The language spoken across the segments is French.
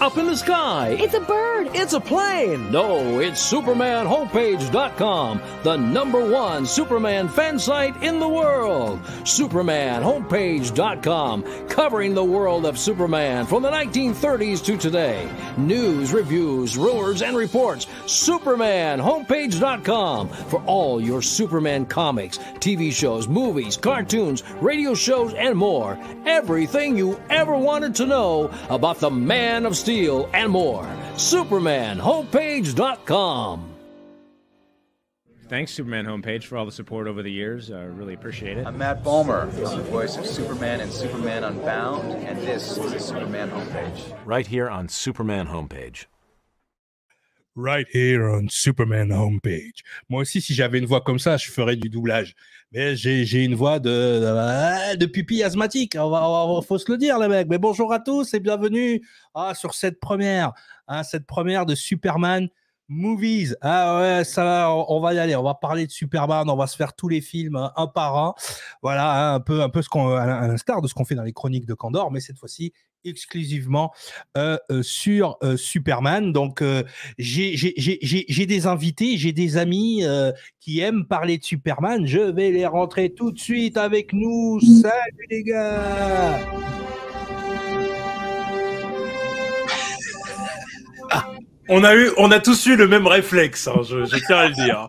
up in the sky. It's a bird. It's a plane. No, it's SupermanHomepage.com, the #1 Superman fan site in the world. SupermanHomepage.com, covering the world of Superman from the 1930s to today. News, reviews, rumors, and reports. SupermanHomepage.com for all your Superman comics, TV shows, movies, cartoons, radio shows, and more. Everything you ever wanted to know about the Man of Steel and more. SupermanHomepage.com. Thanks, Superman Homepage, for all the support over the years. I really appreciate it. I'm Matt Bomer. I'm the voice of Superman in Superman Unbound, and this is the Superman Homepage. Right here on Superman Homepage. Right here on Superman Homepage. Moi aussi, si j'avais une voix comme ça, je ferais du doublage. Mais j'ai une voix de pupille asthmatique. Faut se le dire, les mecs. Mais bonjour à tous et bienvenue sur cette première de Superman Movies. Ah ouais, ça, on va y aller. On va parler de Superman. On va se faire tous les films un par un. Voilà, un peu à l'instar de ce qu'on fait dans les chroniques de Kandor, mais cette fois-ci exclusivement sur Superman. Donc j'ai des invités, j'ai des amis qui aiment parler de Superman. Je vais les rentrer tout de suite avec nous. Salut les gars. On a tous eu le même réflexe, hein, je tiens à le dire.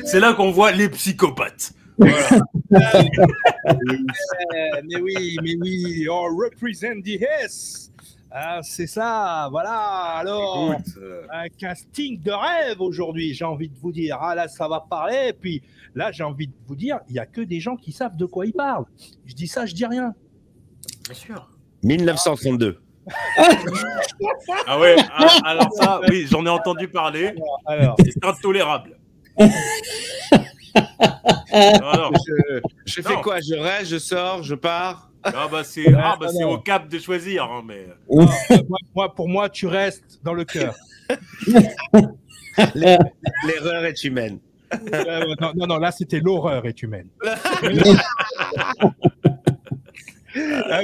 C'est là qu'on voit les psychopathes. Voilà. Mais oui, on represent the S. C'est ça, voilà. Alors, un casting de rêve aujourd'hui, j'ai envie de vous dire. Là, ça va parler. Et puis là, j'ai envie de vous dire, il n'y a que des gens qui savent de quoi ils parlent. Je dis ça, je dis rien. Bien sûr. 1932. Ah ouais, alors ça, oui, j'en ai entendu parler. Alors. C'est intolérable. Alors, je fais quoi? Je reste, je sors, je pars. C'est au cap de choisir. Hein, mais... Pour moi, tu restes dans le cœur. L'erreur est humaine. Non, là, c'était l'horreur est humaine.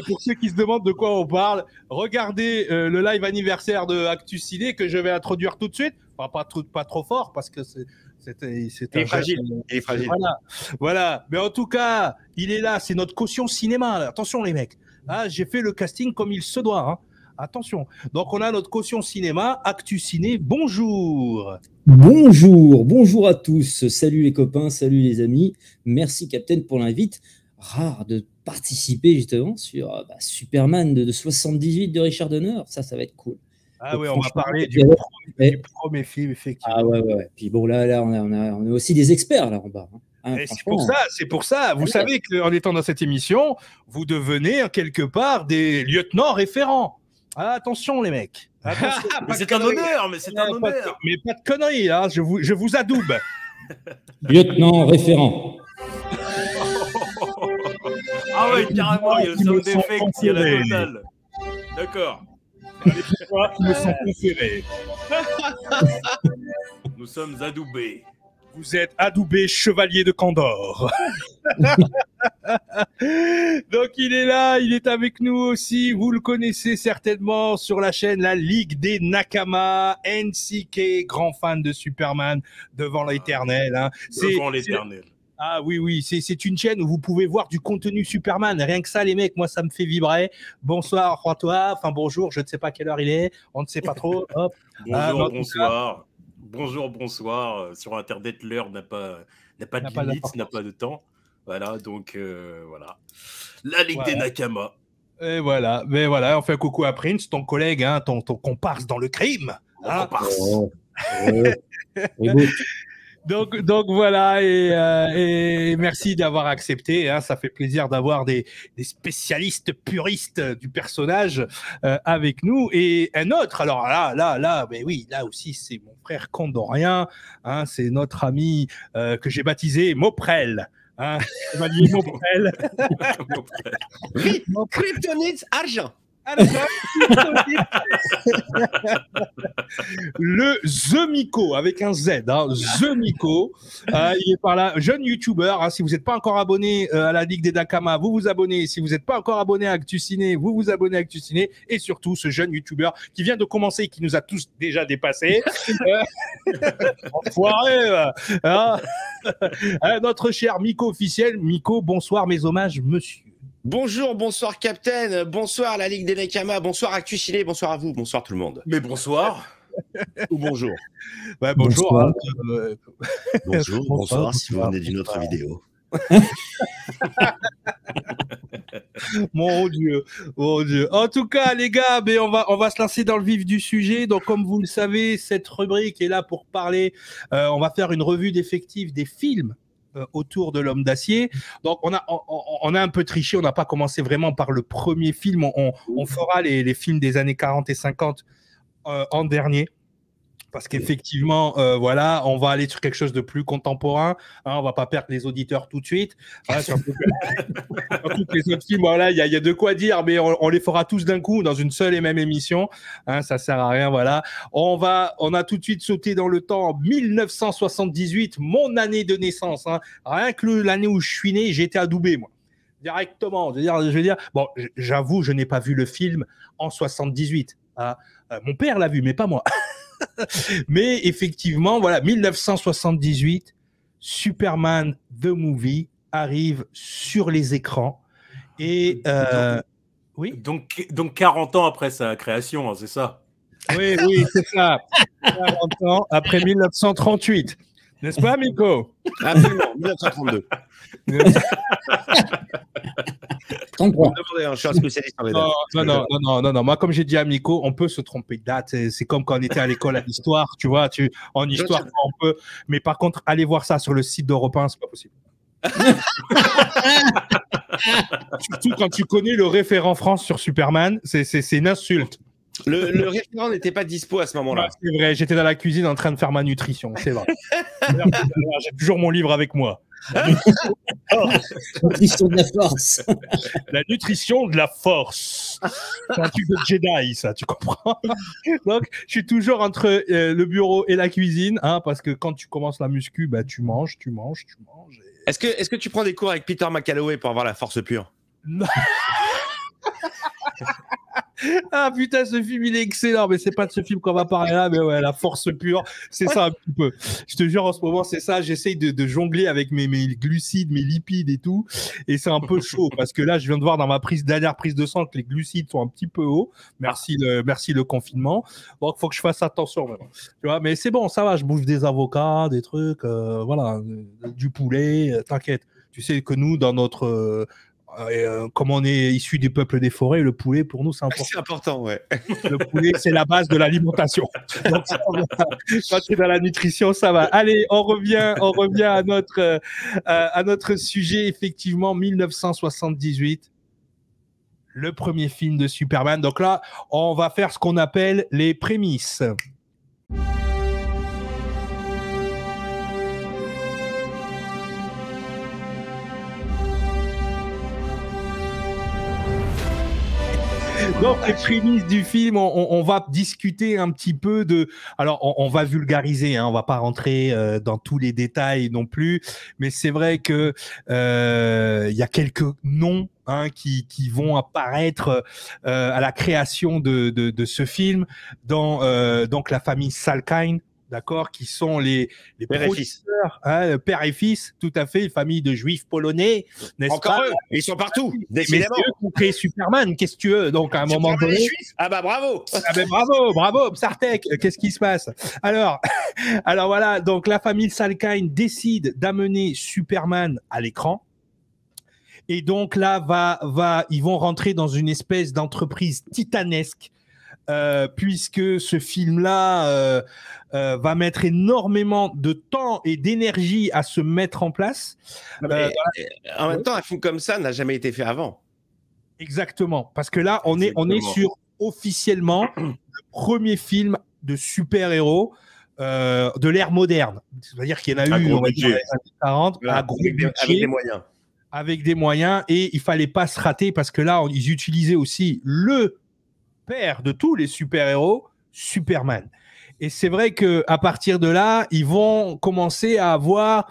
Pour ceux qui se demandent de quoi on parle, regardez le live anniversaire de Actu Ciné que je vais introduire tout de suite. Enfin, pas trop fort parce que c'est fragile. Il est fragile. Voilà. Mais en tout cas, il est là. C'est notre caution cinéma. Là. Attention les mecs. J'ai fait le casting comme il se doit. Hein. Attention. Donc on a notre caution cinéma. Actu Ciné. Bonjour. Bonjour à tous. Salut les copains, salut les amis. Merci Captain pour l'invite. Rare de participer justement sur Superman de 78 de Richard Donner. Ça va être cool. Ah oui, on va parler du premier film, effectivement. Ah ouais. Puis bon, là on a aussi des experts là en bas. Hein, c'est pour ça. Vous savez qu'en étant dans cette émission, vous devenez quelque part des lieutenants référents. Attention les mecs. Attention, mais c'est un honneur, Mais pas de conneries, hein. Je vous adoube. Lieutenant référent. Ah ouais, carrément, il y a le sound effect, il y a la totale. D'accord. Les pouvoirs qui me sont conférés. Nous sommes adoubés. Vous êtes adoubé chevalier de Kandor. Donc il est là, il est avec nous aussi. Vous le connaissez certainement sur la chaîne La Ligue des Nakama, NCK, grand fan de Superman, devant l'éternel. Hein. Devant l'éternel. Ah oui, c'est une chaîne où vous pouvez voir du contenu Superman. Rien que ça, les mecs, moi, ça me fait vibrer. Bonsoir, François. Enfin, bonjour, je ne sais pas quelle heure il est. On ne sait pas trop. Hop. Bonsoir. Bonsoir. Sur Internet, l'heure n'a pas de limite, n'a pas de temps. Voilà, donc voilà. La Ligue des Nakama. Et voilà, mais voilà, on fait un coucou à Prince, ton collègue, hein, ton comparse dans le crime. Hein. Donc voilà, et merci d'avoir accepté. Hein, ça fait plaisir d'avoir des spécialistes puristes du personnage avec nous. Et un autre, alors là, mais oui, là aussi, c'est mon frère Kandorien. Hein, c'est notre ami que j'ai baptisé Moprel. Hein, Chevalier Moprel. Kryptonite argent. Le The Miko avec un Z, hein, The Miko, il est par là, jeune YouTuber. Hein, si vous n'êtes pas encore abonné à la Ligue des Nakama, vous vous abonnez. Si vous n'êtes pas encore abonné à Actu Ciné, vous vous abonnez à Actu Ciné. Et surtout, ce jeune YouTuber qui vient de commencer et qui nous a tous déjà dépassés. Enfoiré, hein. Notre cher Miko officiel. Miko, bonsoir, mes hommages, monsieur. Bonjour, bonsoir Captain, bonsoir la Ligue des Nakama, bonsoir Actu Ciné, bonsoir à vous, bonsoir tout le monde. Mais bonsoir. Ou bonjour. Ouais, bonjour. Bonsoir. Bonjour, bonsoir, si vous venez d'une autre vidéo. Mon Dieu, mon Dieu. En tout cas, les gars, mais on va se lancer dans le vif du sujet. Donc, comme vous le savez, cette rubrique est là pour parler. On va faire une revue d'effectifs des films autour de l'Homme d'Acier. Donc, on a un peu triché. On n'a pas commencé vraiment par le premier film. On fera les films des années 40 et 50 en dernier. Parce qu'effectivement, voilà, on va aller sur quelque chose de plus contemporain. Hein, on va pas perdre les auditeurs tout de suite. Hein, surtout que les autres films, voilà, il y a de quoi dire, mais on les fera tous d'un coup dans une seule et même émission. Hein, ça sert à rien, voilà. On a tout de suite sauté dans le temps, 1978, mon année de naissance. Hein. Rien que l'année où je suis né, j'ai été adoubé, moi. Directement. Je veux dire, bon, j'avoue, je n'ai pas vu le film en 78. Hein. Mon père l'a vu, mais pas moi. Mais effectivement, voilà, 1978, Superman The Movie arrive sur les écrans. Et oui. Donc 40 ans après sa création, hein, c'est ça? Oui, c'est ça. 40 ans après 1938. N'est-ce pas, Miko? Absolument, 1932. 33. Je suis un spécialiste en les dates. Non. Moi, comme j'ai dit à Miko, on peut se tromper de date. C'est comme quand on était à l'école à l'histoire, tu vois. En histoire, on peut. Mais par contre, allez voir ça sur le site d'Europe 1, c'est pas possible. Surtout quand tu connais le référent France sur Superman, c'est une insulte. Le référent n'était pas dispo à ce moment-là. Ouais, c'est vrai, j'étais dans la cuisine en train de faire ma nutrition, c'est vrai. J'ai toujours mon livre avec moi. Nutrition de la force. La nutrition de la force. C'est un truc de Jedi, ça, tu comprends? Donc, je suis toujours entre le bureau et la cuisine, hein, parce que quand tu commences la muscu, bah, tu manges. Et... Est-ce que tu prends des cours avec Peter McCalloway pour avoir la force pure? Non. Ah putain, ce film il est excellent, mais c'est pas de ce film qu'on va parler là, mais ouais, la force pure, c'est ça un petit peu. Je te jure, en ce moment, c'est ça, j'essaye de jongler avec mes glucides, mes lipides et tout, et c'est un peu chaud, parce que là, je viens de voir dans ma dernière prise de sang que les glucides sont un petit peu hauts, merci le confinement, donc faut que je fasse attention vraiment. Tu vois, mais c'est bon, ça va, je bouffe des avocats, des trucs, voilà, du poulet, t'inquiète. Tu sais que nous, dans notre... comme on est issu du peuple des forêts, le poulet, pour nous, c'est important. C'est important, ouais. Le poulet, c'est la base de l'alimentation. Donc, quand tu es dans la nutrition, ça va. Allez, on revient à notre sujet, effectivement, 1978. Le premier film de Superman. Donc là, on va faire ce qu'on appelle les prémices. Donc, les prémices du film, on va discuter un petit peu de... Alors, on va vulgariser, hein, on va pas rentrer dans tous les détails non plus, mais c'est vrai que y a quelques noms qui vont apparaître à la création de ce film dans donc la famille Salkind. D'accord, qui sont les père et fils, père et fils, tout à fait, une famille de juifs polonais, n'est-ce pas? Encore eux, ils sont partout. Mais c'est eux qui ont créé Superman, qu'est-ce que tu veux? Donc à un moment donné, ah bah bravo. Ah ben bravo, Psartek, qu'est-ce qui se passe? Alors voilà, donc la famille Salkind décide d'amener Superman à l'écran. Et donc là, ils vont rentrer dans une espèce d'entreprise titanesque. Puisque ce film-là va mettre énormément de temps et d'énergie à se mettre en place. En même temps, un film comme ça n'a jamais été fait avant. Exactement, parce que là, on est sur officiellement le premier film de super-héros de l'ère moderne. C'est-à-dire qu'il y en a eu, on va dire, dans les années 40, avec des moyens, et il fallait pas se rater parce que là, ils utilisaient aussi le père de tous les super-héros, Superman. Et c'est vrai qu'à partir de là, ils vont commencer à avoir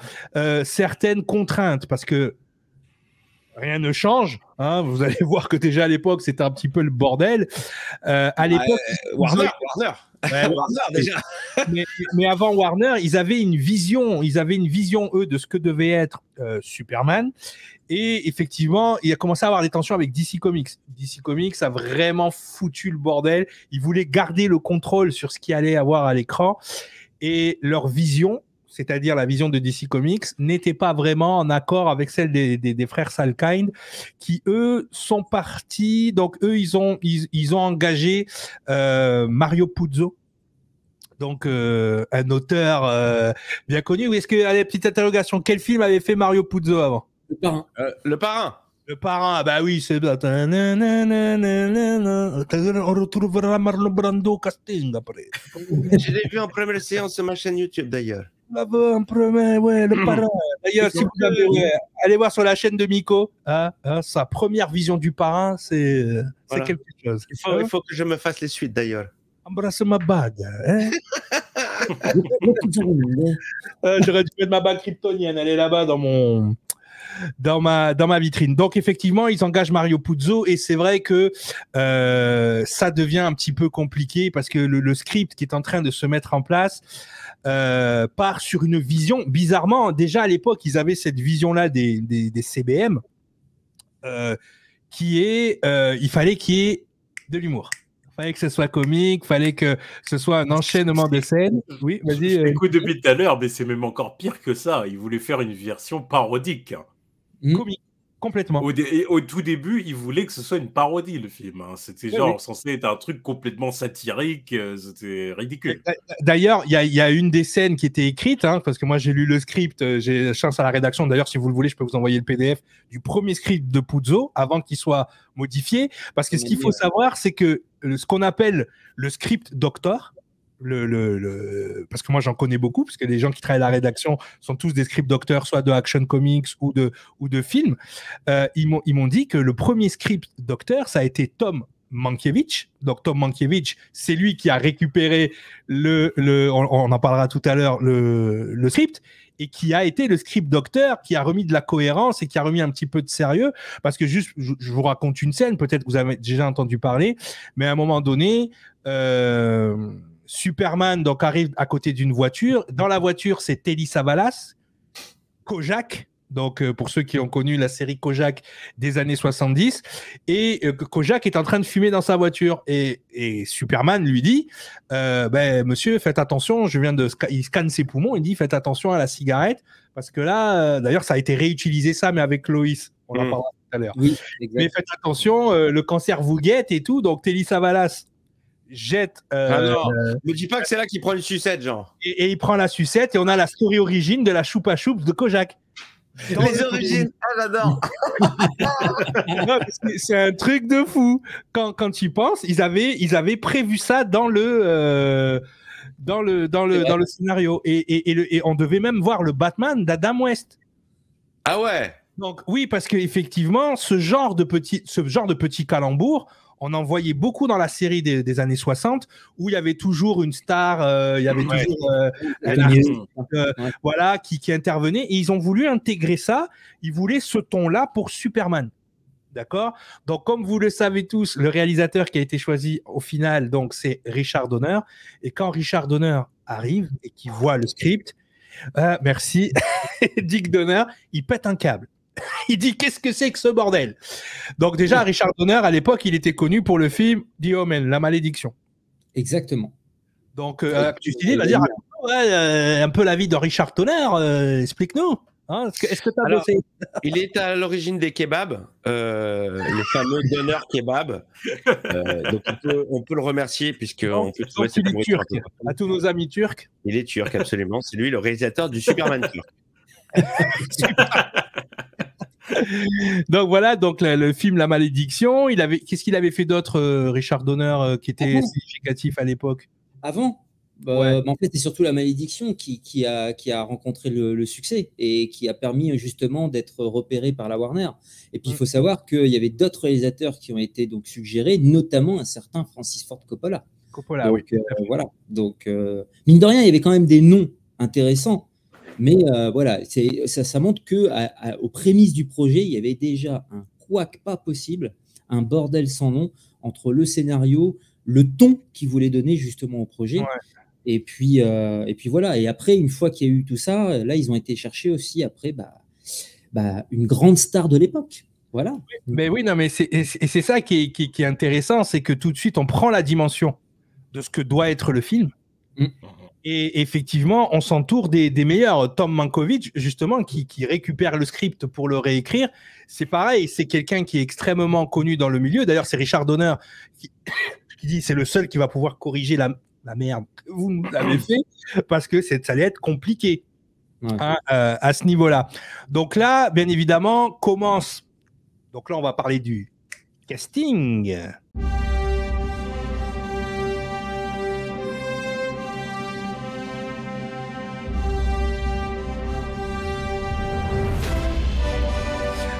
certaines contraintes parce que rien ne change. Hein, vous allez voir que déjà à l'époque, c'était un petit peu le bordel. À l'époque, Warner. Ouais, Warner déjà. mais avant Warner, ils avaient une vision, eux, de ce que devait être Superman. Et effectivement, il a commencé à avoir des tensions avec DC Comics. DC Comics a vraiment foutu le bordel. Ils voulaient garder le contrôle sur ce qu'il allait avoir à l'écran. Et leur vision, c'est-à-dire la vision de DC Comics, n'était pas vraiment en accord avec celle des frères Salkind, qui, eux, sont partis. Donc, eux, ils ont engagé Mario Puzo. Donc, un auteur bien connu. Ou est-ce que, allez, petite interrogation, quel film avait fait Mario Puzo avant? Le Parrain. Le Parrain. Le Parrain, ah bah oui, c'est... On retrouvera Marlon Brando au casting après. Je l'ai vu en première séance sur ma chaîne YouTube d'ailleurs. Ouais, le Parrain. D'ailleurs, si vous avez, allez voir sur la chaîne de Miko, sa première vision du Parrain, c'est quelque chose. Il faut que je me fasse les suites d'ailleurs. Embrasse ma bague. Hein. J'aurais dû mettre ma bague kryptonienne, elle est là-bas dans ma vitrine. Donc effectivement, ils engagent Mario Puzo et c'est vrai que ça devient un petit peu compliqué parce que le script qui est en train de se mettre en place part sur une vision. Bizarrement, déjà à l'époque, ils avaient cette vision-là des CBM qui est il fallait qu'il y ait de l'humour. Il fallait que ce soit comique, il fallait que ce soit un enchaînement de scènes. Oui, vas-y. Écoute, depuis tout à l'heure, mais c'est même encore pire que ça. Ils voulaient faire une version parodique. Comique, complètement. Au tout début, ils voulaient que ce soit une parodie, le film. Hein. C'était censé être un truc complètement satirique. C'était ridicule. D'ailleurs, il y a une des scènes qui était écrite, hein, parce que moi, j'ai lu le script, j'ai chance à la rédaction. D'ailleurs, si vous le voulez, je peux vous envoyer le PDF du premier script de Puzo avant qu'il soit modifié. Parce que ce qu'il faut savoir, c'est que ce qu'on appelle le script doctor, parce que moi j'en connais beaucoup, parce que les gens qui travaillent à la rédaction sont tous des script docteurs, soit de Action Comics ou de films. Ils m'ont dit que le premier script docteur, ça a été Tom Mankiewicz. Donc Tom Mankiewicz, c'est lui qui a récupéré on en parlera tout à l'heure, le script, et qui a été le script docteur, qui a remis de la cohérence et qui a remis un petit peu de sérieux. Parce que juste, je vous raconte une scène, peut-être que vous avez déjà entendu parler, mais à un moment donné, Superman donc arrive à côté d'une voiture. Dans la voiture, c'est Telly Savalas, Kojak. Donc, pour ceux qui ont connu la série Kojak des années 70, et Kojak est en train de fumer dans sa voiture. Et Superman lui dit monsieur, faites attention, il scanne ses poumons, il dit faites attention à la cigarette, parce que là, d'ailleurs, ça a été réutilisé ça, mais avec Lois, on en parlera tout à l'heure. Oui, mais faites attention, le cancer vous guette et tout. Donc, Telly Savalas jette. Ne dis pas que c'est là qu'il prend une sucette, genre. Et il prend la sucette, et on a la story origine de la choupa choups de Kojak. Les origines, j'adore. C'est un truc de fou. Quand tu y penses, ils avaient prévu ça dans le scénario, et on devait même voir le Batman d'Adam West. Ah ouais. Donc oui, parce que effectivement, ce genre de petit calembour, on en voyait beaucoup dans la série des années 60, où il y avait toujours une star, il y avait toujours un artiste, voilà, qui intervenait, et ils ont voulu intégrer ça. Ils voulaient ce ton-là pour Superman. D'accord? Donc, comme vous le savez tous, le réalisateur qui a été choisi au final, donc, c'est Richard Donner. Et quand Richard Donner arrive et qu'il voit le script, merci, Dick Donner, il pète un câble. Il dit qu'est-ce que c'est que ce bordel? Donc déjà Richard Donner à l'époque il était connu pour le film The Omen, La Malédiction. Exactement. Donc tu il va dire un peu la vie de Richard Donner, explique-nous. Hein, est-ce que tu as bossé? Il est à l'origine des kebabs, le fameux Donner kebab. Donc on peut le remercier puisqu'on peut trouver cette nourriture à tous nos amis turcs. Il est turc absolument, c'est lui le réalisateur du Superman turc. Donc voilà, donc le film La Malédiction, qu'est-ce qu'il avait fait d'autre, Richard Donner, qui était significatif à l'époque? Avant Mais en fait, c'est surtout la malédiction qui a rencontré le succès et qui a permis justement d'être repéré par la Warner. Et puis, il faut savoir qu'il y avait d'autres réalisateurs qui ont été donc suggérés, notamment un certain Francis Ford Coppola. Coppola, donc, voilà. Donc, mine de rien, il y avait quand même des noms intéressants. Mais voilà, ça montre qu'aux prémices du projet, il y avait déjà un couac pas possible, un bordel sans nom entre le scénario, le ton qu'il voulait donner justement au projet. Et puis voilà. Et après, une fois qu'il y a eu tout ça, là, ils ont été chercher aussi après une grande star de l'époque. Voilà. Mais oui, non, mais c'est ça qui est intéressant, c'est que tout de suite, on prend la dimension de ce que doit être le film. Et effectivement, on s'entoure des meilleurs. Tom Mankiewicz, justement, qui récupère le script pour le réécrire, c'est pareil, c'est quelqu'un qui est extrêmement connu dans le milieu. D'ailleurs, c'est Richard Donner qui dit c'est le seul qui va pouvoir corriger la merde que vous nous avez fait, parce que ça allait être compliqué à ce niveau-là. Donc là, bien évidemment, commence. Donc là, on va parler du casting.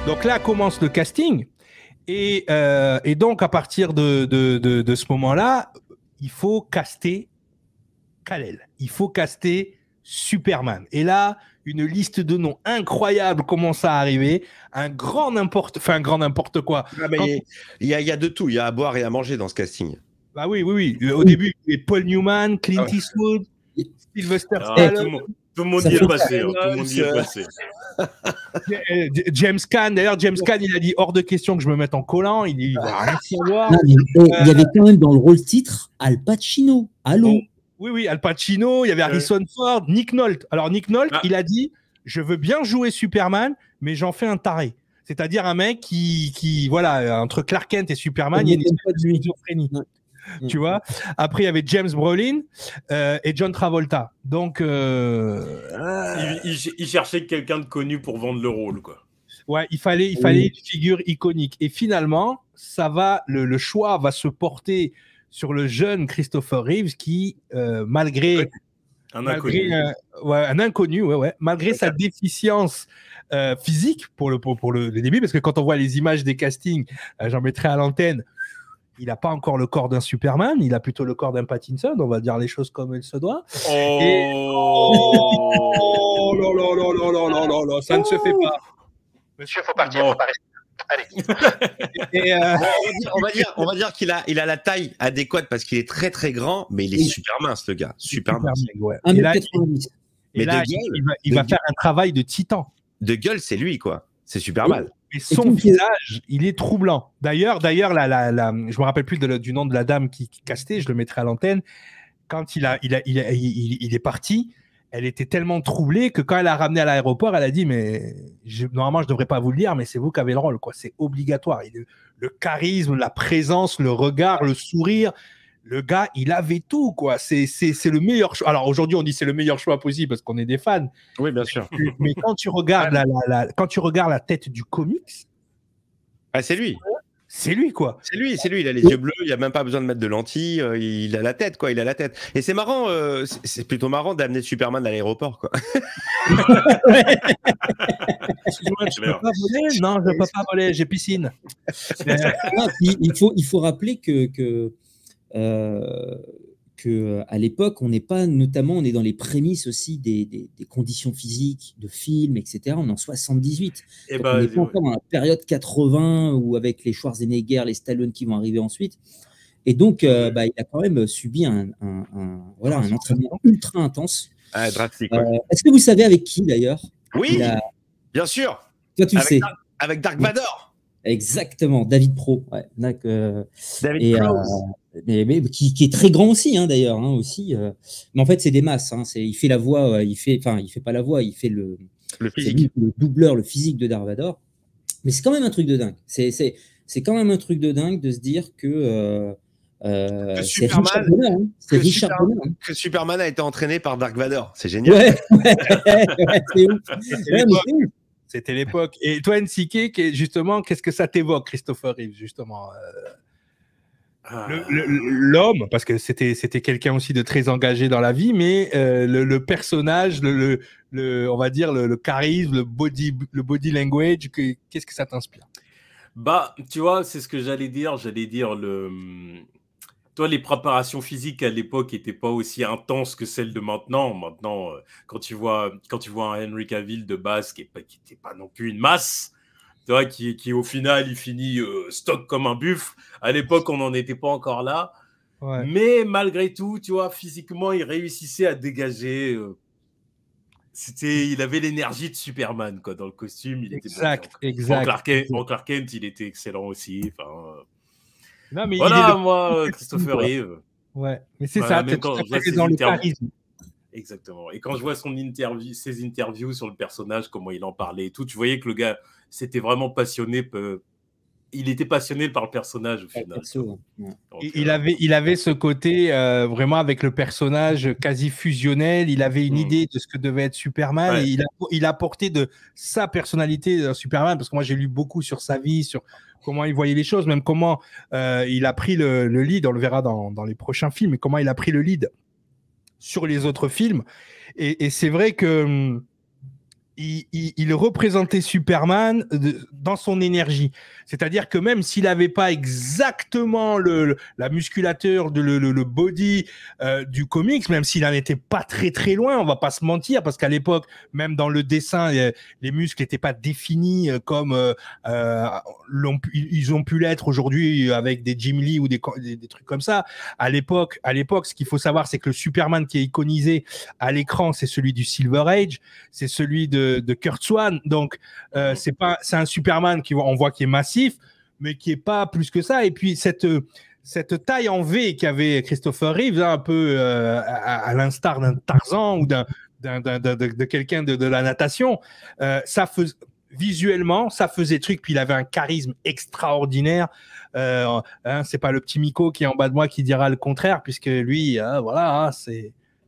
Donc là commence le casting et donc à partir de ce moment-là, il faut caster Kal-El, il faut caster Superman. Et là, une liste de noms incroyable commence à arriver, un grand n'importe quoi. Il y a de tout, il y a à boire et à manger dans ce casting. Bah oui. Au début, il y avait Paul Newman, Clint Eastwood, Sylvester Stallone. Tout le monde y est passé. Tout le monde y est passé. James Caan, d'ailleurs, James Caan, il a dit hors de question que je me mette en collant. Il dit il va rien savoir. Il y avait quand même dans le rôle titre Al Pacino. Allô. Oui, Al Pacino. Il y avait Harrison Ford, Nick Nolte. Alors Nick Nolte, il a dit je veux bien jouer Superman, mais j'en fais un taré. C'est-à-dire un mec qui voilà, entre Clark Kent et Superman, il y a une schizophrénie. Tu vois. Après, il y avait James Brolin et John Travolta. Donc, il cherchait quelqu'un de connu pour vendre le rôle, quoi. Ouais, il fallait une figure iconique. Et finalement, le choix va se porter sur le jeune Christopher Reeves qui, malgré sa déficience physique pour le début, parce que quand on voit les images des castings, j'en mettrai à l'antenne. Il n'a pas encore le corps d'un Superman, il a plutôt le corps d'un Pattinson, on va dire les choses comme il se doit. Oh, ça ne se fait pas. Monsieur, faut partir, faut partir. Allez. On va dire qu'il a la taille adéquate parce qu'il est très très grand, mais il est super mince, le gars. Super mince. Ouais. Et là, il va faire un travail de titan. De gueule, c'est lui, quoi. C'est super mal. Et son visage, il est troublant. D'ailleurs, je me rappelle plus du nom de la dame qui castait, je le mettrai à l'antenne. Quand il est parti, elle était tellement troublée que quand elle a ramené à l'aéroport, elle a dit mais normalement je devrais pas vous le dire, mais c'est vous qui avez le rôle, quoi. C'est obligatoire. Le charisme, la présence, le regard, le sourire. Le gars, il avait tout, quoi. C'est le meilleur choix. Alors aujourd'hui, on dit c'est le meilleur choix possible parce qu'on est des fans. Oui, bien sûr. Mais quand tu regardes la tête du comics, c'est lui. C'est lui, quoi. C'est lui. Il a les yeux bleus. Il n'y a même pas besoin de mettre de lentilles. Il a la tête, quoi. Il a la tête. Et c'est marrant. C'est plutôt marrant d'amener Superman à l'aéroport, quoi. Excuse-moi, tu peux pas voler ? Non, je ne peux pas voler. J'ai piscine. Il faut rappeler que à l'époque, on est dans les prémices aussi des conditions physiques de films, etc. On est en 78. On n'est pas encore dans la période 80 ou avec les Schwarzenegger, les Stallone qui vont arriver ensuite. Et donc, il a quand même subi un entraînement ultra intense. Drastique. Est-ce que vous savez avec qui d'ailleurs ? Oui, bien sûr. Toi, tu le sais. Avec Dark Vador. Exactement, David Pro. Ouais. David Pro. Mais qui est très grand aussi, hein, d'ailleurs. Hein, aussi, mais en fait, c'est des masses. Hein, il fait la voix, il fait pas la voix, il fait le physique. Le doubleur, le physique de Dark Vador. Mais c'est quand même un truc de dingue. C'est quand même un truc de dingue de se dire que c'est Richard Donner. Hein. C'est Richard Donner. Hein. Que Superman a été entraîné par Dark Vador. C'est génial. Ouais, c'est ouf. C'était l'époque. Et toi, NCK, justement, qu'est-ce que ça t'évoque, Christopher Reeves, justement L'homme, parce que c'était quelqu'un aussi de très engagé dans la vie, mais le personnage, on va dire le charisme, le body language, qu'est-ce que ça t'inspire? Bah, tu vois, c'est ce que j'allais dire. Toi, les préparations physiques à l'époque n'étaient pas aussi intenses que celles de maintenant. Maintenant, quand tu vois un Henry Cavill de base qui n'était pas non plus une masse, tu vois, qui au final, il finit stock comme un buff. À l'époque, on n'en était pas encore là. Ouais. Mais malgré tout, tu vois, physiquement, il réussissait à dégager. Il avait l'énergie de Superman, quoi, dans le costume. Il exact. En Clark Kent, il était excellent aussi. Non, mais voilà, moi, Christopher Reeve. Ouais, mais c'est ça, même quand je vois dans le charisme. Exactement. Et quand je vois ses interviews sur le personnage, comment il en parlait et tout, tu voyais que le gars, c'était vraiment passionné. Il était passionné par le personnage au final. Donc, il avait ce côté vraiment avec le personnage quasi fusionnel. Il avait une idée de ce que devait être Superman. Ouais. Et il a apporté de sa personnalité dans Superman, parce que moi j'ai lu beaucoup sur sa vie, sur comment il voyait les choses, même comment il a pris le lead. On le verra dans les prochains films, et comment il a pris le lead sur les autres films. Et c'est vrai que il représentait Superman dans son énergie. C'est-à-dire que même s'il n'avait pas exactement la musculature, le body du comics, même s'il n'en était pas très très loin, on va pas se mentir, parce qu'à l'époque, même dans le dessin, les muscles n'étaient pas définis comme ils ont pu l'être aujourd'hui avec des Jim Lee ou des trucs comme ça. À l'époque, ce qu'il faut savoir, c'est que le Superman qui est iconisé à l'écran, c'est celui du Silver Age, c'est celui de Kurt Swan. Donc c'est un Superman on voit qui est massif, mais qui est pas plus que ça. Et puis cette taille en V qu'avait Christopher Reeves, un peu à l'instar d'un Tarzan ou de quelqu'un de la natation, visuellement ça faisait truc. Puis il avait un charisme extraordinaire. C'est pas le petit Miko qui est en bas de moi qui dira le contraire, puisque lui,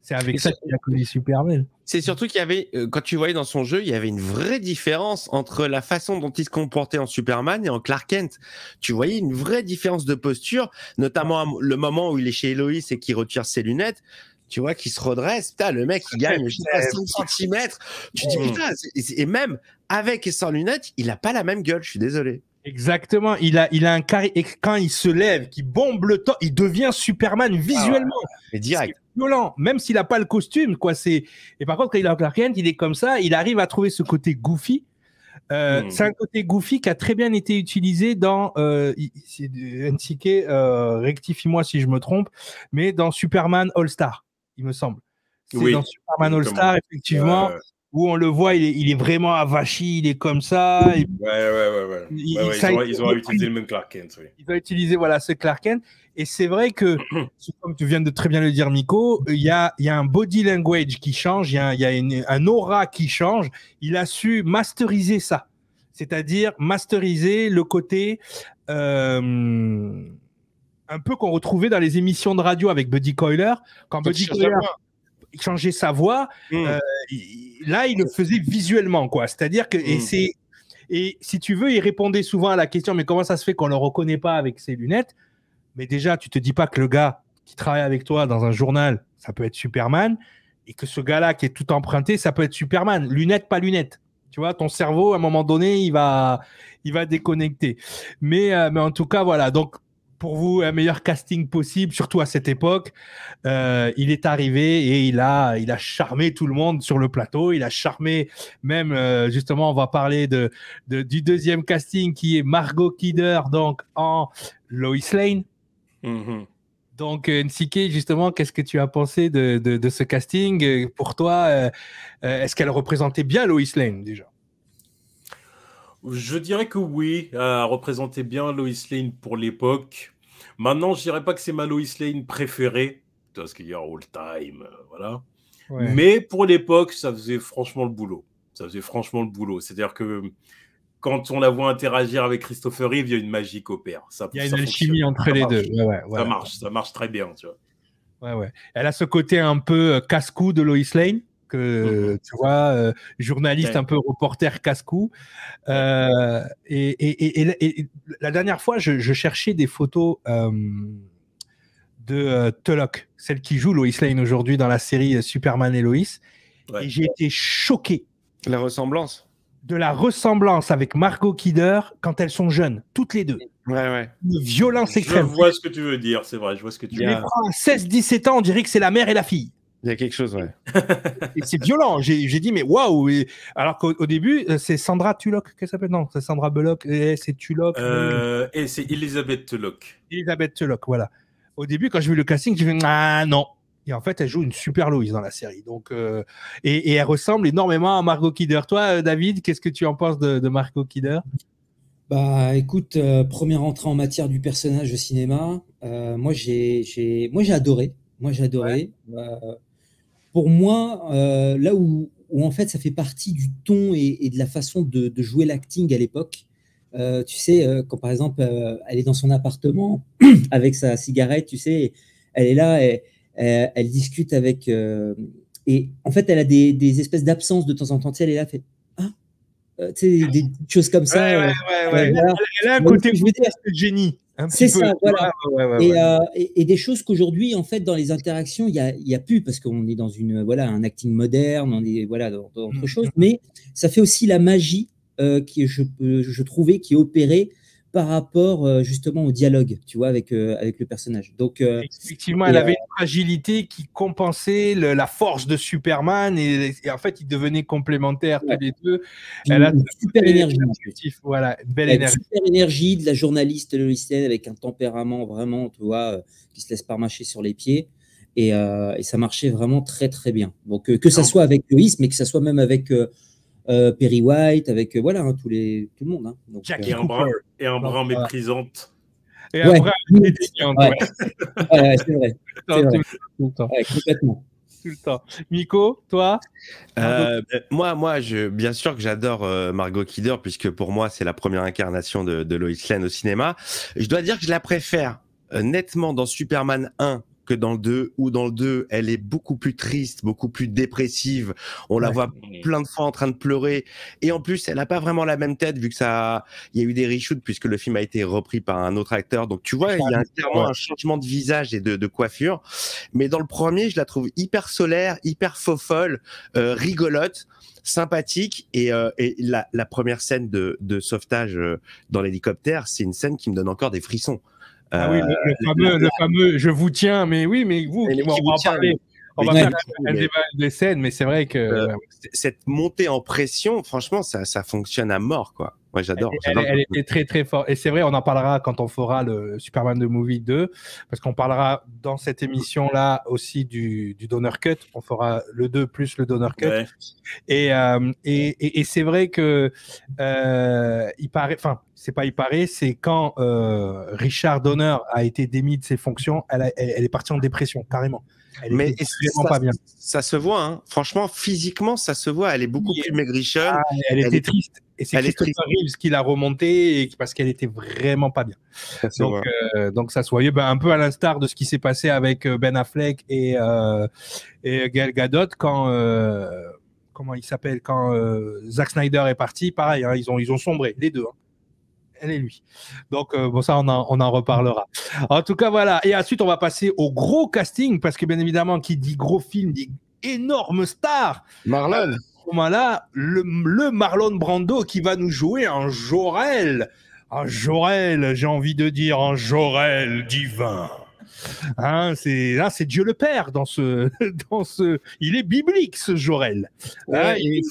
c'est avec ça qu'il a connu Superman. C'est surtout qu'il y avait, quand tu voyais dans son jeu, il y avait une vraie différence entre la façon dont il se comportait en Superman et en Clark Kent. Tu voyais une vraie différence de posture, notamment le moment où il est chez Héloïse et qu'il retire ses lunettes. Tu vois qu'il se redresse. Putain, le mec, il gagne, je sais pas, 5 cm. Tu dis, putain, et même avec et sans lunettes, il a pas la même gueule, je suis désolé. Exactement, il a un carré, et quand il se lève, qu'il bombe le temps, il devient Superman visuellement. C'est direct. Violent, même s'il n'a pas le costume, quoi. Et par contre, quand il a Clark Kent, il est comme ça, il arrive à trouver ce côté goofy. C'est un côté goofy qui a très bien été utilisé dans NCK, rectifie-moi si je me trompe, mais dans Superman All-Star, il me semble. C'est dans Superman All-Star, effectivement. Où on le voit, il est vraiment avachi, il est comme ça. Ils ont utilisé le même Clark Kent. Oui. Ils ont utilisé ce Clark Kent. Et c'est vrai que, comme tu viens de très bien le dire, Miko, il y a un body language qui change, il y a un aura qui change. Il a su masteriser ça. C'est-à-dire masteriser le côté un peu qu'on retrouvait dans les émissions de radio avec Buddy Coiler. Quand Buddy Coiler changeait sa voix, là, il le faisait visuellement, quoi. C'est-à-dire que, et si tu veux, il répondait souvent à la question, mais comment ça se fait qu'on ne le reconnaît pas avec ses lunettes? Mais déjà, tu te dis pas que le gars qui travaille avec toi dans un journal, ça peut être Superman, et que ce gars-là qui est tout emprunté, ça peut être Superman. Lunettes, pas lunettes. Tu vois, ton cerveau, à un moment donné, il va déconnecter. Mais en tout cas, voilà. Donc, pour vous, un meilleur casting possible, surtout à cette époque. Il est arrivé et il a charmé tout le monde sur le plateau. Il a charmé même, justement, on va parler du deuxième casting qui est Margot Kidder, donc en Lois Lane. Donc, NCK, justement, qu'est-ce que tu as pensé de ce casting? Pour toi, est-ce qu'elle représentait bien Lois Lane, déjà? Je dirais que oui, elle représentait bien Lois Lane pour l'époque. Maintenant, je dirais pas que c'est ma Lois Lane préférée, parce qu'il y a all time, voilà. Ouais. Mais pour l'époque, ça faisait franchement le boulot. C'est-à-dire que quand on la voit interagir avec Christopher Reeve, il y a une magie qui opère. Il y a une alchimie entre les deux. Ça marche très bien, tu vois. Ouais. Elle a ce côté un peu casse-cou de Lois Lane, que tu vois, journaliste un peu reporter casse-cou. Et la dernière fois, je cherchais des photos de Tulloch, celle qui joue Lois Lane aujourd'hui dans la série Superman et Lois. Et j'ai été choqué. La ressemblance. De la ressemblance avec Margot Kidder quand elles sont jeunes, toutes les deux. Ouais. Une violence extrême. Je vois ce que tu veux dire, c'est vrai, je vois ce que tu veux dire. À 16-17 ans, on dirait que c'est la mère et la fille. Il y a quelque chose, ouais. Et c'est violent. J'ai dit, mais waouh! Alors qu'au début, c'est Sandra Tulloch, qu'elle s'appelle? Non, c'est Sandra Bullock, et c'est Tulloch. Et c'est Elizabeth Tulloch. Elizabeth Tulloch, voilà. Au début, quand j'ai vu le casting, j'ai fait, ah non. Et en fait, elle joue une super Lois dans la série. Donc, et elle ressemble énormément à Margot Kidder. Toi, David, qu'est-ce que tu en penses de Margot Kidder? Bah, écoute, première entrée en matière du personnage au cinéma. Moi, j'ai adoré. Pour moi, là où en fait, ça fait partie du ton et de la façon de jouer l'acting à l'époque. Tu sais, quand par exemple, elle est dans son appartement avec sa cigarette, tu sais, elle est là et elle discute avec... et en fait, elle a des espèces d'absences de temps en temps. Tu sais, elle est là, fait... tu sais, des choses comme ça. Elle a un côté de génie. C'est ça, voilà. Et des choses qu'aujourd'hui, en fait, dans les interactions, il y a plus, parce qu'on est dans un acting moderne, on est dans autre chose, mais ça fait aussi la magie qui, je trouvais, qui est opérée par rapport justement au dialogue, tu vois, avec le personnage. Donc, effectivement, elle avait une fragilité qui compensait la force de Superman et en fait, ils devenaient complémentaires tous les deux. Elle a une super énergie. Voilà, une belle énergie. Une super énergie de la journaliste Lois Lane avec un tempérament vraiment, tu vois, qui se laisse pas marcher sur les pieds. Et ça marchait vraiment très, très bien. Donc, que ça soit avec Lois, mais que ça soit même avec... Perry White, avec tout le monde. Hein. Donc, et un brin méprisante. Et un brin dédaignante. C'est vrai. Tout le temps. Complètement. Tout le temps. Miko, toi? Moi, bien sûr que j'adore Margot Kidder, puisque pour moi, c'est la première incarnation de Lois Lane au cinéma. Je dois dire que je la préfère nettement dans Superman 1 que dans le 2, où dans le 2, elle est beaucoup plus triste, beaucoup plus dépressive. On la voit plein de fois en train de pleurer. Et en plus, elle n'a pas vraiment la même tête, vu que il y a eu des reshoots, puisque le film a été repris par un autre acteur. Donc, tu vois, il y a clairement un changement de visage et de coiffure. Mais dans le premier, je la trouve hyper solaire, hyper faux-folle, rigolote, sympathique. Et la première scène de sauvetage dans l'hélicoptère, c'est une scène qui me donne encore des frissons. Ah oui, le fameux je vous tiens, mais oui, mais vous, on va en parler. On va faire un débat des scènes, mais c'est vrai que cette montée en pression, franchement, ça fonctionne à mort, quoi. Ouais, j'adore. Elle était très très forte. Et c'est vrai, on en parlera quand on fera le Superman the Movie 2, parce qu'on parlera dans cette émission-là aussi du Donner Cut. On fera le 2 plus le Donner Cut. Ouais. Et c'est vrai que il paraît, enfin, c'est quand Richard Donner a été démis de ses fonctions, elle est partie en dépression, carrément. Mais vraiment pas bien. Ça se voit, hein. Franchement, physiquement, ça se voit. Elle est beaucoup plus maigrichonne. Elle était triste. Et c'est Christopher Reeves qui l'a remontée parce qu'elle était vraiment pas bien. Donc ça se voyait un peu à l'instar de ce qui s'est passé avec Ben Affleck et Gal Gadot quand comment il s'appelle, quand Zack Snyder est parti. Pareil, hein, ils ont sombré les deux. Hein. Elle et lui. Donc, ça, on en reparlera. En tout cas, voilà. Et ensuite, on va passer au gros casting, parce que bien évidemment, qui dit gros film, dit énorme star. Marlon. Voilà, le Marlon Brando qui va nous jouer en Jor-El. En Jor-El, j'ai envie de dire en Jor-El divin. Hein, c'est Dieu le Père dans ce, il est biblique ce Jor-El. Hein, et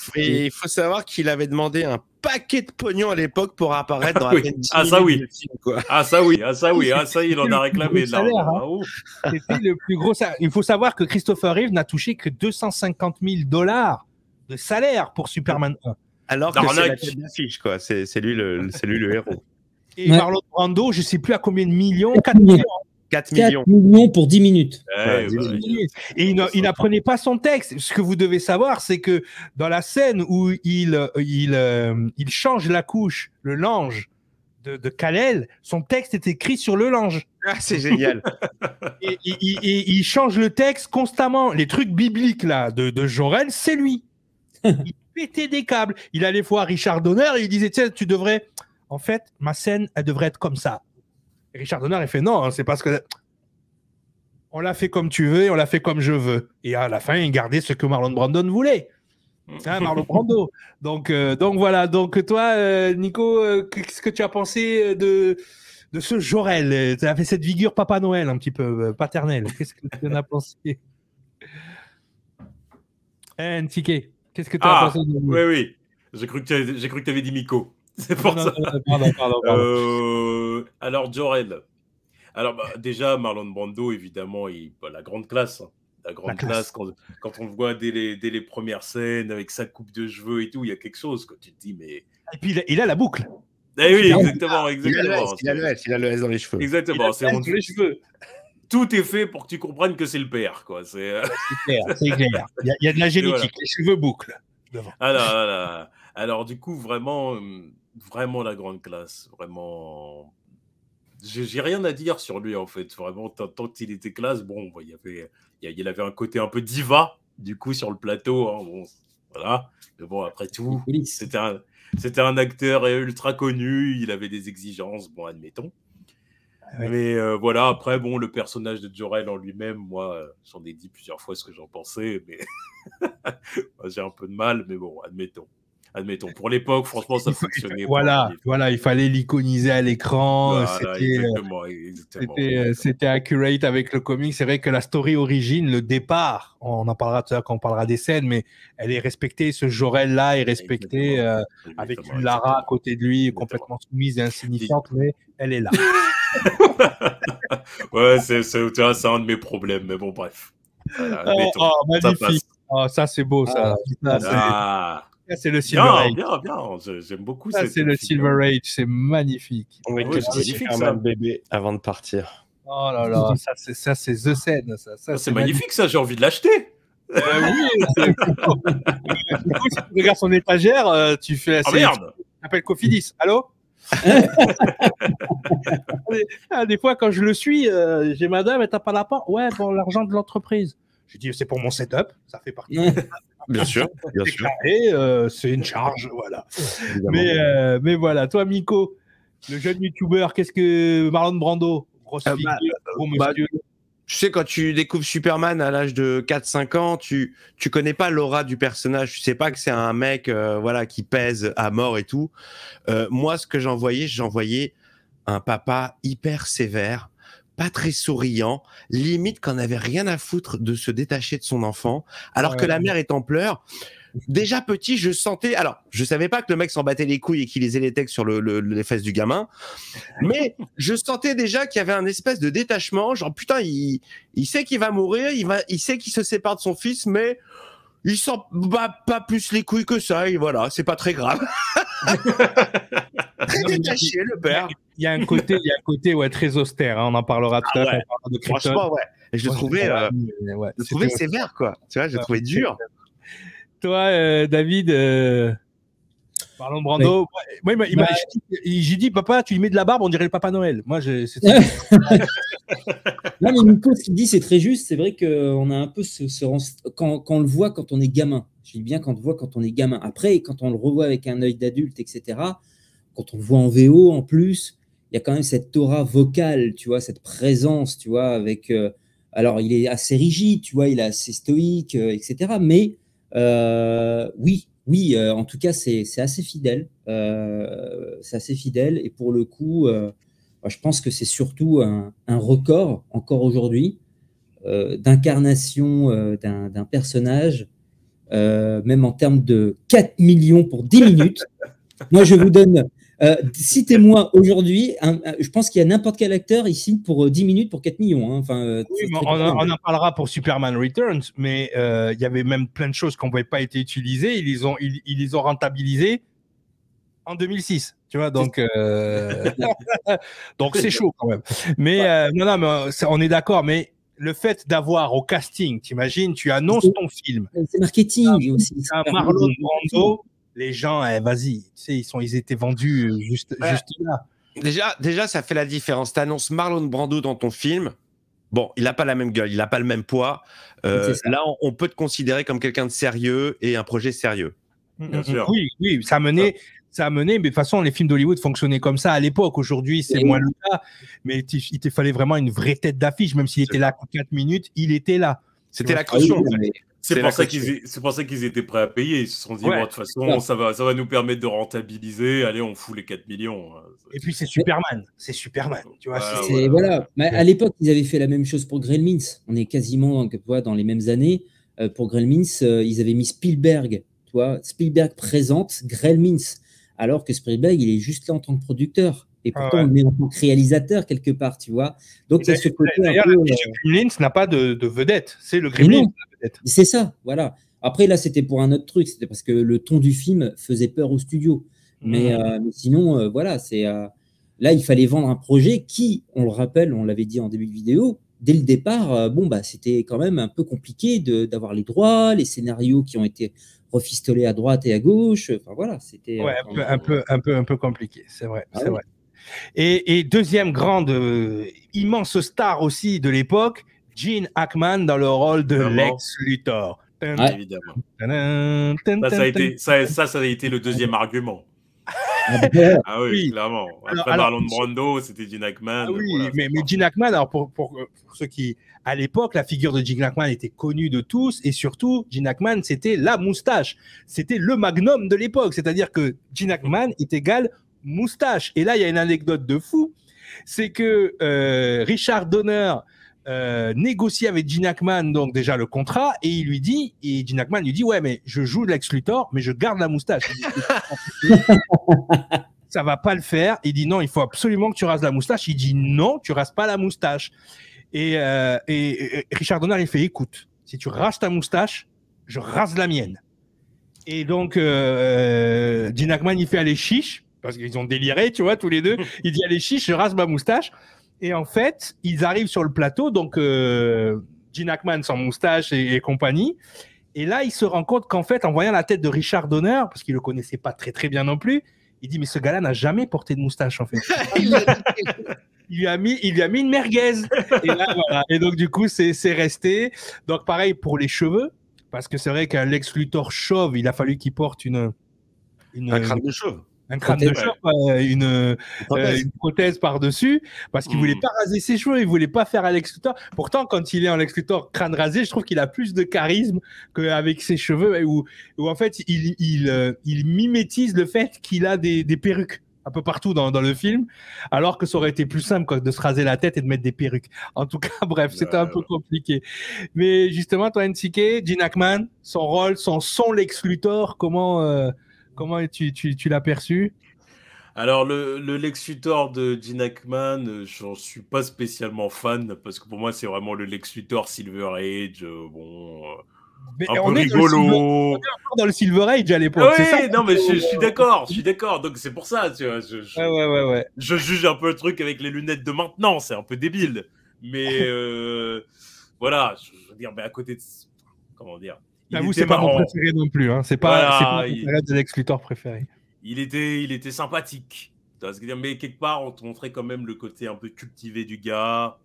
il faut savoir qu'il avait demandé un paquet de pognon à l'époque pour apparaître dans la ça oui. Film, quoi. Ça il en a réclamé de l'argent. C'était le plus gros salaire. Il faut savoir que Christopher Reeve n'a touché que $250 000 de salaire pour Superman 1. Alors que c'est la tête d'affiche, quoi. C'est lui le héros. Et Marlon Brando, je ne sais plus à combien de millions, 4 millions. 4 millions pour 10 minutes. Et il n'apprenait pas son texte. Ce que vous devez savoir, c'est que dans la scène où il change la couche, le linge de Kal-El, son texte est écrit sur le linge. Ah, c'est génial. Et il change le texte constamment. Les trucs bibliques là de Jor-El, c'est lui. Il pétait des câbles. Il allait voir Richard Donner et il disait, tiens, tu devrais... En fait, ma scène, elle devrait être comme ça. Et Richard Donner, il fait, non, c'est parce que... On l'a fait comme tu veux et on l'a fait comme je veux. Et à la fin, il gardait ce que Marlon Brando voulait. Hein, Marlon Brando. Donc voilà. Donc toi, Nico, qu'est-ce que tu as pensé de ce Jor-El? Tu as fait cette figure Papa Noël un petit peu paternelle. Qu'est-ce que tu en as pensé? Ntik, qu'est-ce que tu as pensé de... Oui. J'ai cru que tu avais dit Miko. C'est pour ça. Pardon. Alors, Jor-El. Alors, déjà, Marlon Brando, évidemment, la grande classe. Hein. La grande classe, quand on le voit dès les premières scènes, avec sa coupe de cheveux et tout, il y a quelque chose, que tu te dis, mais... Et puis, il a la boucle. Eh oui, exactement. Il a le S dans les cheveux. Exactement. Les cheveux. Tout est fait pour que tu comprennes que c'est le père, quoi. C'est clair. Il y a de la génétique, voilà. Les cheveux boucles. Devant. Alors, du coup, vraiment la grande classe. Vraiment... J'ai rien à dire sur lui, en fait. Vraiment, tant qu'il était classe, bon, il avait un côté un peu diva, du coup, sur le plateau. Hein, bon, voilà. Mais bon, après tout, c'était un acteur ultra connu. Il avait des exigences, bon, admettons. Ouais. Mais voilà, après, bon, le personnage de Jor-El en lui-même, moi, j'en ai dit plusieurs fois ce que j'en pensais, mais j'ai un peu de mal, mais bon, admettons. Pour l'époque, franchement, ça fonctionnait. Voilà, il fallait l'iconiser à l'écran. Voilà, c'était accurate avec le comic. C'est vrai que la story origine, le départ, on en parlera tout à l'heure quand on parlera des scènes, mais elle est respectée. Ce Jor-El-là est respecté avec une Lara à côté de lui, complètement soumise et insignifiante, mais elle est là. Ouais, c'est un de mes problèmes, mais bon, bref. Voilà, magnifique. Ça, c'est beau, ça. C'est le Silver Age. Bien. J'aime beaucoup ça. C'est le Silver Age, c'est magnifique. Oui, c'est magnifique ça. Bébé avant de partir. Oh là là, ça c'est The Scène. Ça, c'est magnifique ça, j'ai envie de l'acheter. Oui. Du coup, si tu regardes son étagère, tu fais. Merde. Tu appelles Cofidis. Allô? Des fois, quand je le suis, j'ai madame, elle tape à la porte. Ouais, pour l'argent de l'entreprise. Je dis, c'est pour mon setup, ça fait partie. Bien sûr. Et c'est une charge, voilà. Mais voilà, toi, Miko, le jeune youtubeur, qu'est-ce que Marlon Brando, grosse figure, gros monsieur. Tu sais, quand tu découvres Superman à l'âge de 4-5 ans, tu connais pas l'aura du personnage, tu sais pas que c'est un mec qui pèse à mort et tout. Moi, ce que j'envoyais un papa hyper sévère, pas très souriant, limite qu'on n'avait rien à foutre de se détacher de son enfant, alors que la mère est en pleurs. Déjà petit, je sentais... Alors, je savais pas que le mec s'en battait les couilles et qu'il lisait les textes sur les fesses du gamin, mais je sentais déjà qu'il y avait un espèce de détachement, genre putain, il sait qu'il va mourir, il sait qu'il se sépare de son fils, mais il s'en bat pas plus les couilles que ça, et voilà, c'est pas très grave. Très détaché, le père. Il y a un côté très austère, hein, on en parlera tout à l'heure. Franchement, ouais. Et je le trouvais sévère, quoi. Tu vois, je le trouvais dur. Toi, David, Marlon Brando, j'ai dit, papa, tu lui mets de la barbe, on dirait le Papa Noël. Moi, Non, mais Nico, ce qu'il dit, c'est très juste. C'est vrai qu'on a un peu quand on le voit quand on est gamin. Je dis bien quand on le voit quand on est gamin. Après, quand on le revoit avec un œil d'adulte, etc., quand on le voit en VO, en plus, il y a quand même cette aura vocale, tu vois, cette présence, tu vois, avec... alors, il est assez rigide, tu vois, il est assez stoïque, etc., mais... oui, en tout cas, c'est assez fidèle. C'est assez fidèle. Et pour le coup, je pense que c'est surtout un record, encore aujourd'hui, d'incarnation d'un personnage, même en termes de 4 millions pour 10 minutes. Moi, je vous donne... citez-moi aujourd'hui, je pense qu'il y a n'importe quel acteur ici pour 10 minutes pour 4 millions. Hein. Enfin, oui, mais on en parlera pour Superman Returns, mais il y avait même plein de choses qui n'avaient pas été utilisées. Ils les ont rentabilisées en 2006. Tu vois, donc c'est chaud quand même. Mais non, mais on est d'accord, mais le fait d'avoir au casting, t'imagines, tu annonces ton film. C'est marketing aussi. Marlon Brando. Les gens, vas-y, tu sais, ils étaient vendus juste là. Déjà, ça fait la différence. T'annonces Marlon Brando dans ton film. Bon, il n'a pas la même gueule, il n'a pas le même poids. Là, on peut te considérer comme quelqu'un de sérieux et un projet sérieux. Bien sûr. Oui, ça a mené, mais de toute façon, les films d'Hollywood fonctionnaient comme ça à l'époque. Aujourd'hui, c'est moins le cas. Mais il te fallait vraiment une vraie tête d'affiche, même s'il était là pour 4 minutes, il était là. C'était la caution. C'est pour ça qu'ils étaient prêts à payer. Ils se sont dit, bon, de toute façon, ça va nous permettre de rentabiliser. Allez, on fout les 4 millions. Et puis, c'est Superman. Tu vois, voilà. Mais à l'époque, ils avaient fait la même chose pour Gremlins. On est quasiment dans les mêmes années. Pour Gremlins, ils avaient mis Spielberg. Tu vois, Spielberg présente Gremlins. Alors que Spielberg, il est juste là en tant que producteur. Et pourtant, on le met en tant que réalisateur quelque part, tu vois. Donc, il y a ce côté. D'ailleurs, la fiche de Gremlins n'a pas de vedette. C'est le Gremlins. C'est ça, voilà. Après, là, c'était pour un autre truc. C'était parce que le ton du film faisait peur au studio. Mais sinon, voilà, là, il fallait vendre un projet qui, on le rappelle, on l'avait dit en début de vidéo, dès le départ, c'était quand même un peu compliqué d'avoir les droits, les scénarios qui ont été refistolés à droite et à gauche. Enfin, voilà, c'était un peu compliqué. C'est vrai, c'est vrai. Et deuxième grande, immense star aussi de l'époque, Gene Hackman dans le rôle de Lex Luthor. Évidemment. Ça a été le deuxième argument. Ah oui, clairement. Après Marlon Brando, c'était Gene Hackman. Ah oui, voilà, mais Gene Hackman, alors pour ceux qui, à l'époque, la figure de Gene Hackman était connue de tous, et surtout, Gene Hackman, c'était la moustache. C'était le magnum de l'époque. C'est-à-dire que Gene Hackman est égal moustache. Et là, il y a une anecdote de fou. C'est que Richard Donner négocie avec Gene Hackman donc déjà le contrat, et Gene Hackman lui dit, ouais, mais je joue Lex Luthor, mais je garde la moustache. Ça va pas le faire. Il dit non, il faut absolument que tu rases la moustache. Il dit non, tu rases pas la moustache. Et Richard Donner, il fait, écoute, si tu rases ta moustache, je rase la mienne. Et donc Gene Hackman, il fait aller chiche, parce qu'ils ont déliré, tu vois, tous les deux. Il dit allez chiche, je rase ma moustache. Et en fait, ils arrivent sur le plateau, donc Gene Hackman sans moustache et compagnie. Et là, il se rend compte qu'en fait, en voyant la tête de Richard Donner, parce qu'il le connaissait pas très très bien non plus, il dit mais ce gars-là n'a jamais porté de moustache en fait. il lui a mis une merguez. Et là, voilà. Et donc du coup, c'est resté. Donc pareil pour les cheveux, parce que c'est vrai qu'un Lex Luthor chauve, il a fallu qu'il porte un crâne de chauve. Un crâne de chauve, une prothèse par-dessus, parce qu'il voulait pas raser ses cheveux, il voulait pas faire Lex Luthor. Pourtant, quand il est en Lex Luthor crâne rasé, je trouve qu'il a plus de charisme qu'avec ses cheveux, où en fait, il mimétise le fait qu'il a des perruques un peu partout dans le film, alors que ça aurait été plus simple de se raser la tête et de mettre des perruques. En tout cas, bref, c'était un peu compliqué. Mais justement, toi, NCK, Gene Hackman, son rôle, son Lex Luthor, comment tu l'as perçu? Alors, le Lex Luthor de Gene Hackman, j'en suis pas spécialement fan, parce que pour moi, c'est vraiment le Lex Luthor Silver Age, un peu rigolo. On est encore dans le Silver Age à l'époque. Oui, non, mais je suis d'accord, donc c'est pour ça, tu vois. Je juge un peu le truc avec les lunettes de maintenant, c'est un peu débile. Mais voilà, je veux dire, mais à côté de... Comment dire? Vous, c'est pas mon préféré non plus. Hein. C'est pas mon préféré de Lex Luthor préféré. Il était sympathique. Mais quelque part, on te montrait quand même le côté un peu cultivé du gars.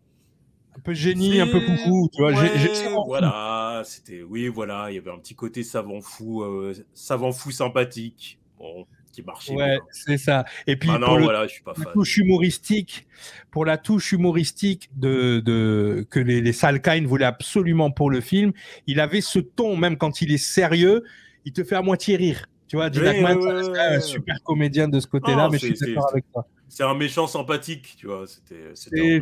Un peu génie, un peu foufou. Tu vois, voilà, il y avait un petit côté savant fou sympathique. Bon, qui marchait bien. C'est ça. Et puis, je suis pas fan. Pour la touche humoristique que les Salkind voulaient absolument pour le film, il avait ce ton, même quand il est sérieux, il te fait à moitié rire. Tu vois, Gene Hackman, c'est un super comédien de ce côté-là, mais je suis d'accord avec toi. C'est un méchant sympathique, tu vois. C'était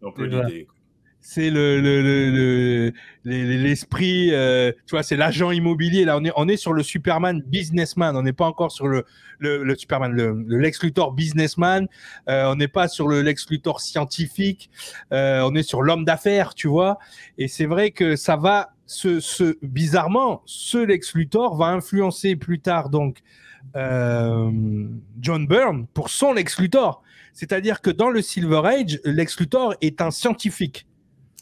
un peu l'idée. C'est l'esprit, tu vois, c'est l'agent immobilier. Là, on est sur le Superman businessman. On n'est pas encore sur le Superman, le Lex Luthor businessman. On n'est pas sur le Lex Luthor scientifique. On est sur l'homme d'affaires, tu vois. Et c'est vrai que ça va, bizarrement, ce Lex Luthor va influencer plus tard donc John Byrne pour son Lex Luthor. C'est-à-dire que dans le Silver Age, Lex Luthor est un scientifique.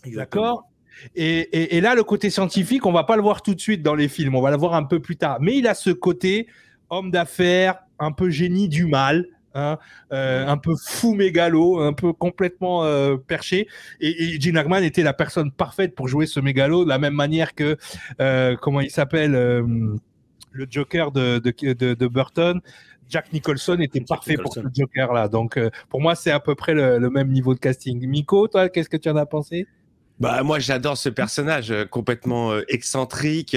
D'accord. Et là, le côté scientifique, on va pas le voir tout de suite dans les films, on va le voir un peu plus tard. Mais il a ce côté homme d'affaires, un peu génie du mal, hein, un peu fou mégalo, un peu complètement perché. Et Gene Hackman était la personne parfaite pour jouer ce mégalo, de la même manière que, comment il s'appelle, le Joker de Burton. Jack Nicholson était parfait pour ce Joker-là. Donc, pour moi, c'est à peu près le même niveau de casting. Miko, toi, qu'est-ce que tu en as pensé? Bah, moi, j'adore ce personnage complètement excentrique,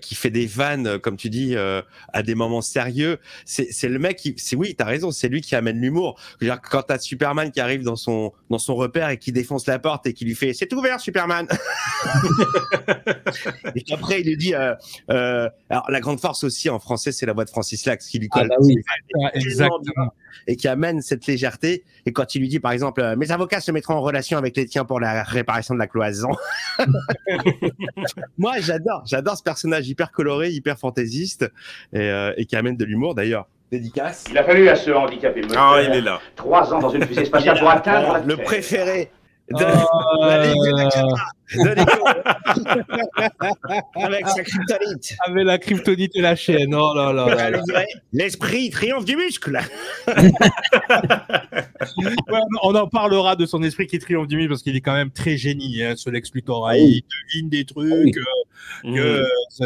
qui fait des vannes, comme tu dis, à des moments sérieux. C'est le mec oui, t'as raison, c'est lui qui amène l'humour. Quand t'as Superman qui arrive dans son repère et qui défonce la porte et qui lui fait « C'est ouvert, Superman !» Et qu'après, il lui dit alors, la grande force aussi, en français, c'est la voix de Francis Lax qui lui colle. Ah bah oui, exactement. Et qui amène cette légèreté. Et quand il lui dit, par exemple, mes avocats se mettront en relation avec les tiens pour la réparation de la cloison. Moi, j'adore ce personnage hyper coloré, hyper fantaisiste et qui amène de l'humour d'ailleurs. Dédicace. Il a fallu à ce handicapé moteur Ah, il est là. 3 ans dans une fusée spatiale pour atteindre la le Terre. préféré. La Ligue de avec sa kryptonite. Avec la kryptonite et la chaîne. Oh là là là. L'esprit triomphe du muscle. Ouais, on en parlera de son esprit qui triomphe du muscle parce qu'il est quand même très génie, hein, ce Lex Luthor. Il devine des trucs,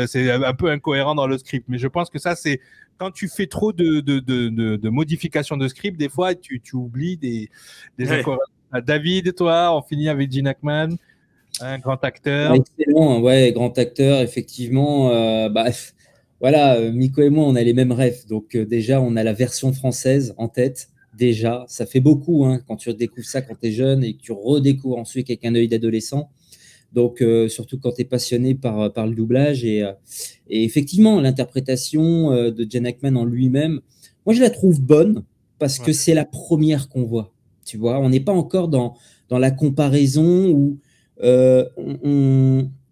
c'est un peu incohérent dans le script. Mais je pense que ça, c'est quand tu fais trop de modifications de script, des fois, tu oublies des incohérences. David, toi, on finit avec Gene Hackman, un grand acteur. Excellent, ouais, grand acteur, effectivement. Voilà, Miko et moi, on a les mêmes rêves. Donc déjà, on a la version française en tête. Déjà, ça fait beaucoup hein, quand tu découvres ça quand tu es jeune et que tu redécouvres ensuite avec un œil d'adolescent. Donc, surtout quand tu es passionné par le doublage. Et effectivement, l'interprétation de Gene Hackman en lui-même, moi, je la trouve bonne parce que c'est la première qu'on voit. Tu vois, on n'est pas encore dans la comparaison où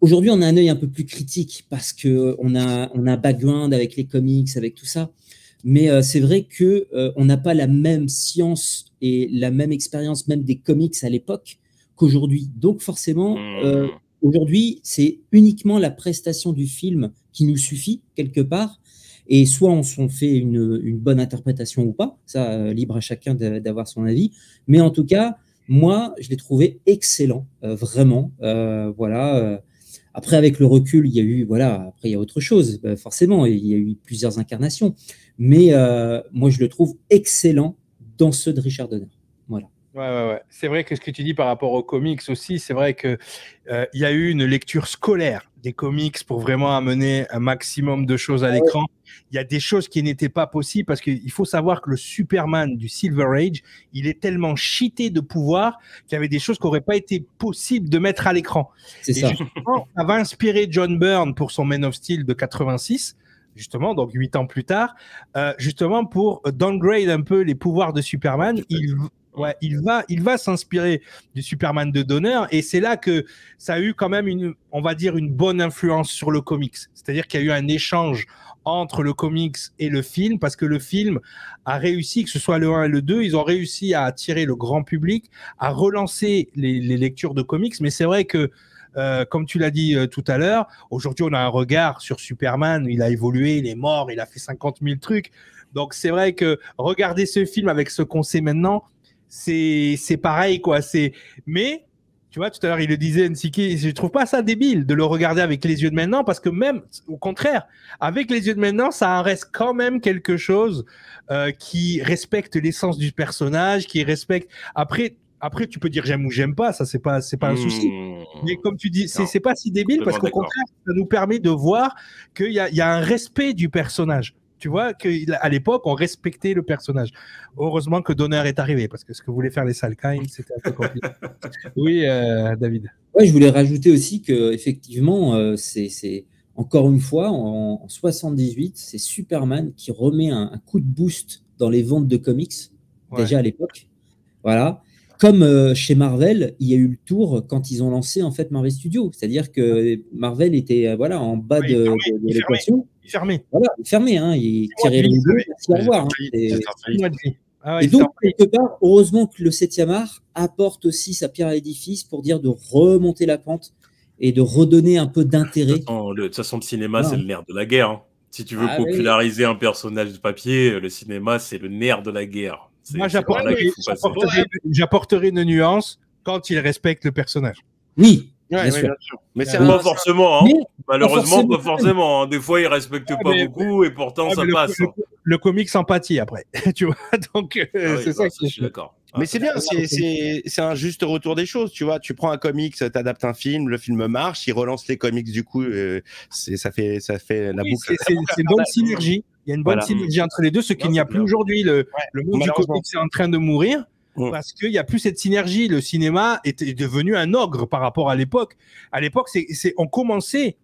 aujourd'hui, on a un œil un peu plus critique parce qu'on a un background avec les comics, avec tout ça. Mais c'est vrai qu'on n'a pas la même science et la même expérience même des comics à l'époque qu'aujourd'hui. Donc forcément, aujourd'hui, c'est uniquement la prestation du film qui nous suffit quelque part. Et soit on s'en fait une bonne interprétation ou pas, ça, libre à chacun d'avoir son avis. Mais en tout cas, moi, je l'ai trouvé excellent, vraiment. Voilà. Après, avec le recul, il y a eu, voilà, après il y a autre chose, forcément, il y a eu plusieurs incarnations. Mais moi, je le trouve excellent dans ceux de Richard Donner. Voilà. Ouais. C'est vrai que ce que tu dis par rapport aux comics aussi, c'est vrai que il y a eu une lecture scolaire des comics pour vraiment amener un maximum de choses à l'écran. Il y a des choses qui n'étaient pas possibles parce qu'il faut savoir que le Superman du Silver Age, il est tellement cheaté de pouvoir qu'il y avait des choses qui n'auraient pas été possibles de mettre à l'écran. C'est ça. Justement, ça va inspirer John Byrne pour son Man of Steel de 86. Justement, donc 8 ans plus tard, justement pour downgrade un peu les pouvoirs de Superman, il va s'inspirer du Superman de Donner et c'est là que ça a eu quand même on va dire une bonne influence sur le comics. C'est-à-dire qu'il y a eu un échange entre le comics et le film parce que le film a réussi, que ce soit le 1 et le 2, ils ont réussi à attirer le grand public, à relancer les lectures de comics. Mais c'est vrai que comme tu l'as dit tout à l'heure, aujourd'hui on a un regard sur Superman, il a évolué, il est mort, il a fait 50 000 trucs. Donc c'est vrai que regarder ce film avec ce qu'on sait maintenant, c'est pareil quoi. Mais tu vois, tout à l'heure il le disait, Nsiki, je trouve pas ça débile de le regarder avec les yeux de maintenant parce que même au contraire, avec les yeux de maintenant, ça en reste quand même quelque chose qui respecte l'essence du personnage, qui respecte. Après, tu peux dire j'aime ou j'aime pas, ça c'est pas un souci. Mais comme tu dis, c'est pas si débile parce qu'au contraire, ça nous permet de voir qu'il y a un respect du personnage. Tu vois qu'à l'époque, on respectait le personnage. Heureusement que Donner est arrivé parce que ce que voulaient faire les Salkind, c'était un peu compliqué. Oui, David. Ouais, je voulais rajouter aussi que effectivement, c'est encore une fois en 78, c'est Superman qui remet un coup de boost dans les ventes de comics déjà à l'époque. Voilà. Comme chez Marvel, il y a eu le tour quand ils ont lancé en fait Marvel Studios, c'est-à-dire que Marvel était en bas de l'équation. Fermé. Voilà, fermé. Hein, il tirait le rideau. Merci, au revoir. Et donc quelque part, heureusement que le 7e art apporte aussi sa pierre à l'édifice pour dire de remonter la pente et de redonner un peu d'intérêt. De toute façon, le cinéma, c'est le nerf de la guerre. Hein. Si tu veux populariser un personnage de papier, le cinéma, c'est le nerf de la guerre. Moi, j'apporterai une nuance quand il respecte le personnage. Oui. Bien sûr. Mais c'est pas forcément, hein. Malheureusement, pas forcément. Hein. Des fois, ils respectent pas beaucoup et pourtant ça passe. Le comic s'empathie après, tu vois. Donc, c'est ça que je suis d'accord. Mais c'est bien, c'est un juste retour des choses, tu vois. Tu prends un comics, t'adaptes un film, le film marche, il relance les comics du coup, ça fait la boucle. C'est une bonne synergie. Il y a une bonne synergie entre les deux, ce qu'il n'y a plus aujourd'hui. Le monde du comics est en train de mourir. Parce qu'il n'y a plus cette synergie. Le cinéma est devenu un ogre par rapport à l'époque. À l'époque, on commençait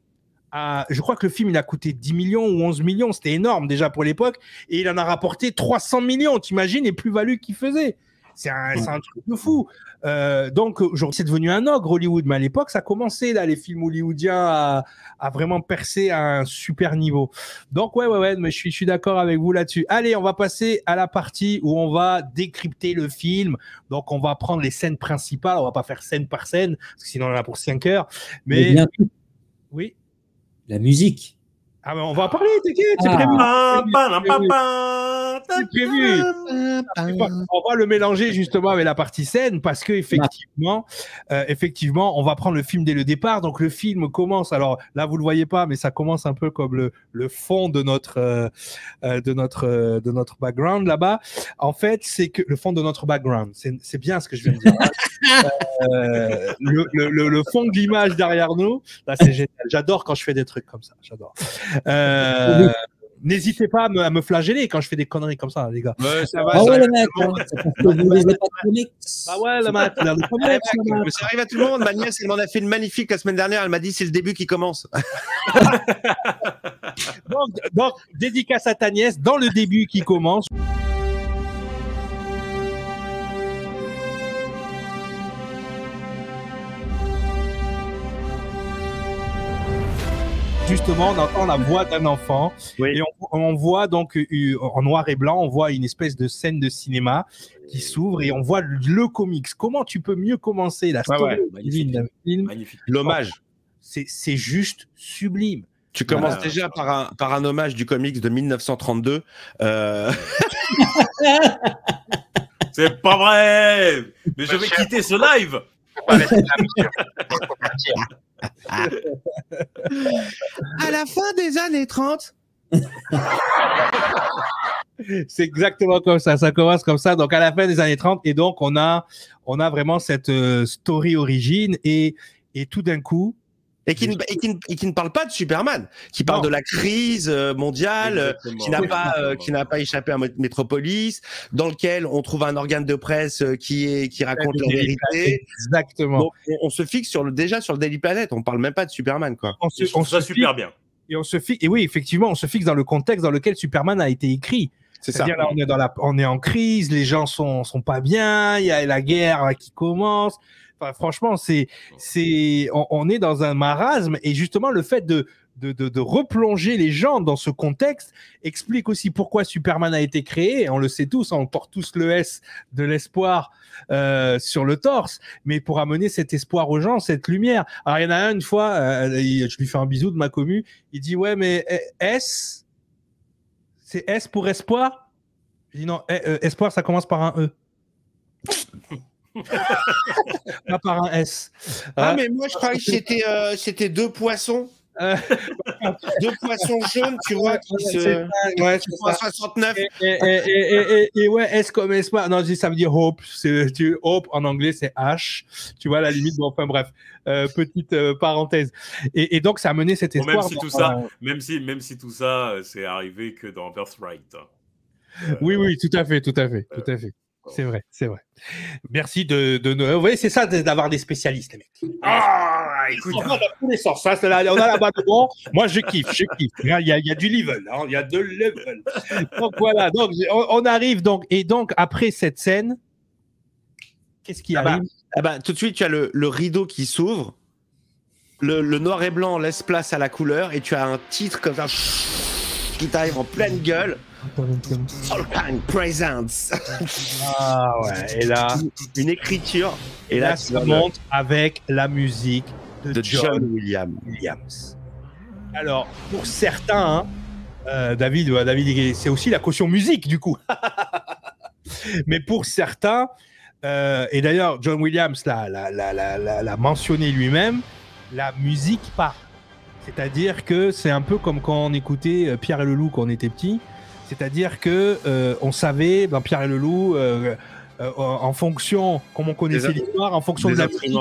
à... Je crois que le film, il a coûté 10 millions ou 11 millions. C'était énorme déjà pour l'époque. Et il en a rapporté 300 millions. T'imagines les plus-values qu'il faisait. C'est un truc de fou. Donc aujourd'hui, c'est devenu un ogre Hollywood. Mais à l'époque, ça commençait là, les films hollywoodiens à vraiment percer à un super niveau. Donc ouais, mais je suis d'accord avec vous là-dessus. Allez, on va passer à la partie où on va décrypter le film. Donc on va prendre les scènes principales. On va pas faire scène par scène, parce que sinon on en a pour 5 heures. Mais oui. La musique. Ah ben on va en parler, t'inquiète, c'est prévu. C'est prévu. On va le mélanger justement avec la partie scène parce que effectivement, on va prendre le film dès le départ. Donc le film commence. Alors là, vous le voyez pas, mais ça commence un peu comme le fond de notre background là-bas. En fait, c'est que le fond de notre background, c'est bien ce que je viens de dire. Le fond de l'image derrière nous, là, c'est génial. J'adore quand je fais des trucs comme ça. J'adore. N'hésitez pas à me flageller quand je fais des conneries comme ça, les gars. Ça va, ah ouais, le mec, le mec. Ça arrive à tout le monde. Ma nièce, elle m'en a fait une magnifique la semaine dernière. Elle m'a dit c'est le début qui commence. donc, dédicace à ta nièce dans le début qui commence. Justement, on entend la voix d'un enfant et on voit donc en noir et blanc, on voit une espèce de scène de cinéma qui s'ouvre et on voit le comics. Comment tu peux mieux commencer la story d'un film? Magnifique. L'hommage. C'est juste sublime. Tu commences déjà par un hommage du comics de 1932. C'est pas vrai. Mais je vais quitter ce live. À la fin des années 30. C'est exactement comme ça. Ça commence comme ça. Donc, à la fin des années 30. Et donc, on a vraiment cette story origine. Et tout d'un coup. Et qui ne parle pas de Superman, qui parle de la crise mondiale, qui n'a pas échappé à Metropolis, dans lequel on trouve un organe de presse qui raconte la vérité. Exactement. Donc, on se fixe déjà sur le Daily Planet. On parle même pas de Superman, quoi. On se super bien. Et oui, effectivement, on se fixe dans le contexte dans lequel Superman a été écrit. C'est-à-dire là, on est en crise, les gens sont pas bien, il y a la guerre qui commence. Enfin, franchement, on est dans un marasme et justement le fait de replonger les gens dans ce contexte explique aussi pourquoi Superman a été créé. On le sait tous, on porte tous le S de l'espoir sur le torse, mais pour amener cet espoir aux gens, cette lumière. Alors il y en a une fois, je lui fais un bisou de ma commu, il dit ouais mais S, c'est S pour espoir. Je dis non, espoir ça commence par un E. Pas par un S. Mais moi je croyais que c'était deux poissons. Deux poissons jaunes, tu vois, qui se. Ouais, je crois 69. Et ouais, S comme espoir. Non, ça veut dire hope. Hope en anglais, c'est H. Tu vois, à la limite. Bon, enfin, bref. Petite parenthèse. Et donc, ça a mené cet espoir. Même si tout ça, c'est arrivé que dans Birthright. Oui, tout à fait. C'est vrai. Merci de nous. Vous voyez, c'est ça d'avoir des spécialistes, les mecs. Écoute, on a tous les sens. On a la balle de bon. Moi, je kiffe. Il y a du level. Il y a de level. Donc voilà. Donc on arrive et donc après cette scène, qu'est-ce qui arrive? Tout de suite, tu as le rideau qui s'ouvre. Le noir et blanc laisse place à la couleur et tu as un titre comme ça qui t'arrive en pleine gueule. Solheim Presents. Ah ouais, et là, une écriture. Et là, ça monte avec la musique de John Williams. Alors, pour certains, David, c'est aussi la caution musique, du coup. Mais pour certains, et d'ailleurs, John Williams l'a mentionné lui-même, la musique part. C'est-à-dire que c'est un peu comme quand on écoutait Pierre et le Loup quand on était petit. C'est-à-dire que on savait, Pierre et le Loup, en fonction, comme on connaissait l'histoire, en fonction de la musique,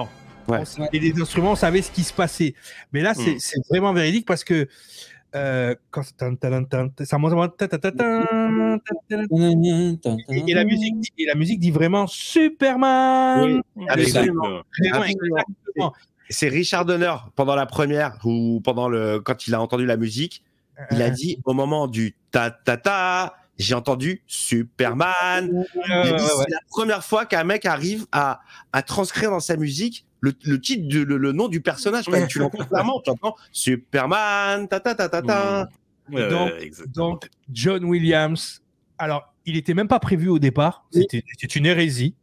et les instruments, on savait ce qui se passait. Mais là, c'est vraiment véridique parce que quand ça monte, et la musique dit vraiment Superman. Oui, absolument. C'est Richard Donner pendant la première ou quand il a entendu la musique, il a dit au moment du ta j'ai entendu Superman. C'est la première fois qu'un mec arrive à transcrire dans sa musique le titre, le nom du personnage. Tu l'entends clairement, tu entends Superman, Donc, John Williams, alors, il n'était même pas prévu au départ. C'était une hérésie.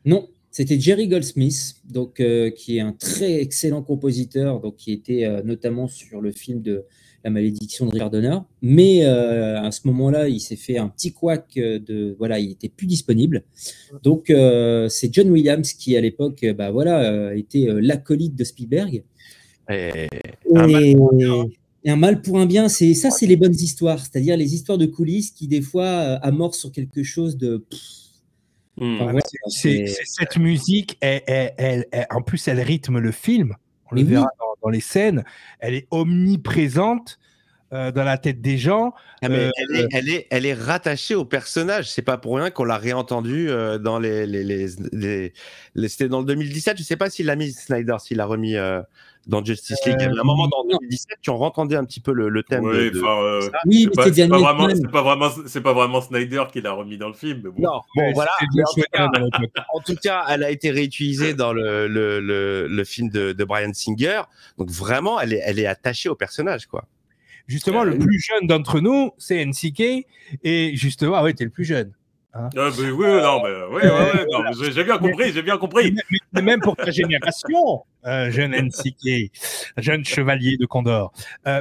Non, c'était Jerry Goldsmith, donc, qui est un très excellent compositeur, donc, qui était notamment sur le film de La Malédiction de Richard Donner. Mais à ce moment-là, il s'est fait un petit couac il n'était plus disponible. Donc, c'est John Williams qui, à l'époque, était l'acolyte de Spielberg. Et un mal pour un bien, c'est les bonnes histoires, c'est-à-dire les histoires de coulisses qui, des fois, amorcent sur quelque chose de... Cette musique, en plus, elle rythme le film. On le verra dans les scènes. Elle est omniprésente dans la tête des gens. Elle est rattachée au personnage. C'est pas pour rien qu'on l'a réentendu dans c'était dans le 2017. Je sais pas s'il l'a mis Snyder, s'il l'a remis dans Justice League. Il y a un moment dans 2017, tu entendais un petit peu le thème. C'est pas vraiment Snyder qui l'a remis dans le film. Mais bon. Non, voilà. En tout cas, elle a été réutilisée dans le film de Bryan Singer. Donc vraiment, elle est attachée au personnage, quoi. Justement, le plus jeune d'entre nous, c'est NCK. Et justement, t'es le plus jeune. Hein. J'ai bien compris. Mais même pour ta génération, jeune NCK, jeune chevalier de Condor,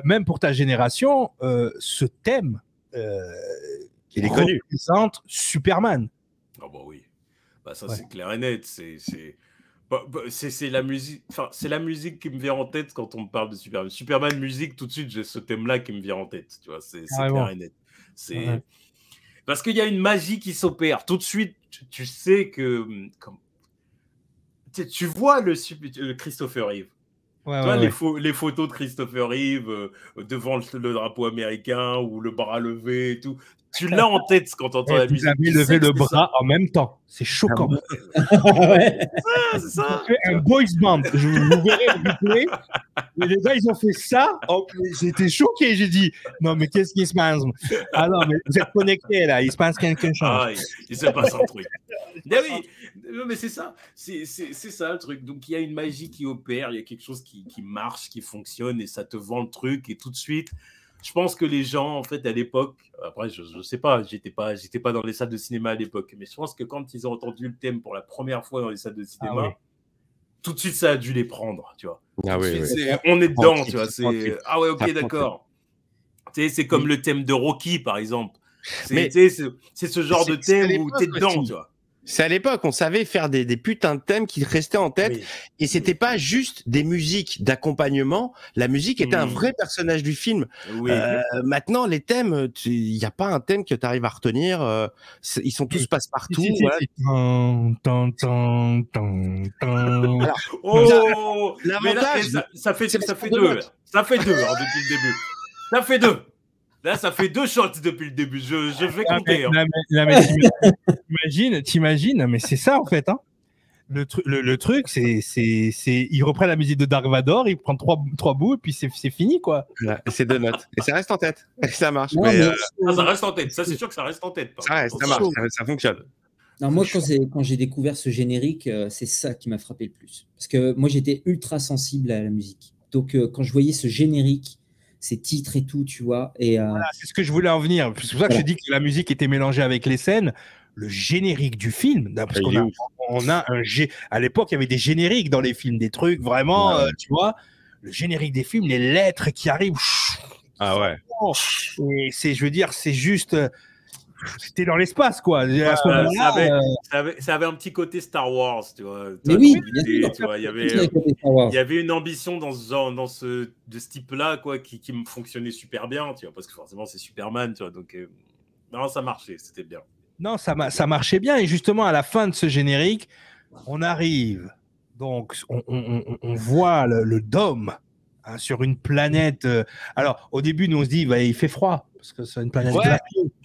même pour ta génération, ce thème il est connu. Représente Superman. Ah bah oui, c'est clair et net. C'est la musique. Enfin, c'est la musique qui me vient en tête quand on me parle de Superman. Superman musique, tout de suite, j'ai ce thème-là qui me vient en tête. Tu vois, c'est clair et net. Parce qu'il y a une magie qui s'opère. Tout de suite, tu sais que... Tu vois le Christopher Reeve. Les photos de Christopher Reeve devant le drapeau américain ou le bras levé et tout. Tu l'as en tête quand tu entends la musique. Vous avez levé le bras en même temps. C'est choquant. C'est ça. Un boys band. Vous verrez le replay. Les gars, ils ont fait ça. J'étais choqué. J'ai dit, non, mais qu'est-ce qui se passe? Alors, mais vous êtes connectés là. Il se passe quelque chose. Il se passe un truc. Mais c'est ça. C'est ça le truc. Donc, il y a une magie qui opère. Il y a quelque chose qui marche, qui fonctionne et ça te vend le truc. Et tout de suite, je pense que les gens, en fait, à l'époque, après, je sais pas, j'étais pas dans les salles de cinéma à l'époque, mais je pense que quand ils ont entendu le thème pour la première fois dans les salles de cinéma, tout de suite, ça a dû les prendre, tu vois. On est dedans, tu vois. Ok, d'accord. C'est comme le thème de Rocky, par exemple. C'est ce genre de thème où t'es dedans, tu vois. C'est à l'époque, on savait faire des putains de thèmes qui restaient en tête, et c'était pas juste des musiques d'accompagnement. La musique était un vrai personnage du film. Maintenant, les thèmes, il n'y a pas un thème que tu arrives à retenir. Ils sont tous passe-partout. L'avantage, ça fait deux. Ça fait deux depuis le début. Ça fait deux. Là, ça fait 2 shots depuis le début. Je vais compter. T'imagines, mais c'est ça en fait. Hein. Le truc, c'est il reprend la musique de Dark Vador, il prend trois bouts et puis c'est fini quoi. C'est 2 notes et ça reste en tête. Et ça marche. Ça reste en tête. Ça c'est sûr que ça reste en tête. Ça marche, ça fonctionne. Non, moi, quand j'ai découvert ce générique, c'est ça qui m'a frappé le plus. Parce que moi, j'étais ultra sensible à la musique. Donc, quand je voyais ce générique, ces titres et tout, tu vois. Voilà, c'est ce que je voulais en venir. C'est pour ça que je dis que la musique était mélangée avec les scènes. Le générique du film, parce qu'on a à l'époque, il y avait des génériques dans les films, des trucs vraiment, tu vois. Le générique des films, les lettres qui arrivent, Ah ouais. Et je veux dire, c'est juste. C'était dans l'espace, quoi. Ça avait un petit côté Star Wars, tu vois. Mais oui, Tu vois, il y avait une ambition de ce type-là, quoi, qui me fonctionnait super bien, tu vois, parce que forcément, c'est Superman, tu vois. Donc, non, ça marchait, c'était bien. Non, ça marchait bien. Et justement, à la fin de ce générique, on arrive. Donc, on voit le dôme sur une planète. Alors, au début, nous, on se dit, il fait froid, parce que c'est une planète glacée.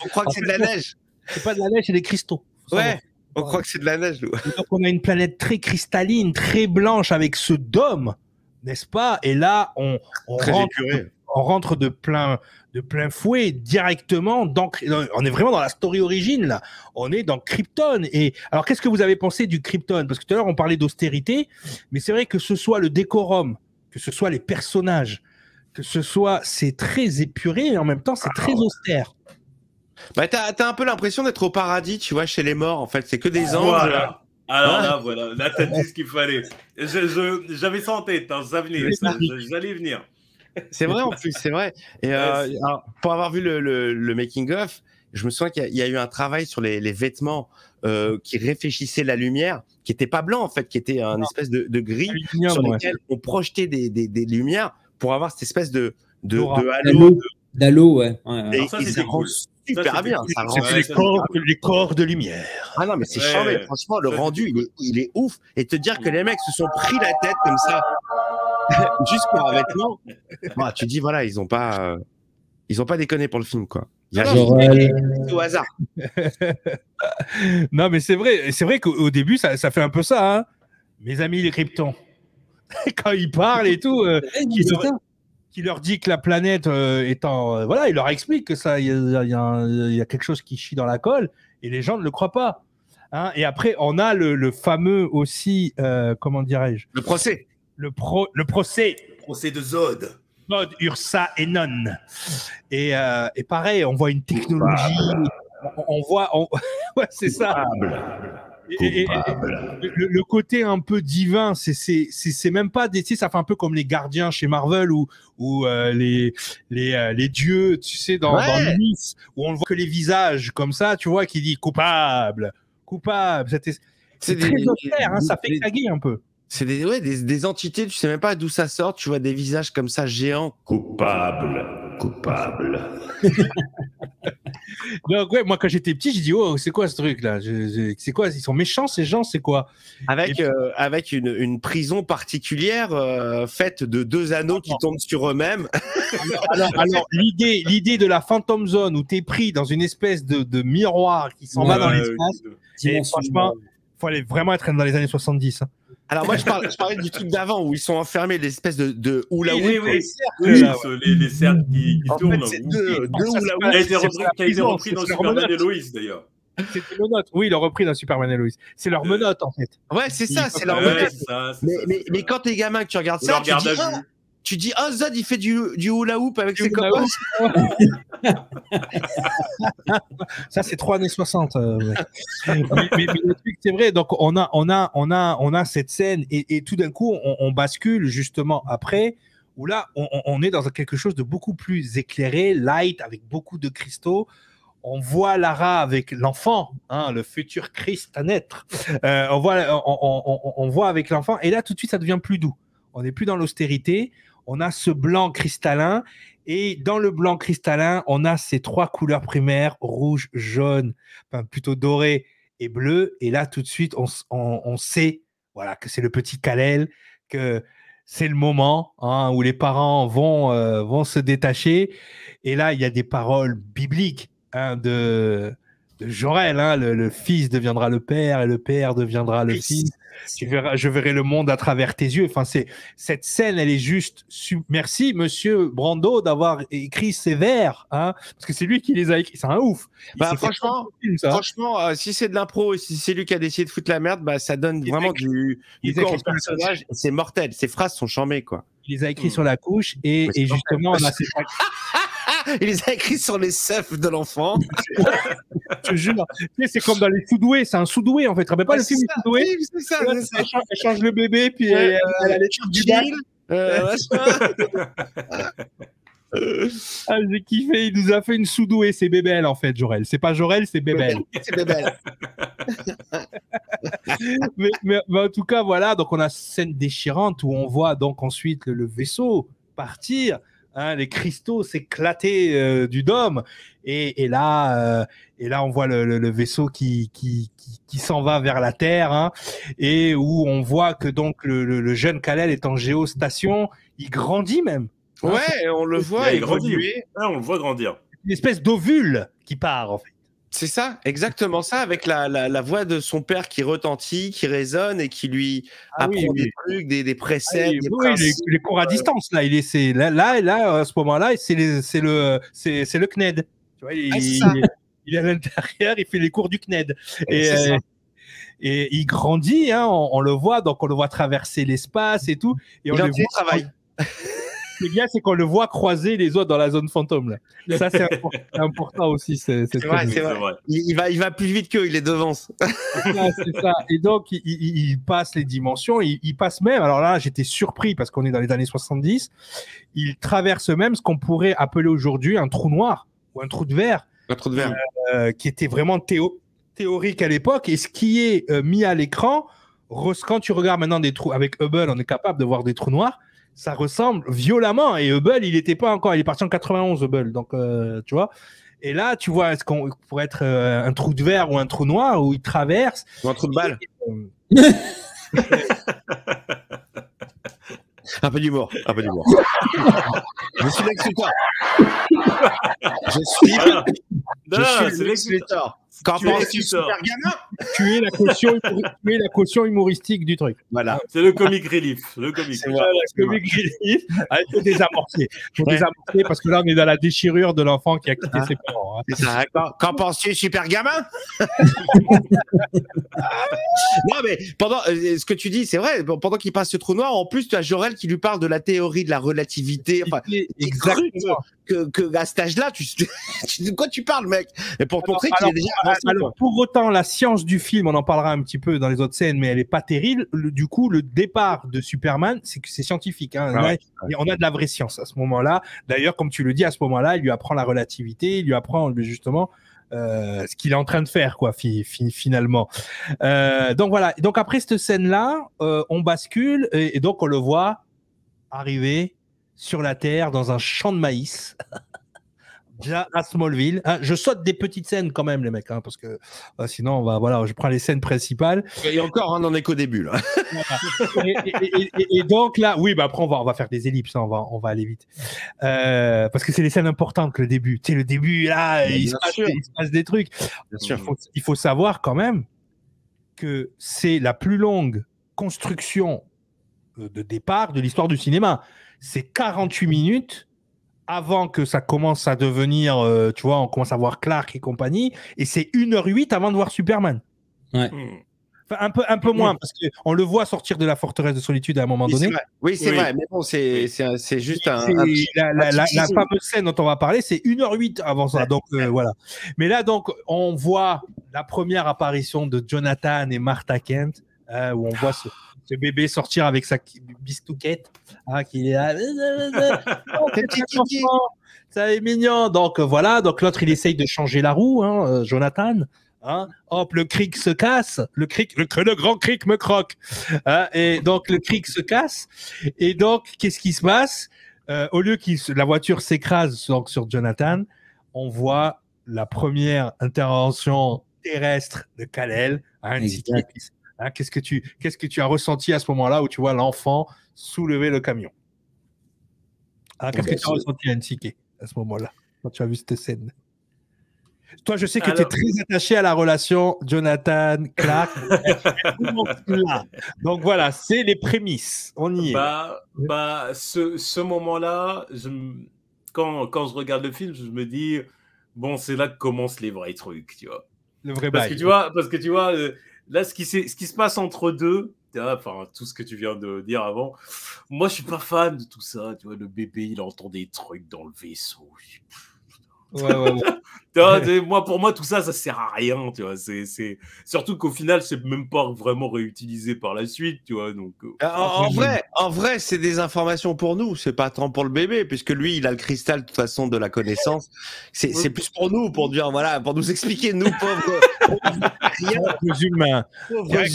On croit que c'est de la neige. C'est pas de la neige, c'est des cristaux. Ouais, on croit que c'est de la neige. Nous. Donc, on a une planète très cristalline, très blanche, avec ce dôme, n'est-ce pas? Et là, on rentre de plein fouet directement on est vraiment dans la story origine, là. On est dans Krypton. Et alors, qu'est-ce que vous avez pensé du Krypton? Parce que tout à l'heure, on parlait d'austérité, mais c'est vrai que ce soit le décorum, que ce soit les personnages, c'est très épuré et en même temps, c'est très austère. Bah, t'as un peu l'impression d'être au paradis, tu vois, chez les morts, en fait. C'est que des anges. Voilà. Alors là, t'as dit ce qu'il fallait. J'avais ça en tête, hein, ça venait, j'allais venir. C'est vrai, en plus, c'est vrai. Et alors, pour avoir vu le making-of, je me souviens qu'il y a eu un travail sur les vêtements qui réfléchissaient la lumière, qui n'était pas blanc, en fait, qui était un espèce de gris sur lequel on projetait des lumières pour avoir cette espèce de halo. D'halo, ouais. Et ça rend super bien. C'est les corps de lumière. Ah non, mais c'est charmé. Franchement, le rendu, il est ouf. Et te dire que les mecs se sont pris la tête comme ça, juste pour un vêtement, bah, tu dis, voilà, ils ont pas déconné pour le film, quoi. Il y a au hasard. Non, mais c'est vrai qu'au début, ça fait un peu ça, hein. Mes amis les Kryptons. Quand ils parlent et tout, qui leur dit que la planète voilà, il leur explique que ça, il y a quelque chose qui chie dans la colle, et les gens ne le croient pas. Hein. Et après, on a le fameux aussi, comment dirais-je, le procès. Le procès. Le procès de Zod. Zod, Ursa et Non. Et pareil, on voit une technologie. On voit, ouais, c'est ça. Et le côté un peu divin, c'est même pas des, tu sais, ça fait un peu comme les gardiens chez Marvel ou les dieux, tu sais, dans Nice, où on ne voit que les visages comme ça, tu vois, qui dit coupable. C'est très austère, hein, ça fait claguer un peu. C'est des entités, tu sais même pas d'où ça sort, tu vois des visages comme ça géants. Coupable. Donc ouais, moi quand j'étais petit, j'ai dit oh c'est quoi ce truc là, c'est quoi, ils sont méchants ces gens, c'est quoi? Avec une prison particulière faite de 2 anneaux qui tombent sur eux-mêmes. alors l'idée de la Phantom Zone où t'es pris dans une espèce de miroir qui s'en va dans l'espace, et franchement faut aller vraiment être dans les années 70. Hein. Alors moi je parlais du truc d'avant où ils sont enfermés, l'espèce de hula hoop. Les cercles qui tournent. En fait, c'est deux hula hoop. Qui a été repris dans Superman et Lois d'ailleurs. C'est des menottes. Oui, ils l'ont repris dans Superman et Lois. C'est leur menottes en fait. Ouais, c'est ça, c'est leur menottes. Mais quand t'es gamin que tu regardes ça, tu dis oh Zod il fait du hula hoop avec ses copains. Ça c'est 3 années 60. Mais le truc c'est vrai, donc on a cette scène et tout d'un coup on bascule justement après où là on est dans quelque chose de beaucoup plus éclairé, light, avec beaucoup de cristaux. On voit Lara avec l'enfant, hein, le futur Christ à naître. On voit avec l'enfant et là tout de suite ça devient plus doux. On n'est plus dans l'austérité. On a ce blanc cristallin et dans le blanc cristallin, on a ces 3 couleurs primaires, rouge, jaune, enfin plutôt doré et bleu. Et là, tout de suite, on sait voilà, que c'est le petit Kal-El, que c'est le moment hein, où les parents vont se détacher. Et là, il y a des paroles bibliques hein, de Jor-El, hein, le fils deviendra le père et le père deviendra le fils. Je verrai le monde à travers tes yeux. Enfin, cette scène, elle est juste. Merci, monsieur Brando, d'avoir écrit ces vers, hein, parce que c'est lui qui les a écrits. C'est un ouf. Franchement, si c'est de l'impro et si c'est lui qui a décidé de foutre la merde, bah, ça donne vraiment du corps au personnage. C'est mortel. Ces phrases sont charmées, quoi. Il les a écrits sur la couche et justement, on a ces... Il les a écrits sur les seufs de l'enfant. Je te jure. C'est comme dans les Soudoués. C'est un Soudoué, en fait. Tu te rappelles pas le film Soudoué? Oui, c'est ça. Elle change le bébé, puis elle a les trucs du bac. Ah, j'ai kiffé, il nous a fait une soudouée, c'est Bébel en fait, Jorel. C'est pas Jorel, c'est Bébel. C'est Bébel. mais en tout cas, voilà, donc on a cette scène déchirante où on voit donc ensuite le vaisseau partir, hein, les cristaux s'éclater du dôme, et là on voit le vaisseau qui s'en va vers la Terre, hein, et où on voit que donc le jeune Kal-El est en géostation, il grandit même. Ouais, on le voit évoluer. Ouais, on le voit grandir. Une espèce d'ovule qui part, en fait. C'est ça, exactement ça, avec la voix de son père qui retentit, qui résonne et qui lui apprend des trucs, des préceptes, des principes. Les cours à distance, là, là, à ce moment-là, c'est le CNED. Tu vois, il est à l'intérieur, il fait les cours du CNED. Et il grandit, hein, on le voit, donc on le voit traverser l'espace et tout. Et on il le travaille. Ce qui est bien, c'est qu'on le voit croiser les autres dans la zone fantôme. Là. Ça, c'est important aussi. C'est vrai. Il va plus vite qu'eux, il les devance. C'est ça. Et donc, il passe les dimensions. Il passe même, alors là, j'étais surpris parce qu'on est dans les années 70. Il traverse même ce qu'on pourrait appeler aujourd'hui un trou noir ou un trou de verre. Un trou de verre. Qui était vraiment théorique à l'époque. Et ce qui est mis à l'écran, quand tu regardes maintenant des trous, avec Hubble, on est capable de voir des trous noirs. Ça ressemble violemment. Et Hubble, il était pas encore. Il est parti en 91, Hubble. Donc, tu vois. Et là, tu vois, est-ce qu'on pourrait être un trou de verre ou un trou noir où il traverse. Ou un trou de balle. Un peu d'humour. Je suis Lex Luthor. Je suis Lex Luthor. Qu'en penses-tu, super gamin? Tu es la caution humoristique du truc. Voilà. C'est le comic relief. Le comic relief. Il faut désamorcer. Parce que là, on est dans la déchirure de l'enfant qui a quitté ses parents. C'est ça. Qu'en penses-tu, super gamin? Non, mais pendant ce que tu dis, c'est vrai. Pendant qu'il passe ce trou noir, en plus, tu as Jor-El qui lui parle de la théorie de la relativité. Enfin, exactement. Que à cet âge-là, de quoi tu parles, mec? Et pour te montrer qu'il est déjà avancé. Alors, pour autant, la science du film, on en parlera un petit peu dans les autres scènes, mais elle est pas terrible. Du coup, le départ de Superman, c'est que c'est scientifique. Hein. Là, on a de la vraie science à ce moment-là. D'ailleurs, comme tu le dis, à ce moment-là, il lui apprend la relativité, il lui apprend justement ce qu'il est en train de faire, quoi, finalement. Donc voilà. Donc après cette scène-là, on bascule et donc on le voit arriver sur la Terre dans un champ de maïs. Déjà à Smallville. Je saute des petites scènes quand même, les mecs, hein, parce que sinon, je prends les scènes principales. Et encore, on n'en est qu'au début, là. et donc là, oui, après, on va faire des ellipses, hein, on va aller vite. Parce que c'est les scènes importantes, le début. Tu sais, le début, là, il se passe des trucs. Bien sûr. Il faut savoir quand même que c'est la plus longue construction de départ de l'histoire du cinéma. C'est 48 minutes avant que ça commence à devenir, tu vois, on commence à voir Clark et compagnie, et c'est 1h08 avant de voir Superman. Ouais. Enfin, un peu moins, parce qu'on le voit sortir de la forteresse de solitude à un moment donné. Oui, c'est vrai, mais bon, c'est juste la fameuse scène dont on va parler, c'est 1h08 avant ça, donc voilà. Mais là, donc, on voit la première apparition de Jonathan et Martha Kent, où on voit ce bébé sortir avec sa bistouquette, qui est là. Ça est mignon. Donc voilà, donc l'autre il essaye de changer la roue, Jonathan. Hop, le cric se casse, le grand cric me croque. Et donc le cric se casse. Et donc qu'est-ce qui se passe? Au lieu que la voiture s'écrase sur Jonathan, on voit la première intervention terrestre de Kal-El. Qu'est-ce que tu as ressenti à ce moment-là où tu vois l'enfant soulever le camion? Qu'est-ce que tu as ressenti, Nsike, à ce moment-là, quand tu as vu cette scène? Toi, je sais que tu es très attaché à la relation Jonathan-Clark. Donc voilà, c'est les prémices. On y est. Ce moment-là, quand je regarde le film, je me dis, bon, c'est là que commencent les vrais trucs, tu vois. Le vrai parce que tu vois, là, ce qui se passe entre deux, enfin, tout ce que tu viens de dire avant, moi, je suis pas fan de tout ça. Tu vois, le bébé, il entend des trucs dans le vaisseau. Ouais. Pour moi, tout ça, ça sert à rien, tu vois. C'est surtout qu'au final, c'est même pas vraiment réutilisé par la suite, tu vois. Donc, en vrai, c'est des informations pour nous. C'est pas tant pour le bébé, puisque lui, il a le cristal de toute façon de la connaissance. C'est plus pour nous, pour dire voilà, pour nous expliquer, nous pauvres humains. Mais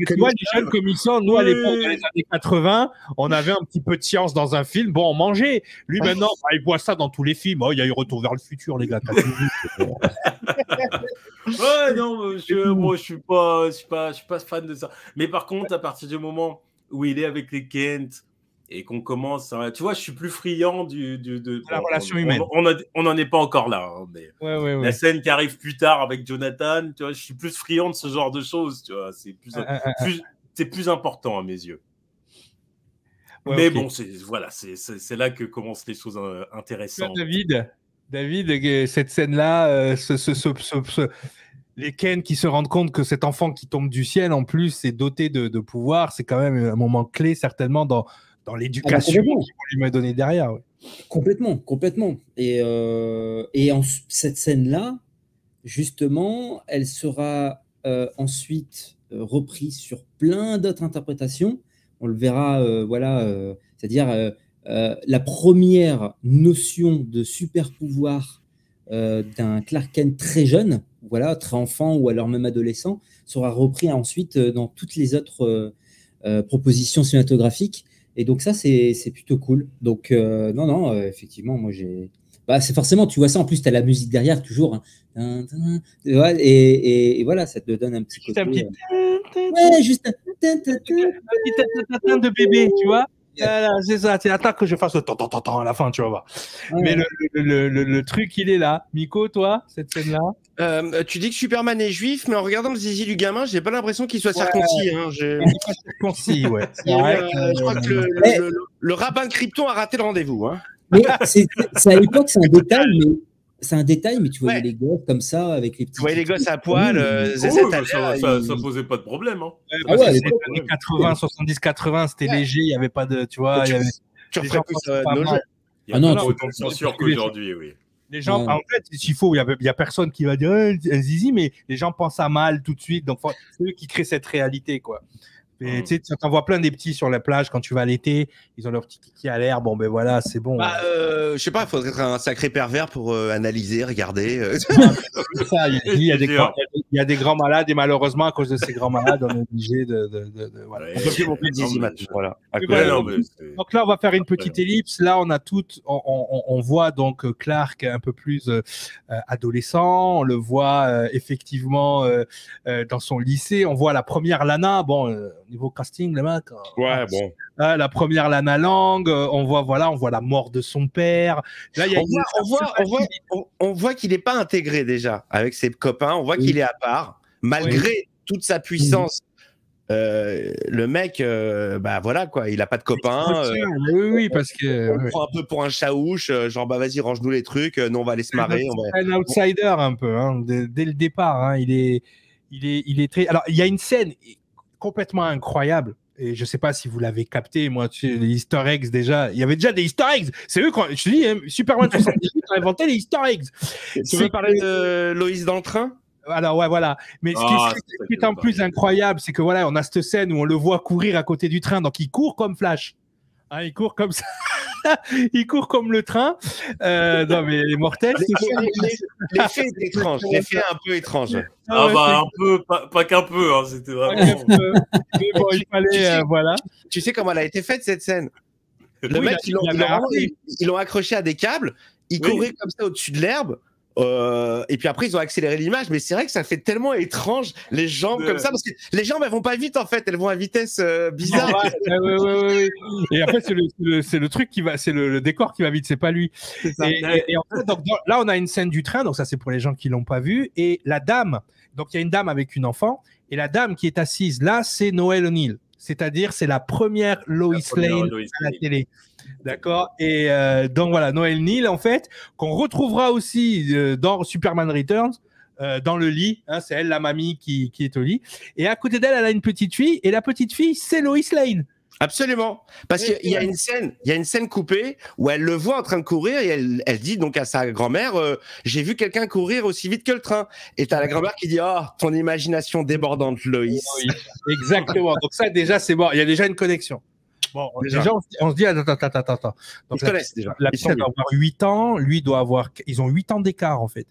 tu vois, les jeunes comme ils sont, nous à l'époque dans les années 80, on avait un petit peu de science dans un film. Bon, on mangeait. Lui maintenant, il voit ça dans tous les films. Oh, il y a eu Retour vers le futur, les gars. Ouais, non, moi je suis pas fan de ça. Mais par contre, à partir du moment où il est avec les Kent et qu'on commence, tu vois, je suis plus friand de la relation humaine. On n'en est pas encore là, hein, mais la scène qui arrive plus tard avec Jonathan, tu vois, je suis plus friand de ce genre de choses, tu vois, c'est plus important à mes yeux. Mais bon, c'est là que commencent les choses intéressantes. David, cette scène-là, les Ken qui se rendent compte que cet enfant qui tombe du ciel, en plus, est doté de pouvoir, c'est quand même un moment clé, certainement, dans l'éducation qu'ils vont lui donner derrière. Ouais. Complètement. Et cette scène-là, justement, elle sera ensuite reprise sur plein d'autres interprétations. On le verra, c'est-à-dire la première notion de super pouvoir d'un Clark Kent très jeune, très enfant ou alors même adolescent, sera repris ensuite dans toutes les autres propositions cinématographiques. Et donc ça, c'est plutôt cool. Donc effectivement, moi j'ai... c'est forcément, tu vois ça, en plus tu as la musique derrière toujours. Hein. Et voilà, ça te donne un petit côté... juste un petit de bébé, tu vois. C'est ça, c'est attends que je fasse le temps à la fin, tu vas voir. Mais le truc, il est là. Miko, toi, cette scène-là tu dis que Superman est juif, mais en regardant le zizi du gamin, j'ai pas l'impression qu'il soit circoncis. Hein. Il n'est pas circoncis, ouais. Je crois que le rabbin de Krypton a raté le rendez-vous. Hein. Mais c'est à l'époque, c'est un détail, mais tu voyais les gosses comme ça, avec les petits... Tu voyais les gosses à poil, ça posait pas de problème. Hein. Les années 80, 70, 80, c'était léger, il n'y avait pas de... Tu vois, il y avait... Tu referais plus nos jours. Il y a pas autant de censure qu'aujourd'hui, oui. Les gens, en fait, s'il faut, il y a personne qui va dire un zizi, mais les gens pensent à mal tout de suite. Donc, c'est eux qui créent cette réalité, quoi. Et tu en vois plein des petits sur la plage quand tu vas l'été, ils ont leur petit kiki à l'air. Bon, ben voilà, c'est bon. Je sais pas, il faudrait être un sacré pervers pour analyser, regarder. Il y a des grands malades et malheureusement, à cause de ces grands malades, on est obligé de voilà. On peut plus montrer de zizi maintenant. Voilà. Donc là, on va faire une petite ellipse. Là, on a on voit donc Clark un peu plus adolescent. On le voit effectivement dans son lycée. On voit la première Lana. Bon. Niveau casting, le mec. La première Lana Lang, on voit la mort de son père. Là, on voit qu'il n'est pas intégré déjà avec ses copains. On voit qu'il est à part, malgré toute sa puissance. Le mec, voilà quoi, il a pas de copains. Parce que on prend un peu pour un chaouche, genre vas-y range-nous les trucs, nous on va aller se marrer. Un outsider un peu, hein, dès le départ. Hein, il est très. Alors il y a une scène complètement incroyable. Et je sais pas si vous l'avez capté, moi, les Easter eggs déjà. Il y avait déjà des Easter eggs. C'est eux, je te dis, hein, Superman 78 a inventé les Easter eggs. Tu veux parler de Loïs dans le train? Alors, voilà. Mais ce qui est en plus incroyable, c'est que on a cette scène où on le voit courir à côté du train. Donc, il court comme Flash. Hein, il court comme ça. Il court comme le train. Non, mais les mortels. L'effet est étrange. L'effet est un peu étrange. Un peu, pas qu'un peu. Hein, c'était vraiment. Mais bon, il fallait, voilà. Tu sais comment elle a été faite, cette scène? Le mec, ils l'ont accroché à des câbles. Il courait comme ça au-dessus de l'herbe. Et puis après, ils ont accéléré l'image, mais c'est vrai que ça fait tellement étrange les jambes comme ça, parce que les jambes elles vont pas vite en fait, elles vont à vitesse bizarre. Oui. Et après, c'est le truc qui va, c'est le décor qui va vite, c'est pas lui. Et en fait, donc, là, on a une scène du train, donc ça c'est pour les gens qui l'ont pas vu. Et la dame, donc il y a une dame avec une enfant, et la dame qui est assise là, c'est Noël O'Neill. C'est-à-dire, c'est la première Lois Lane à la télé. D'accord. Et donc voilà, Noël O'Neill, en fait, qu'on retrouvera aussi dans Superman Returns, dans le lit. Hein, c'est elle, la mamie, qui est au lit. Et à côté d'elle, elle a une petite fille. Et la petite fille, c'est Lois Lane. Absolument. Parce qu'il y a une scène coupée où elle le voit en train de courir et elle dit donc à sa grand-mère j'ai vu quelqu'un courir aussi vite que le train. Et t'as la grand-mère qui dit oh, ton imagination débordante, Loïs. Oui, exactement. Donc ça, déjà, c'est bon. Il y a déjà une connexion. Bon, déjà on se dit attends. Donc, ils se connaissent déjà. La petite doit avoir 8 ans, lui doit avoir... Ils ont 8 ans d'écart, en fait.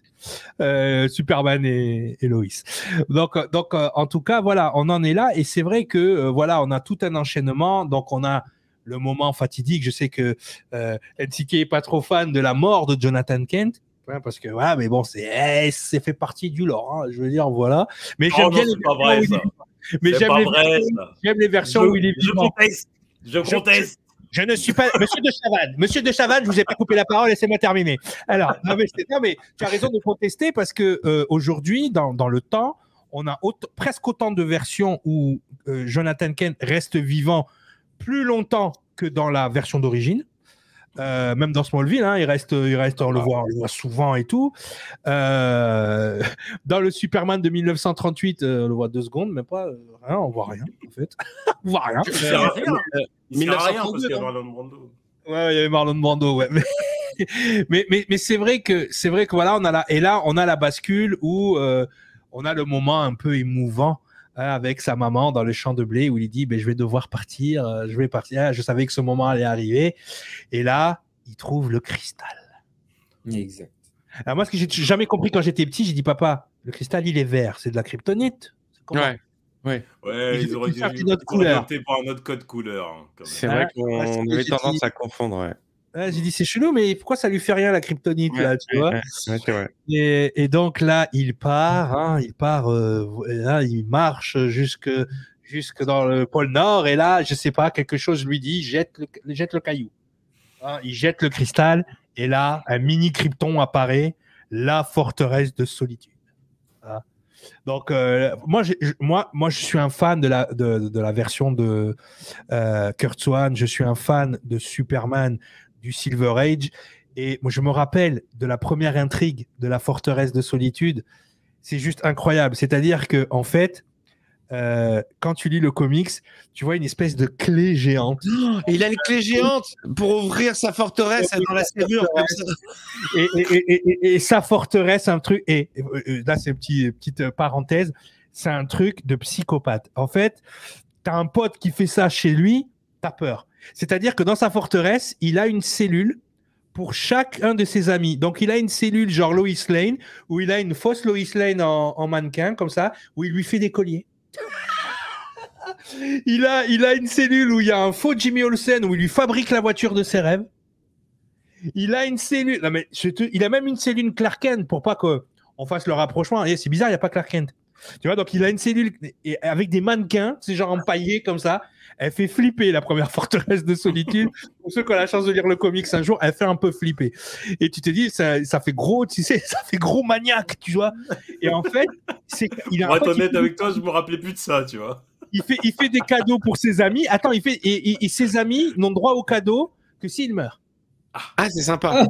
Superman et Loïs. Donc, en tout cas, voilà, on en est là. Et c'est vrai que, voilà, on a tout un enchaînement. Donc, on a le moment fatidique. Je sais que NCK est pas trop fan de la mort de Jonathan Kent. Ouais, parce que, voilà, mais bon, c'est fait partie du lore. Hein, je veux dire, voilà. Mais j'aime bien j'aime les versions où il est vivant. Je conteste. Je ne suis pas Monsieur de Chavannes, je vous ai pas coupé la parole, laissez-moi terminer. Alors, non mais tu as raison de contester parce que aujourd'hui, dans le temps, on a presque autant de versions où Jonathan Kent reste vivant plus longtemps que dans la version d'origine. Même dans Smallville, hein, il reste, on le voit souvent et tout. Dans le Superman de 1938, on le voit 2 secondes, même pas, rien, on voit rien en fait. On voit rien. Il sert à rien parce qu'il y a Marlon Brando. Ouais, il y avait Marlon Brando, ouais. Mais c'est vrai que voilà, on a la bascule où on a le moment un peu émouvant. Avec sa maman dans le champ de blé où il dit je vais devoir partir, je vais partir. Je savais que ce moment allait arriver. Et là, il trouve le cristal. Exact. Alors moi, ce que j'ai jamais compris quand j'étais petit, j'ai dit papa, le cristal il est vert, c'est de la kryptonite. Ouais, ils auraient dû opter pour un autre code couleur. Hein, c'est vrai qu'on avait tendance à confondre. Ouais. J'ai dit c'est chelou, mais pourquoi ça lui fait rien la kryptonite là, tu vois c'est vrai. Et donc là, il part, là, il marche jusque dans le pôle Nord, et là, je sais pas, quelque chose lui dit jette le caillou. Hein, il jette le cristal, et là, un mini Krypton apparaît, la forteresse de solitude. Hein. Donc moi, je suis un fan de la version de Kurt Swan. Je suis un fan de Superman du Silver Age, et moi je me rappelle de la première intrigue de la forteresse de solitude. C'est juste incroyable. C'est-à-dire que en fait, quand tu lis le comics, tu vois une espèce de clé géante. Oh, il a une clé géante pour ouvrir sa forteresse dans la serrure comme ça. Et sa forteresse, un truc. Et là, c'est une petite parenthèse. C'est un truc de psychopathe. En fait, t'as un pote qui fait ça chez lui, t'as peur. C'est-à-dire que dans sa forteresse, il a une cellule pour chacun de ses amis. Donc, il a une cellule genre Lois Lane, où il a une fausse Lois Lane en mannequin, comme ça, où il lui fait des colliers. il a une cellule où il y a un faux Jimmy Olsen, où il lui fabrique la voiture de ses rêves. Il a une cellule... Non, mais il a même une cellule Clark Kent, pour pas qu'on fasse le rapprochement. Et c'est bizarre, il n'y a pas Clark Kent. Tu vois, donc il a une cellule avec des mannequins, c'est genre empaillés comme ça. Elle fait flipper la première forteresse de solitude. Pour ceux qui ont la chance de lire le comics un jour, elle fait un peu flipper. Et tu te dis, ça fait gros, tu sais, ça fait gros maniaque, tu vois. Et en fait, pour être honnête avec toi, je me rappelais plus de ça, tu vois. Il fait des cadeaux pour ses amis. Attends, et ses amis n'ont droit aux cadeaux que s'il meurt. Ah, c'est sympa.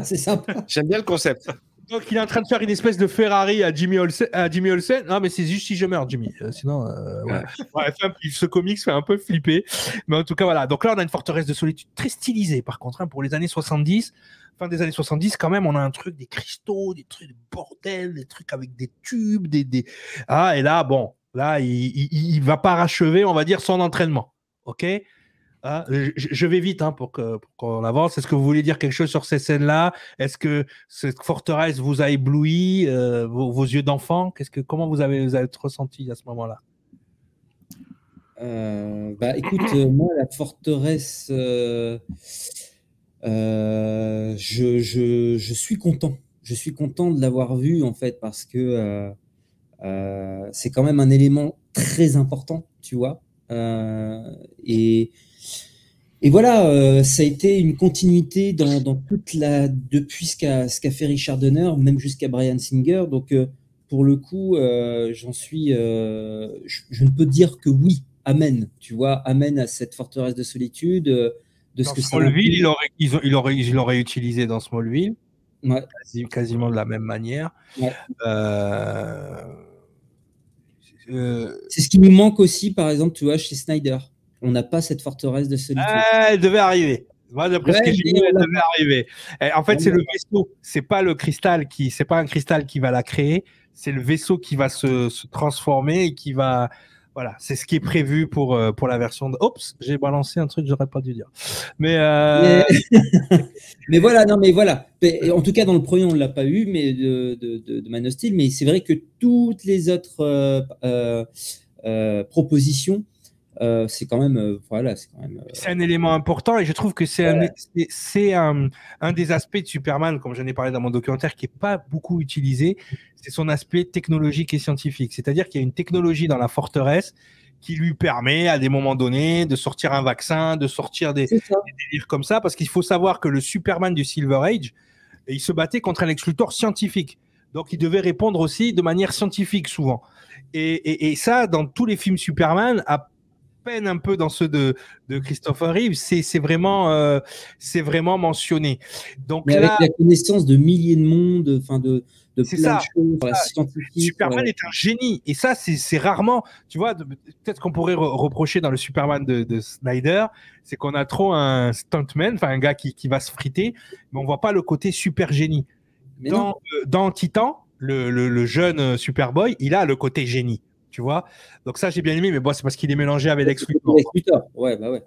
C'est sympa. J'aime bien le concept. Donc, il est en train de faire une espèce de Ferrari à Jimmy Olsen. Non, mais c'est juste si je meurs, Jimmy. Sinon, ouais. Ce comics fait un peu flipper. Mais en tout cas, voilà. Donc là, on a une forteresse de solitude très stylisée, par contre, hein, pour les années 70. Fin des années 70, quand même, on a un truc, des cristaux, des trucs de bordel, des trucs avec des tubes, Ah, et là, bon, là, il va parachever, on va dire, son entraînement. OK ? Ah, je vais vite hein, pour qu'on avance. Est-ce que vous voulez dire quelque chose sur ces scènes-là? Est-ce que cette forteresse vous a ébloui, vos yeux d'enfant? Comment vous avez ressenti à ce moment-là? Écoute, moi, la forteresse, je suis content. Je suis content de l'avoir vue, en fait, parce que c'est quand même un élément très important, tu vois. Et voilà, ça a été une continuité dans toute depuis ce qu'a fait Richard Donner, même jusqu'à Bryan Singer. Donc, pour le coup, j'en suis, je ne peux dire que oui, amen. Tu vois, amen à cette forteresse de solitude. De dans ce que Smallville, il aurait utilisé dans Smallville, ouais. quasiment de la même manière. Ouais. C'est ce qui nous manque aussi, par exemple, tu vois, chez Snyder. On n'a pas cette forteresse de solitude. Elle devait arriver. Moi, d'après ce que j'ai vu, elle devait arriver. En fait, c'est le vaisseau. C'est pas le cristal c'est pas un cristal qui va la créer. C'est le vaisseau qui va se transformer et qui va. Voilà, c'est ce qui est prévu pour la version. Oups, j'ai balancé un truc que j'aurais pas dû dire. Mais voilà, non, mais voilà. En tout cas, dans le premier, on ne l'a pas eu, mais de Man of Steel. Mais c'est vrai que toutes les autres propositions, c'est quand même, voilà, c'est quand même. C'est un élément important et je trouve que c'est un des aspects de Superman, comme j'en ai parlé dans mon documentaire, qui est pas beaucoup utilisé. C'est son aspect technologique et scientifique. C'est-à-dire qu'il y a une technologie dans la forteresse qui lui permet, à des moments donnés, de sortir un vaccin, de sortir des délires comme ça, parce qu'il faut savoir que le Superman du Silver Age, il se battait contre un Lex Luthor scientifique. Donc, il devait répondre aussi de manière scientifique souvent. Et ça, dans tous les films Superman, à peine un peu dans ceux de Christopher Reeve, c'est vraiment mentionné. Donc mais là, avec la connaissance de milliers de mondes, enfin de plein de choses, la scientifique. Superman est un génie, et ça c'est rarement, tu vois, peut-être qu'on pourrait reprocher dans le Superman de Snyder, c'est qu'on a trop un stuntman, enfin un gars qui va se friter, mais on voit pas le côté super génie. Dans Titan, le jeune Superboy, il a le côté génie. Tu vois, donc ça j'ai bien aimé, mais bon, c'est parce qu'il est mélangé avec Lex Luthor. Ouais, bah ouais.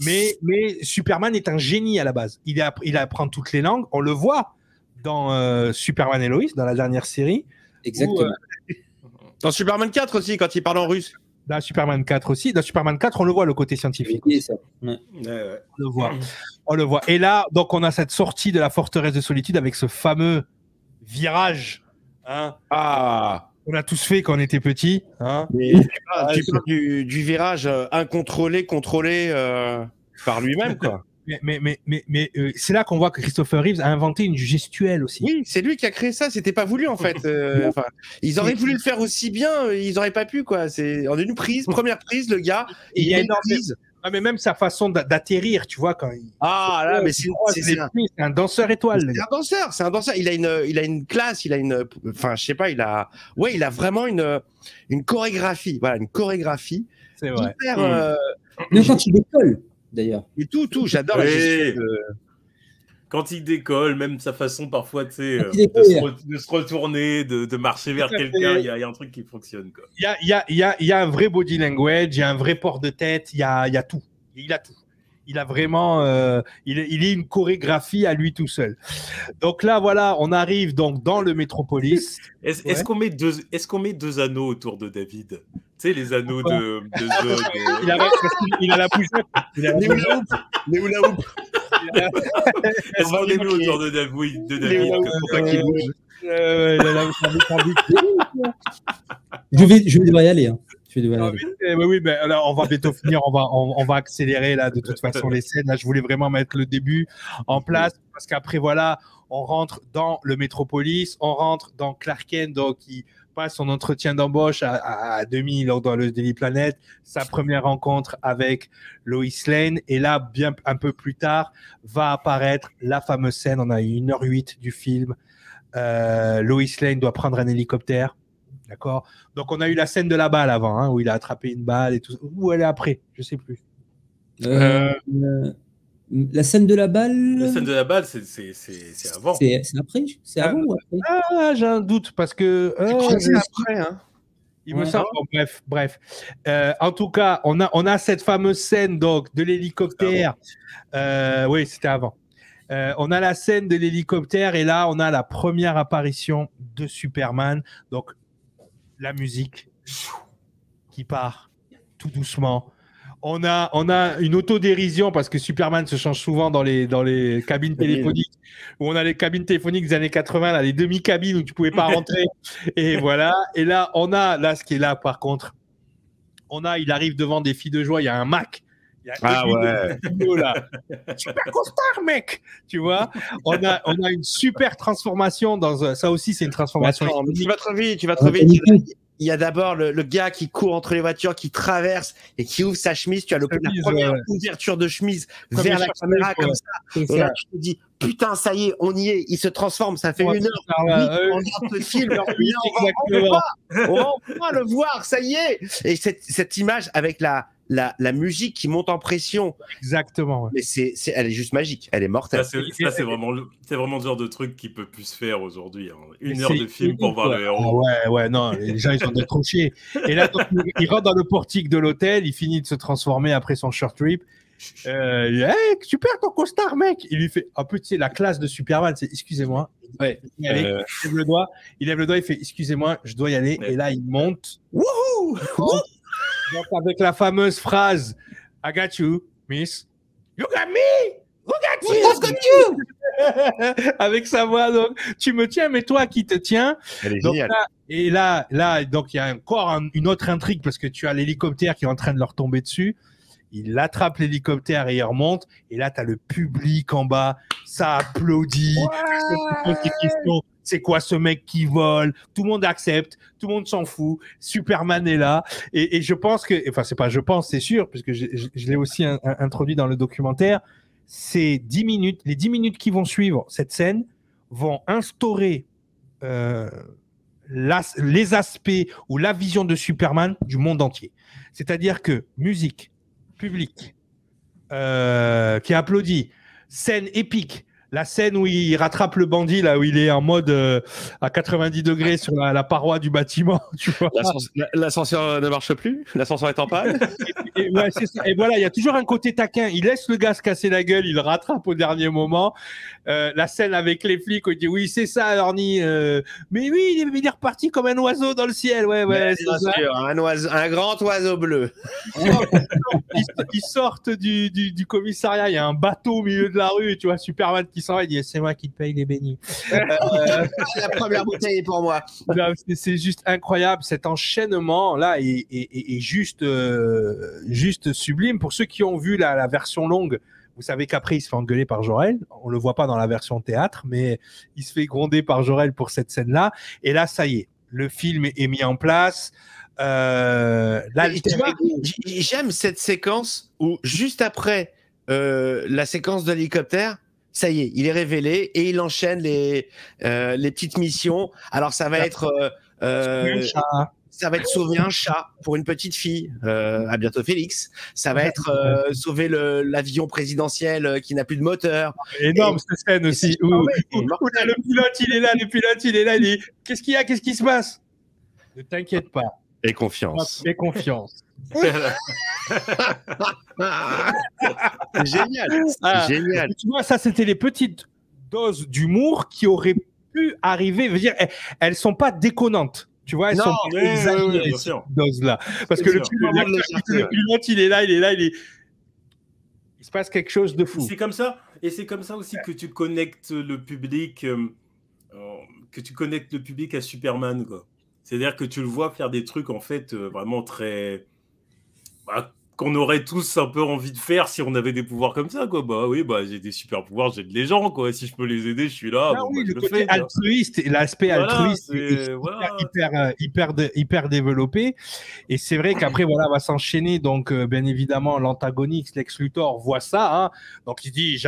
Mais Superman est un génie à la base. Il apprend toutes les langues. On le voit dans Superman et Lois, dans la dernière série. Exactement. Dans Superman 4 aussi, quand il parle en russe. Dans Superman 4 aussi. Dans Superman 4, on le voit, le côté scientifique. Oui, ça. Ouais. On le voit. Et là, donc, on a cette sortie de la forteresse de solitude avec ce fameux virage. Hein. On a tous fait quand on était petit. Hein. Tu parles du virage incontrôlé, contrôlé par lui-même, quoi. Mais c'est là qu'on voit que Christopher Reeves a inventé une gestuelle aussi. Oui, c'est lui qui a créé ça. C'était pas voulu en fait. Ils auraient voulu le faire aussi bien, ils auraient pas pu, quoi. C'est en une prise, première prise, le gars. Il y a une prise. Ah, mais même sa façon d'atterrir, tu vois, quand il. Là, mais c'est un danseur étoile. C'est un danseur. Il a une classe, enfin, je sais pas, il a vraiment une chorégraphie. Voilà, une chorégraphie. C'est vrai. Mais quand il décolle, d'ailleurs. Et tout, j'adore. Quand il décolle, même sa façon parfois, tu sais, de se retourner, de marcher vers quelqu'un, il y a un truc qui fonctionne, quoi. Il y a un vrai body language, il y a un vrai port de tête, il y a tout. Il a tout. Il a vraiment, il est une chorégraphie à lui tout seul. Donc là, voilà, on arrive donc dans le Métropolis. Est-ce qu'on met deux anneaux autour de David? Tu sais, les anneaux de Zod. Il a la bougeotte. Mais où la houppe? Est-ce qu'on les met autour de David pour pas qu'il bouge? Je vais devoir y aller. Hein. Oui, mais alors, on va bientôt finir. On va accélérer là. De toute façon, les scènes. Là, je voulais vraiment mettre le début en place parce qu'après, voilà, on rentre dans le Métropolis, on rentre dans Clark Kent, donc qui passe son entretien d'embauche à 2000 dans le Daily Planet, sa première rencontre avec Lois Lane, et là, bien un peu plus tard, va apparaître la fameuse scène. On a 1h08 du film. Lois Lane doit prendre un hélicoptère. D'accord. Donc, on a eu la scène de la balle avant, hein, où il a attrapé une balle et tout. Où elle est après? Je sais plus. La scène de la balle. La scène de la balle, c'est avant. C'est après. C'est avant ou après? J'ai un doute parce que. C'est après, hein. Il me semble. Bon, bref. En tout cas, on a cette fameuse scène donc de l'hélicoptère. Oui, c'était avant. On a la scène de l'hélicoptère et là, on a la première apparition de Superman. Donc, la musique qui part tout doucement. On a une autodérision parce que Superman se change souvent dans les cabines téléphoniques, où on a les cabines téléphoniques des années 80, là, les demi-cabines où tu pouvais pas rentrer. Et voilà. Et là, ce qui est là, par contre, il arrive devant des filles de joie, il y a un Mac. Là. Super costard, mec. Tu vois, on a une super transformation ça aussi, c'est une transformation. Attends, tu vas trop vite. Il y a d'abord le gars qui court entre les voitures, qui traverse et qui ouvre sa chemise. Tu as la première ouverture de chemise vers la caméra comme ça. Et là, tu te dis, putain, ça y est, on y est. Il se transforme, ça fait 1 heure. On regarde le film, on va le voir, ça y est. Et cette image avec la la musique qui monte en pression. Exactement. Ouais. Mais elle est juste magique, elle est mortelle. Ça, c'est vraiment le genre de truc qui peut plus se faire aujourd'hui. Hein. Une heure de film pour voir le héros. Ouais, non, les gens, ils sont décrochés. Et là, donc, il rentre dans le portique de l'hôtel, il finit de se transformer après son short trip. Hey, super ton costard, mec. Il lui fait un peu, tu sais, la classe de Superman, c'est excusez-moi. Ouais, il lève le doigt, il fait excusez-moi, je dois y aller. Et là, il monte. Wouhou! Donc, avec la fameuse phrase I got you, miss. You got me! Who got you? Avec sa voix, donc, tu me tiens, mais toi qui te tiens. Elle est donc, géniale. Là, donc, il y a encore une autre intrigue parce que tu as l'hélicoptère qui est en train de leur tomber dessus. Il attrape l'hélicoptère et il remonte. Et là, tu as le public en bas. Ça applaudit. C'est quoi ce mec qui vole? Tout le monde accepte. Tout le monde s'en fout. Superman est là. Et je pense que... Enfin, c'est pas je pense, c'est sûr, puisque je l'ai aussi introduit dans le documentaire. C'est 10 minutes. Les 10 minutes qui vont suivre cette scène vont instaurer les aspects ou la vision de Superman du monde entier. C'est-à-dire que musique, public qui applaudit, scène épique, la scène où il rattrape le bandit, là où il est en mode à 90 degrés sur la paroi du bâtiment, tu vois. L'ascenseur ne marche plus, l'ascenseur est en panne. Ouais, c'est ça. Et voilà, il y a toujours un côté taquin. Il laisse le gars se casser la gueule, il le rattrape au dernier moment. La scène avec les flics, où il dit oui, c'est ça, Orny. Mais oui, il est reparti comme un oiseau dans le ciel. Ouais, bien sûr, un grand oiseau bleu. Ils sortent du commissariat, il y a un bateau au milieu de la rue, tu vois, Superman qui s'en va, il dit c'est moi qui te paye les beignets. La première bouteille est pour moi. C'est juste incroyable, cet enchaînement là est juste sublime. Pour ceux qui ont vu la version longue, vous savez qu'après il se fait engueuler par Jor-El. On le voit pas dans la version théâtre, mais il se fait gronder par Jor-El pour cette scène là. Et là, ça y est, le film est mis en place. Là, j'aime cette séquence où juste après la séquence de l'hélicoptère, ça y est, il est révélé et il enchaîne les petites missions. Alors ça va être sauver un chat pour une petite fille. À bientôt Félix. Ça va être sauver l'avion présidentiel qui n'a plus de moteur. Énorme cette scène aussi. Où le pilote il est là, il dit qu'est-ce qu'il y a, qu'est-ce qui se passe? Ne t'inquiète pas. Et confiance. Et confiance. Génial. Génial. Tu vois, ça, c'était les petites doses d'humour qui auraient pu arriver. Je veux dire, elles sont pas déconnantes. Tu vois, elles sont pas exagérées, ces doses-là. Parce que le pilote, il est là. Il se passe quelque chose de fou. C'est comme ça. Et c'est comme ça aussi que tu connectes le public, à Superman, quoi. C'est-à-dire que tu le vois faire des trucs, en fait, vraiment très... qu'on aurait tous un peu envie de faire si on avait des pouvoirs comme ça, quoi. Bah oui, j'ai des super pouvoirs, j'aide les gens, quoi. Si je peux les aider, je suis là. Oui, le côté altruiste, l'aspect altruiste est hyper développé. Et c'est vrai qu'après, voilà, va s'enchaîner. Donc, bien évidemment, l'antagoniste, Lex Luthor, voit ça. Hein. Donc, il dit,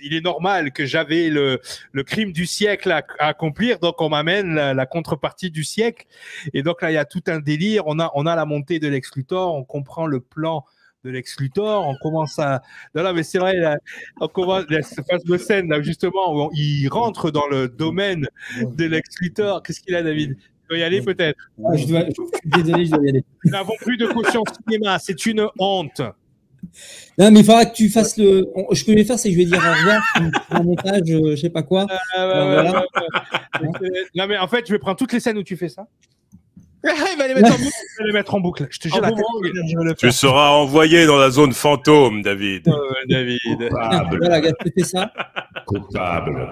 il est normal que j'avais le crime du siècle à accomplir. Donc, on m'amène la contrepartie du siècle. Et donc, là, il y a tout un délire. On a la montée de Lex Luthor. On comprend le plan de Lex Luthor, on commence à... Non, mais c'est vrai, là, on commence cette fameuse scène, là, justement, où il rentre dans le domaine de Lex Luthor. Qu'est-ce qu'il a, David? Tu dois y aller, peut-être? Je suis désolé, je dois y aller. Nous n'avons plus de caution cinéma, c'est une honte. Non, mais il faudra que tu fasses le... Ce que je vais faire, c'est que je vais dire au revoir, un montage, je sais pas quoi. Voilà. Non, mais en fait, je vais prendre toutes les scènes où tu fais ça. Il va les mettre en boucle. Je vais les mettre en boucle. Je te jure, tu seras envoyé dans la zone fantôme, David. David. Voilà, gars, je te fais ça. Coupable.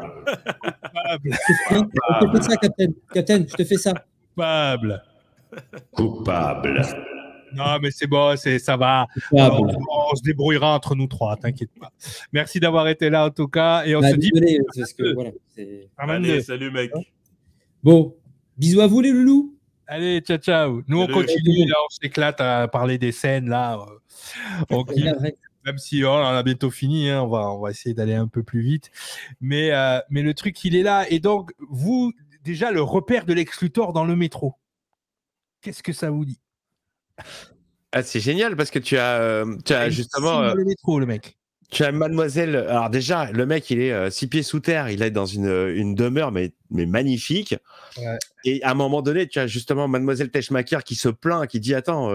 Je te fais ça, Captain, je te fais ça. Coupable. Non, mais c'est bon, ça va. On se débrouillera entre nous trois, t'inquiète pas. Merci d'avoir été là, en tout cas. Et on se dit... Parce que, voilà, allez, salut, mec. Bon, bisous à vous, les loulous. Allez, ciao, ciao. Nous, on continue, là, on s'éclate à parler des scènes, là. Même si on a bientôt fini, hein, on va essayer d'aller un peu plus vite. Mais le truc, il est là. Et donc, vous, déjà, le repère de Lex Luthor dans le métro, qu'est-ce que ça vous dit? Ah, c'est génial parce que tu as justement. Le métro, le mec. Tu as Mademoiselle. Alors, déjà, le mec, il est 6 pieds sous terre. Il est dans une demeure, mais magnifique. Ouais. Et à un moment donné, tu as justement Mademoiselle Teschmacher qui se plaint, qui dit attends,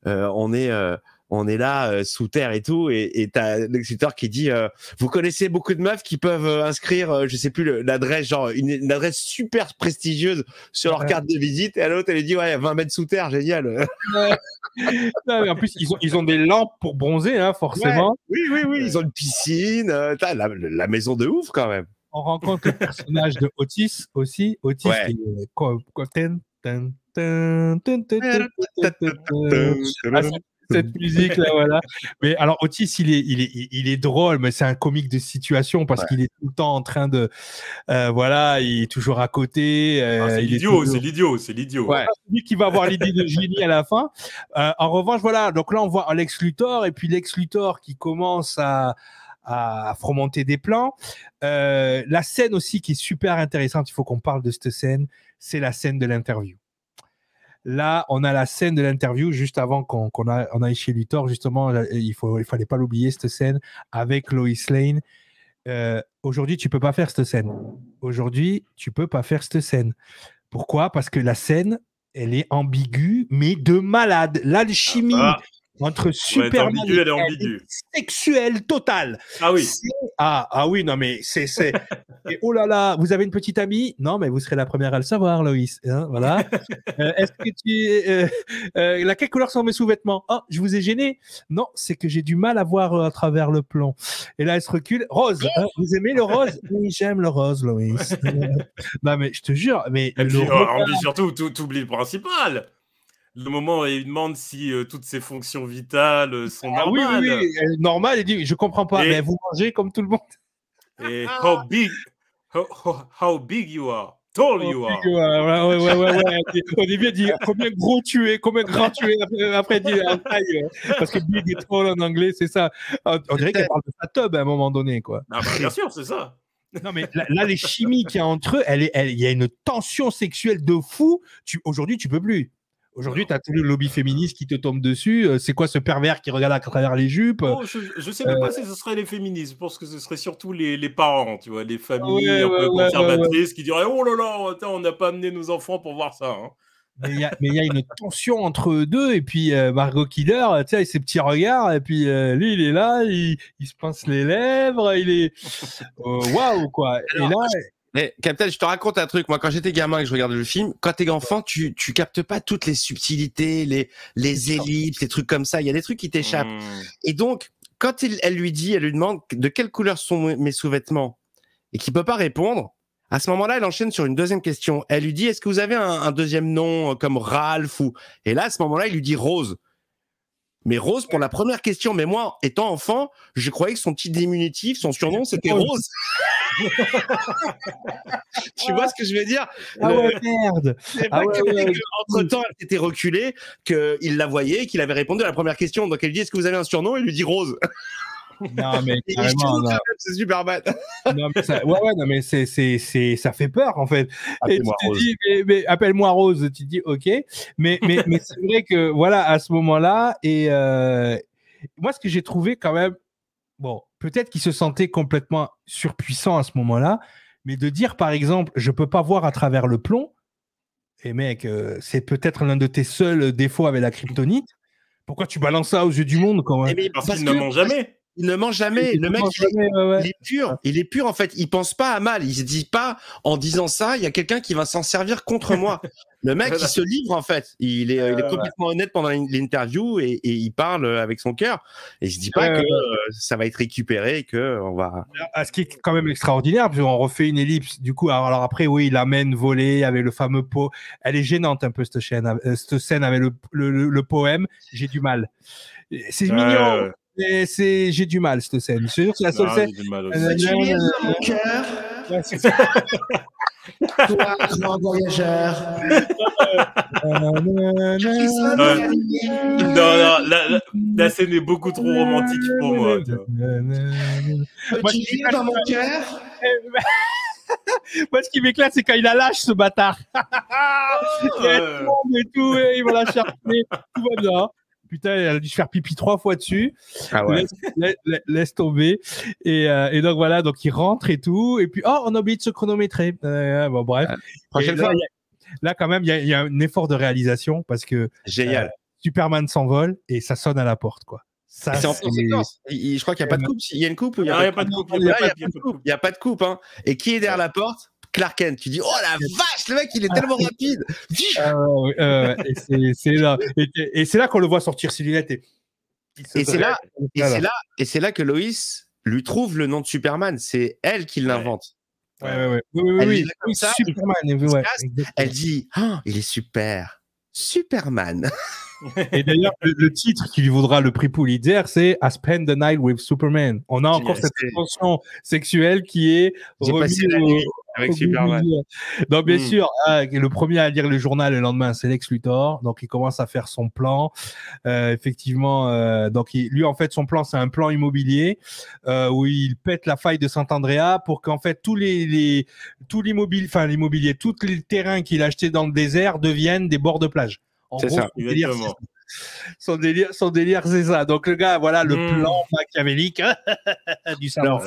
on est là sous terre et tout. Et tu as l'exécuteur qui dit vous connaissez beaucoup de meufs qui peuvent inscrire, je sais plus, l'adresse, genre une adresse super prestigieuse sur leur carte de visite. Et à l'autre, elle lui dit ouais, 20 mètres sous terre, génial. Non, mais en plus, ils ont des lampes pour bronzer, hein, forcément. Ouais, oui, ils ont une piscine. T'as la maison de ouf quand même. On rencontre le personnage de Otis aussi. Otis, Ouais. qui est cette musique là, voilà. Mais alors Otis, il est drôle, mais c'est un comique de situation parce qu'il est tout le temps en train de, voilà, il est toujours à côté. C'est l'idiot. Ouais. C'est lui qui va avoir l'idée de génie à la fin. En revanche, voilà. Donc là, on voit Lex Luthor et puis Lex Luthor qui commence à remonter des plans. La scène aussi qui est super intéressante, il faut qu'on parle de cette scène, c'est la scène de l'interview. Là, on a la scène de l'interview juste avant qu'on aille chez Luthor, justement, il fallait pas l'oublier, cette scène avec Lois Lane. Aujourd'hui, tu peux pas faire cette scène. Pourquoi? Parce que la scène, elle est ambiguë, mais de malade. L'alchimie entre Superman elle est ambiguë. Sexuelle totale. Ah oui. Ah oui, non mais c'est et oh là là, vous avez une petite amie? Non, mais vous serez la première à le savoir, Loïs. Hein, voilà. Est-ce que quelle couleur sont mes sous-vêtements? Oh, je vous ai gêné? Non, c'est que j'ai du mal à voir à travers le plomb. Et là, elle se recule. Rose, hein, vous aimez le rose? Oui, j'aime le rose, Loïs. Non mais je te jure, mais et puis, on dit surtout, t'oublies le principal. Le moment où il demande si toutes ses fonctions vitales sont normales. Oui, normal. Il dit, je comprends pas, mais vous mangez comme tout le monde. Et how big you are, tall you are. Ouais. Au début, il dit combien gros tu es, combien grand tu es. Après, il dit en taille. Parce que big et tall en anglais, c'est ça. On dirait qu'elle parle de sa tub à un moment donné, quoi. Ah bah, bien sûr, c'est ça. Non, mais là, les chimies qu'il y a entre eux, il y a une tension sexuelle de fou. Aujourd'hui, tu peux plus. Aujourd'hui, tu as tout le lobby féministe qui te tombe dessus. C'est quoi ce pervers qui regarde à travers les jupes? Je sais même pas si ce serait les féministes. Je pense que ce serait surtout les parents, tu vois, les familles un peu conservatrices qui diraient oh là là, attends, on n'a pas amené nos enfants pour voir ça. Hein. Mais il y a une tension entre eux deux. Et puis Margot Kidder, tu sais, avec ses petits regards. Et puis lui, il est là, il se pince les lèvres. Il est waouh, quoi. Alors, et là. Mais Captain, je te raconte un truc. Moi, quand j'étais gamin et que je regardais le film, quand t'es enfant, tu captes pas toutes les subtilités, les ellipses, les trucs comme ça. Il y a des trucs qui t'échappent. Et donc, quand elle lui demande de quelle couleur sont mes sous-vêtements et qu'il peut pas répondre, à ce moment-là, elle enchaîne sur une deuxième question. Elle lui dit, est-ce que vous avez un deuxième nom comme Ralph ou... Et là, à ce moment-là, il lui dit Rose. Mais Rose, pour la première question, mais moi, étant enfant, je croyais que son petit diminutif, son surnom, c'était Rose. Tu vois ce que je veux dire? Ah ouais, merde. C'est pas qu'entre-temps, elle s'était reculée, qu'il la voyait, qu'il avait répondu à la première question. Donc elle lui dit, est-ce que vous avez un surnom? Il lui dit Rose. Non, mais carrément, non. C'est super bad. Non, mais ça, non, mais ça fait peur, en fait. Et tu te dis, mais appelle-moi Rose. Tu te dis, ok. Mais c'est vrai que, voilà, à ce moment-là, et moi, ce que j'ai trouvé quand même, bon, peut-être qu'il se sentait complètement surpuissant à ce moment-là, mais de dire, par exemple, je peux pas voir à travers le plomb, et mec, c'est peut-être l'un de tes seuls défauts avec la kryptonite. Pourquoi tu balances ça aux yeux du monde quand même? Parce qu'il ne ment jamais. Il ne ment jamais. Le mec, il est pur. Il est pur, en fait. Il pense pas à mal. Il se dit pas, en disant ça, il y a quelqu'un qui va s'en servir contre moi. Le mec, il se livre, en fait. Il est complètement honnête pendant l'interview et il parle avec son cœur. Et il se dit pas que ça va être récupéré et que on va. Ce qui est quand même extraordinaire, parce qu'on refait une ellipse. Du coup, alors après, oui, il l'amène volé avec le fameux pot. Elle est gênante un peu, cette scène avec le poème. J'ai du mal. C'est mignon. Mais j'ai du mal, cette scène. Je suis sûr que c'est la seule scène. J'ai du mal aussi. Tu viens dans mon cœur. Toi, grand voyageur. Non, la scène est beaucoup trop romantique pour moi. Tu viens dans mon cœur. Moi, ce qui m'éclate, c'est quand il la lâche, ce bâtard. Il tombe et tout, et il va la chercher. Tout va bien. Putain, elle a dû se faire pipi 3 fois dessus. Ah ouais. Laisse tomber. Et donc voilà, donc il rentre et tout. Et puis, on a oublié de se chronométrer. Bon, bref. Prochaine fois. Là, quand même, il y a un effort de réalisation parce que génial. Superman s'envole et ça sonne à la porte, quoi. Ça, c'est en conséquence. Je crois qu'il n'y a pas de coupe. Il y a une coupe ou il n'y a pas de coupe. Il n'y a pas de coupe. Hein. Et qui est derrière la porte? Clark Kent. Tu dis, oh la vache, le mec, il est tellement rapide. Et c'est là qu'on le voit sortir ses lunettes. Et c'est là que Lois lui trouve le nom de Superman. C'est elle qui l'invente. Oui, Superman. Elle dit, oh, il est super. Superman. Et d'ailleurs, le titre qui lui vaudra le prix Pulitzer, c'est I Spend the Night with Superman. On a encore cette tension sexuelle qui est avec Superman. Donc, bien sûr, le premier à lire le journal le lendemain, c'est Lex Luthor. Donc, il commence à faire son plan. Effectivement, donc lui, en fait, son plan, c'est un plan immobilier où il pète la faille de Saint-Andrea pour qu'en fait, tous les terrains qu'il a achetés dans le désert deviennent des bords de plage. C'est ça. Son délire, c'est ça. Donc, le gars, voilà le plan machiavélique du salon.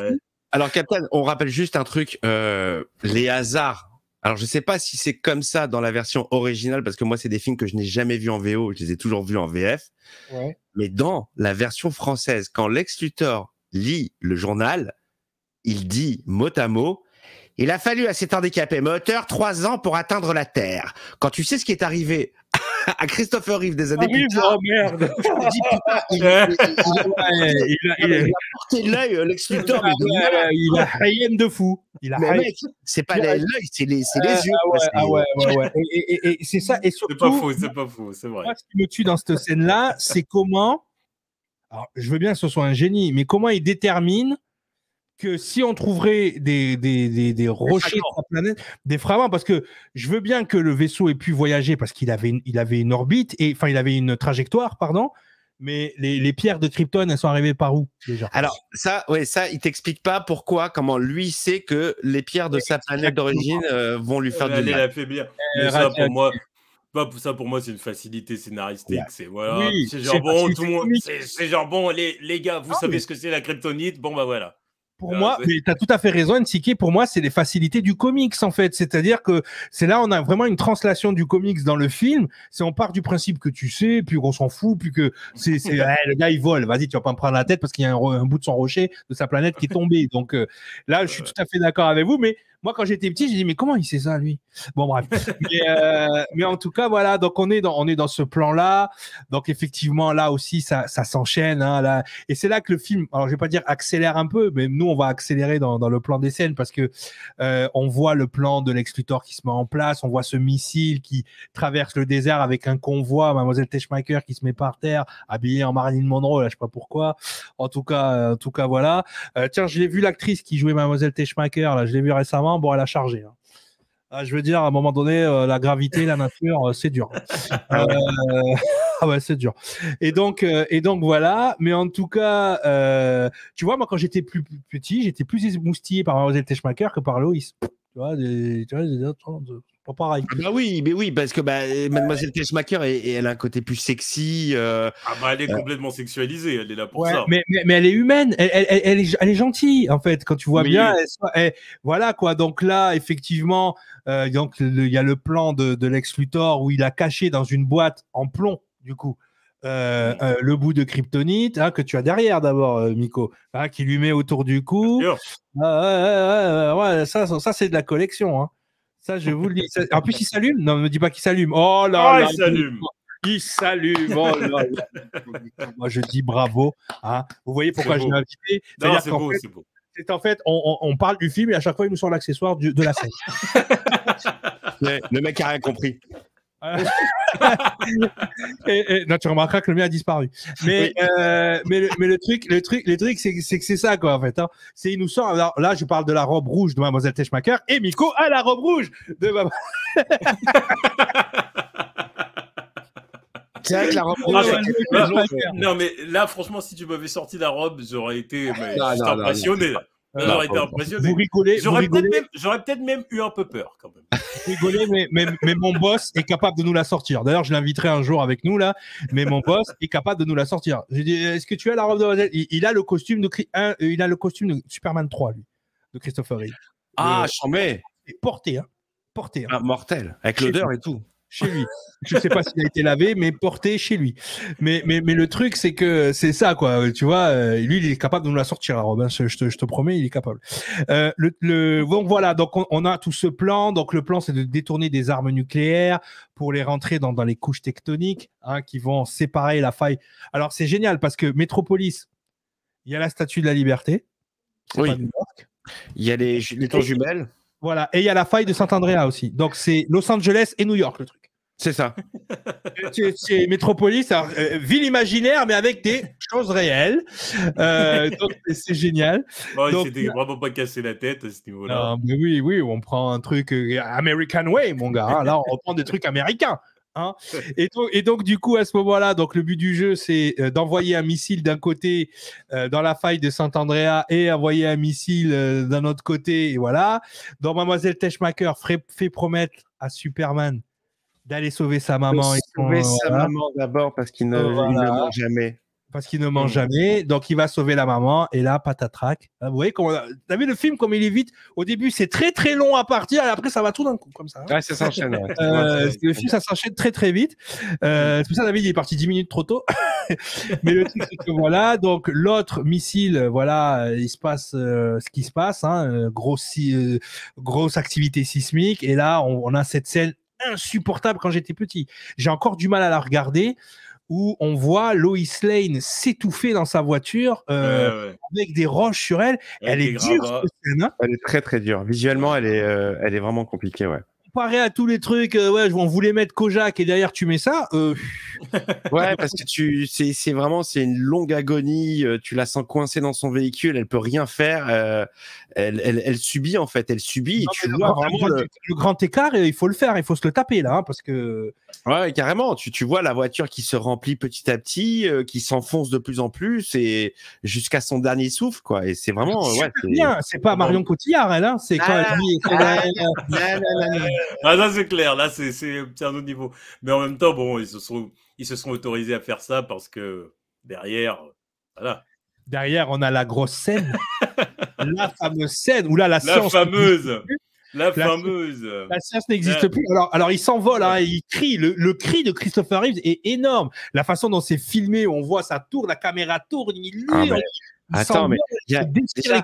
Alors, Captain, on rappelle juste un truc, les hasards. Alors, je sais pas si c'est comme ça dans la version originale, parce que moi, c'est des films que je n'ai jamais vus en VO, je les ai toujours vus en VF. Ouais. Mais dans la version française, quand Lex Luthor lit le journal, il dit mot à mot, il a fallu à cet handicapé moteur 3 ans pour atteindre la Terre. Quand tu sais ce qui est arrivé à Christopher Reeve des années plus tard. Oh merde! Il a porté l'œil, Lex Luthor. Il a rien de fou. Mais mec, c'est pas l'œil, c'est les yeux. Et c'est ça. Et surtout, c'est pas faux, c'est vrai. Moi, ce qui me tue dans cette scène-là, c'est comment. Alors, je veux bien que ce soit un génie, mais comment il détermine que si on trouverait des rochers de la planète, des fragments, parce que je veux bien que le vaisseau ait pu voyager parce qu'il avait une orbite, il avait une trajectoire, pardon, mais les pierres de Krypton, elles sont arrivées par où déjà? Alors, ça, il t'explique pas comment lui sait que les pierres de sa planète d'origine vont lui faire du mal. l'affaiblir. Mais ça, pour moi, c'est une facilité scénaristique. C'est voilà, oui, c'est genre bon, tout le monde, c'est genre bon, les gars, vous savez ce que c'est la kryptonite, bon bah voilà. Pour moi, mais tu as tout à fait raison, Ntsiki, pour moi, c'est les facilités du comics, en fait. C'est-à-dire que c'est là, on a vraiment une translation du comics dans le film. C'est on part du principe que tu sais, puis qu'on s'en fout, puis que le gars, il vole. Vas-y, tu vas pas me prendre la tête parce qu'il y a un bout de son rocher de sa planète qui est tombé. Donc là, je suis tout à fait d'accord avec vous, mais moi, quand j'étais petit, j'ai dit, mais comment il sait ça, lui? Bon, bref. Mais en tout cas, voilà. Donc, on est dans ce plan-là. Donc, effectivement, là aussi, ça s'enchaîne, hein, là. Et c'est là que le film, alors, je vais pas dire accélère un peu, mais nous, on va accélérer dans le plan des scènes parce que, on voit le plan de Lex Luthor qui se met en place. On voit ce missile qui traverse le désert avec un convoi, Mademoiselle Teschmacher qui se met par terre, habillée en Marilyn Monroe, là, je sais pas pourquoi. En tout cas, voilà. Tiens, je l'ai vu, l'actrice qui jouait Mademoiselle Teschmacher, là, je l'ai vu récemment. Bon, elle a chargé. Hein. Je veux dire, à un moment donné, la gravité, la nature, c'est dur. Ouais, c'est dur. Et donc, voilà. Mais en tout cas, tu vois, moi, quand j'étais plus petit, j'étais plus émoustillé par Mademoiselle Teschmacher que par Lois. Tu vois, pas pareil. Ah bah oui, mais oui, parce que Mademoiselle Teschmacher, elle a un côté plus sexy. Elle est complètement sexualisée, elle est là pour ça. Mais elle est humaine, elle est gentille, en fait, quand tu vois bien. Voilà, quoi. Donc là, effectivement, donc il y a le plan de Lex Luthor où il a caché dans une boîte en plomb, du coup, le bout de kryptonite, hein, que tu as derrière d'abord, Miko, hein, qui lui met autour du cou. Ouais, ça c'est de la collection, hein. Ça, je vous le dis. En plus, il s'allume. Non, ne me dis pas qu'il s'allume. Oh là là. Il s'allume. Il s'allume. Oh là là. Moi, je dis bravo. Hein. Vous voyez pourquoi je l'ai invité? C'est beau, c'est beau. C'est en fait, on parle du film et à chaque fois, il nous sort l'accessoire de la scène. Le mec a rien compris. Non, tu remarqueras que le mien a disparu. Mais le truc, c'est que c'est ça, quoi, en fait. Hein. C'est il nous sort. Alors là, je parle de la robe rouge de Mademoiselle Teschmacher et Miko a la robe rouge de C'est vrai que la robe rouge. Non, mais là, franchement, si tu m'avais sorti la robe, j'aurais été impressionné. J'aurais été impressionné. Vous rigolez. J'aurais peut-être même eu un peu peur, quand même. rigoler, mais mon boss est capable de nous la sortir. D'ailleurs, je l'inviterai un jour avec nous là, mais mon boss est capable de nous la sortir. J'ai dit, est-ce que tu as la robe de Mademoiselle? Il a le costume de Superman 3, lui, de Christopher Reeve. Ah, j'en mets. Porté, hein. Ah, mortel, avec l'odeur et tout. Chez lui. Je ne sais pas s'il a été lavé, mais porté chez lui. Mais le truc, c'est que c'est ça, quoi. Tu vois, lui, il est capable de nous la sortir, la robe. Hein. Je te promets, il est capable. Donc voilà, donc on a tout ce plan. Donc le plan, c'est de détourner des armes nucléaires pour les rentrer dans les couches tectoniques, hein, qui vont séparer la faille. Alors c'est génial parce que Metropolis, il y a la Statue de la Liberté. Oui. Il y a les tours jumelles. Voilà, et il y a la faille de Saint-Andrea aussi. Donc c'est Los Angeles et New York, le truc. C'est ça. C'est Metropolis, alors, ville imaginaire, mais avec des choses réelles. Donc c'est génial. Bon, donc, il s'était vraiment pas cassé la tête à ce niveau-là. Mais oui, on prend un truc American Way, mon gars. Hein. Là, on reprend des trucs américains. Hein. Et donc, du coup, à ce moment-là, donc le but du jeu, c'est d'envoyer un missile d'un côté dans la faille de Saint-Andrea et envoyer un missile d'un autre côté. Et voilà. Donc, Mademoiselle Teschmacher fait promettre à Superman d'aller sauver sa maman. Sauver sa maman d'abord parce qu'il ne ment jamais. Parce qu'il ne ment jamais. Donc, il va sauver la maman. Et là, patatrac. Vous voyez, t'as vu le film comme il est vite. Au début, c'est très, très long à partir. Et après, ça va tout d'un coup, comme ça. Ouais, ça s'enchaîne. Ouais. Le film, ça s'enchaîne très, très vite. C'est pour ça, David, il est parti 10 minutes trop tôt. Mais le truc, c'est que voilà. Donc, l'autre missile, voilà, il se passe ce qui se passe. Hein, grosse activité sismique. Et là, on a cette scène insupportable quand j'étais petit. J'ai encore du mal à la regarder, où on voit Lois Lane s'étouffer dans sa voiture avec des roches sur elle. Elle est dure, cette scène. Hein. Elle est très très dure. Visuellement, elle est vraiment compliquée, ouais. Comparé à tous les trucs, on voulait mettre Kojak et derrière tu mets ça. Ouais, parce que c'est une longue agonie. Tu la sens coincée dans son véhicule, elle peut rien faire. Elle subit en fait, elle subit. Non, tu vois vraiment le grand écart, il faut le faire, il faut se le taper là, hein, parce que. Ouais, carrément. Tu vois la voiture qui se remplit petit à petit, qui s'enfonce de plus en plus et jusqu'à son dernier souffle, quoi. Et c'est vraiment. Ouais, bien. C'est pas Marion Cotillard, elle. Hein. C'est quand elle dit. Ah, ça c'est clair. Là, c'est un autre niveau. Mais en même temps, bon, ils se sont autorisés à faire ça parce que derrière, voilà. Derrière, on a la grosse scène, la fameuse scène où là la science. La fameuse. La science n'existe plus. Alors il s'envole, hein, il crie. Le cri de Christopher Reeves est énorme. La façon dont c'est filmé, on voit ça tourne, la caméra tourne, il attends, mais il y a déjà,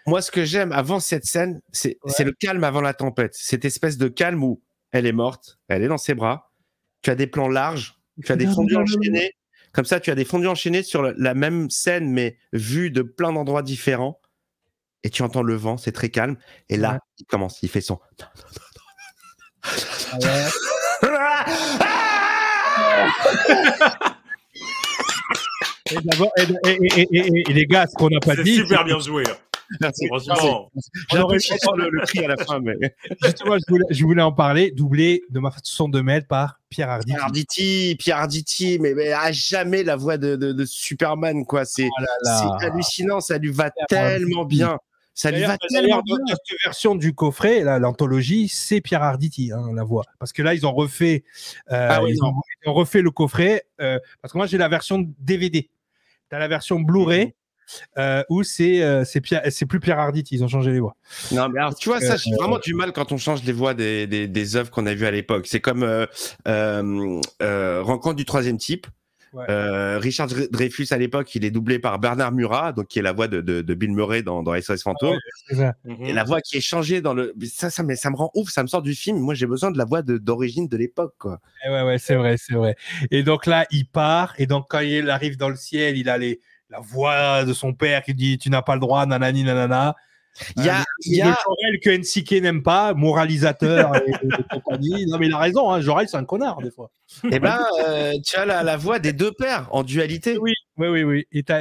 moi, ce que j'aime avant cette scène, c'est le calme avant la tempête. Cette espèce de calme où elle est morte, elle est dans ses bras. Tu as des plans larges, tu as des fondus enchaînés. Comme ça, tu as des fondus enchaînés sur la même scène, mais vus de plein d'endroits différents. Et tu entends le vent, c'est très calme. Et là, il commence, il fait son. Et les gars, ce qu'on n'a pas dit. C'est super bien joué. Merci. J'aurais le cri à la fin, mais justement, je voulais en parler. Doublé de ma façon de mettre par Pierre Arditi. Pierre Arditi, mais à jamais la voix de Superman, quoi. C'est hallucinant, ça lui va tellement bien. Ça lui va tellement bien. Cette version du coffret, l'anthologie, c'est Pierre Arditi, hein, la voix. Parce que là, ils ont refait, ils ont refait le coffret. Parce que moi, j'ai la version DVD. Tu as la version Blu-ray. Où c'est plus Pierre Arditi, ils ont changé les voix. Non, mais alors, tu vois, ça, j'ai vraiment du mal quand on change les voix des œuvres qu'on a vues à l'époque. C'est comme Rencontre du troisième type. Ouais. Richard Dreyfuss à l'époque, il est doublé par Bernard Murat, donc qui est la voix de Bill Murray dans SOS Fantôme. Et la voix qui est changée dans le ça me rend ouf, ça me sort du film. Moi, j'ai besoin de la voix d'origine de l'époque, quoi. Ouais, c'est vrai. Et donc là, il part, et donc quand il arrive dans le ciel, il a la voix de son père qui dit tu n'as pas le droit, nanani nanana. Il y a le Jorel que NCK n'aime pas, moralisateur et compagnie. Non mais il a raison, hein, Jorel c'est un connard des fois. Eh ben, tu as la voix des deux pères en dualité. Oui. Et tu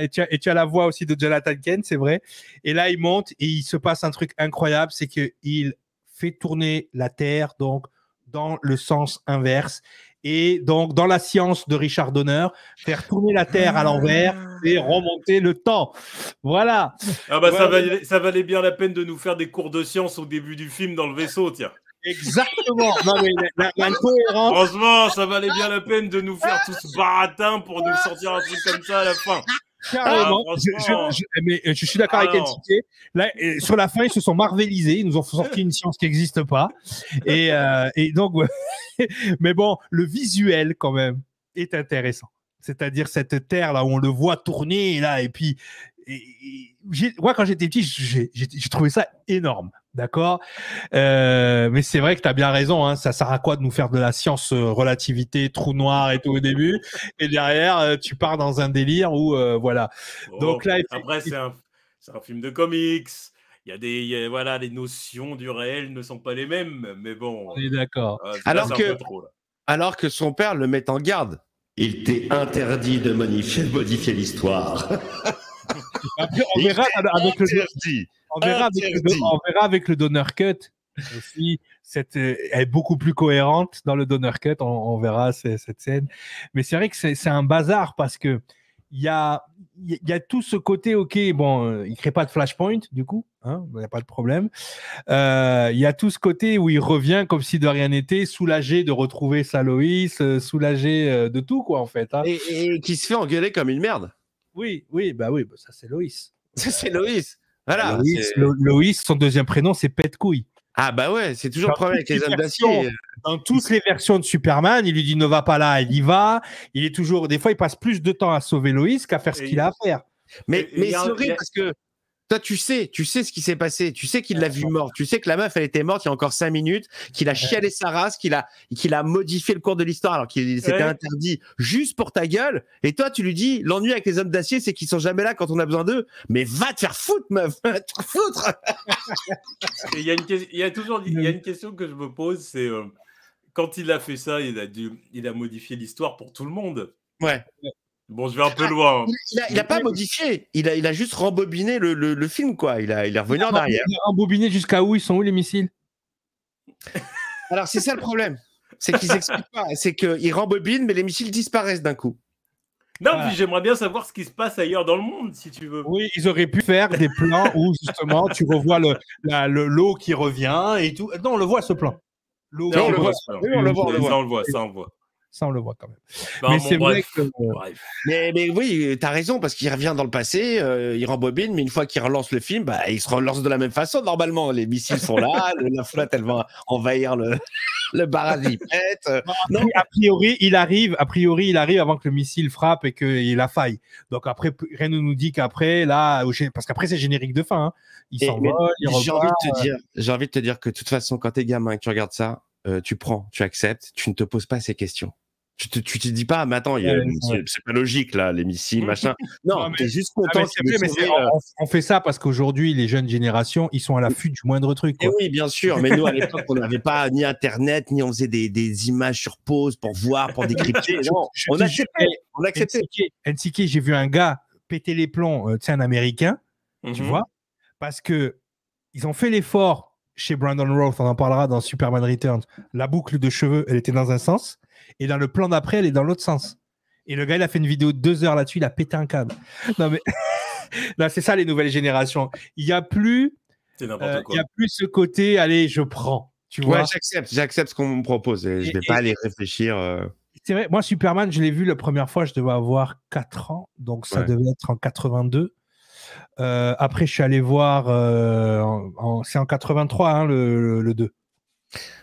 as la voix aussi de Jonathan Kent, c'est vrai. Et là il monte et il se passe un truc incroyable, c'est que il fait tourner la Terre donc dans le sens inverse. Et donc, dans la science de Richard Donner, faire tourner la Terre à l'envers et remonter le temps. Voilà. Ah bah voilà. Ça valait bien la peine de nous faire des cours de science au début du film dans le vaisseau, tiens. Exactement. Non, mais l'incohérence. Franchement, ça valait bien la peine de nous faire tous baratin pour nous sortir un truc comme ça à la fin. Carrément. Mais je suis d'accord avec NCK. Là, sur la fin, ils se sont marvelisés. Ils nous ont sorti une science qui n'existe pas. Et donc, ouais. Mais bon, le visuel, quand même, est intéressant. C'est-à-dire cette terre là où on le voit tourner là, et puis moi quand j'étais petit, j'ai trouvé ça énorme, d'accord. Mais c'est vrai que tu as bien raison, hein, ça sert à quoi de nous faire de la science relativité, trou noir et tout au début, et derrière tu pars dans un délire où voilà. Bon, donc là, après c'est un film de comics. Voilà, les notions du réel ne sont pas les mêmes, mais bon. On est d'accord. Alors que son père le met en garde. Il t'est interdit de modifier l'histoire. Après, on verra avec le Donner Cut aussi. Elle est beaucoup plus cohérente dans le Donner Cut. On verra cette scène. Mais c'est vrai que c'est un bazar parce que il y a tout ce côté, ok, bon, il crée pas de flashpoint du coup, hein, il n'y a pas de problème. Il y a tout ce côté où il revient comme si de rien n'était, soulagé de retrouver sa Loïs, soulagé de tout quoi en fait. Hein. Et qui se fait engueuler comme une merde. Oui, bah ça c'est Loïs. Ça c'est Loïs. Voilà. Loïs, son deuxième prénom c'est Pète Couille. Ah bah ouais, c'est toujours le problème avec les hommes d'acier. Dans toutes les versions de Superman, il lui dit ne va pas là, il y va. Il est toujours, des fois, il passe plus de temps à sauver Lois qu'à faire ce qu'il a à faire. Mais c'est horrible parce que toi, tu sais ce qui s'est passé. Tu sais qu'il l'a vu mort. Tu sais que la meuf, elle était morte il y a encore 5 minutes, qu'il a chialé sa race, qu'il a modifié le cours de l'histoire alors qu'il s'était interdit juste pour ta gueule. Et toi, tu lui dis, l'ennui avec les hommes d'acier, c'est qu'ils sont jamais là quand on a besoin d'eux. Mais va te faire foutre, meuf. Va te faire foutre. Il y a une question que je me pose, c'est quand il a fait ça, il a modifié l'histoire pour tout le monde. Ouais. Bon, je vais un peu loin. Il a pas modifié. Il a juste rembobiné le film, quoi. Il est revenu en arrière. Il a rembobiné jusqu'à où? Ils sont où les missiles? Alors, c'est ça le problème. C'est qu'ils s'expliquent pas. C'est qu'ils rembobinent, mais les missiles disparaissent d'un coup. Non, puis j'aimerais bien savoir ce qui se passe ailleurs dans le monde, si tu veux. Oui, ils auraient pu faire des plans où, justement, tu revois l'eau qui revient et tout. Non, on le voit, ce plan. On le voit. Ça, on le voit quand même. Bah, mais c'est vrai que... Mais oui, t'as raison, parce qu'il revient dans le passé, il rembobine, mais une fois qu'il relance le film, bah, il se relance de la même façon. Normalement, les missiles sont là, la flotte, elle va envahir le barrage, il pète. Non, a priori, il arrive avant que le missile frappe et qu'il y ait la faille. Donc après, rien ne nous dit qu'après, là, parce qu'après, c'est générique de fin. Hein. Il s'envole, il repart. J'ai envie de te dire que de toute façon, quand t'es gamin et que tu regardes ça, tu prends, tu acceptes, tu ne te poses pas ces questions. Tu te dis pas, mais attends, c'est pas logique là, les missiles, machin. Non, t'es juste content. On fait ça parce qu'aujourd'hui, les jeunes générations, ils sont à l'affût du moindre truc. Quoi. Et oui, bien sûr, mais nous à l'époque, on n'avait pas ni Internet, ni on faisait des images sur pause pour voir, pour décrypter. Non, on acceptait. NCK, j'ai vu un gars péter les plombs, un Américain, tu vois, parce que ils ont fait l'effort chez Brandon Routh, on en parlera dans Superman Returns. La boucle de cheveux, elle était dans un sens. Et dans le plan d'après, elle est dans l'autre sens. Et le gars, il a fait une vidéo de 2 heures là-dessus, il a pété un câble. Non, mais là, c'est ça les nouvelles générations. Il n'y a plus ce côté, allez, je prends. Tu vois, j'accepte ce qu'on me propose. Et je ne vais pas aller réfléchir. C'est vrai, moi, Superman, je l'ai vu la première fois, je devais avoir 4 ans. Donc, ça devait être en 82. Après, je suis allé voir, c'est en 83, hein, le 2.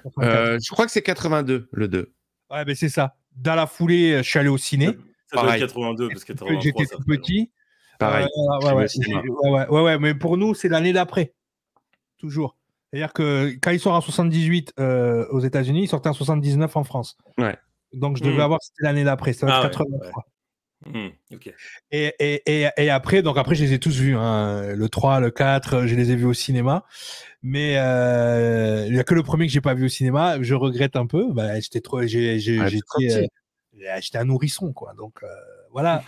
Je crois que c'est 82, le 2. Ouais, mais c'est ça. Dans la foulée, je suis allé au ciné. Ça doit être 82, parce que 83, j'étais tout petit. Pareil. Ouais, mais pour nous, c'est l'année d'après. Toujours. C'est-à-dire que quand ils sortent en 78 aux États-Unis, ils sortaient en 79 en France. Ouais. Donc, je devais avoir, c'était l'année d'après. Ça va être 83. Okay. Et après, je les ai tous vus. Hein. Le 3, le 4, je les ai vus au cinéma. Mais il n'y a que le premier que j'ai pas vu au cinéma. Je regrette un peu. Bah, j'étais un nourrisson, quoi. Donc voilà.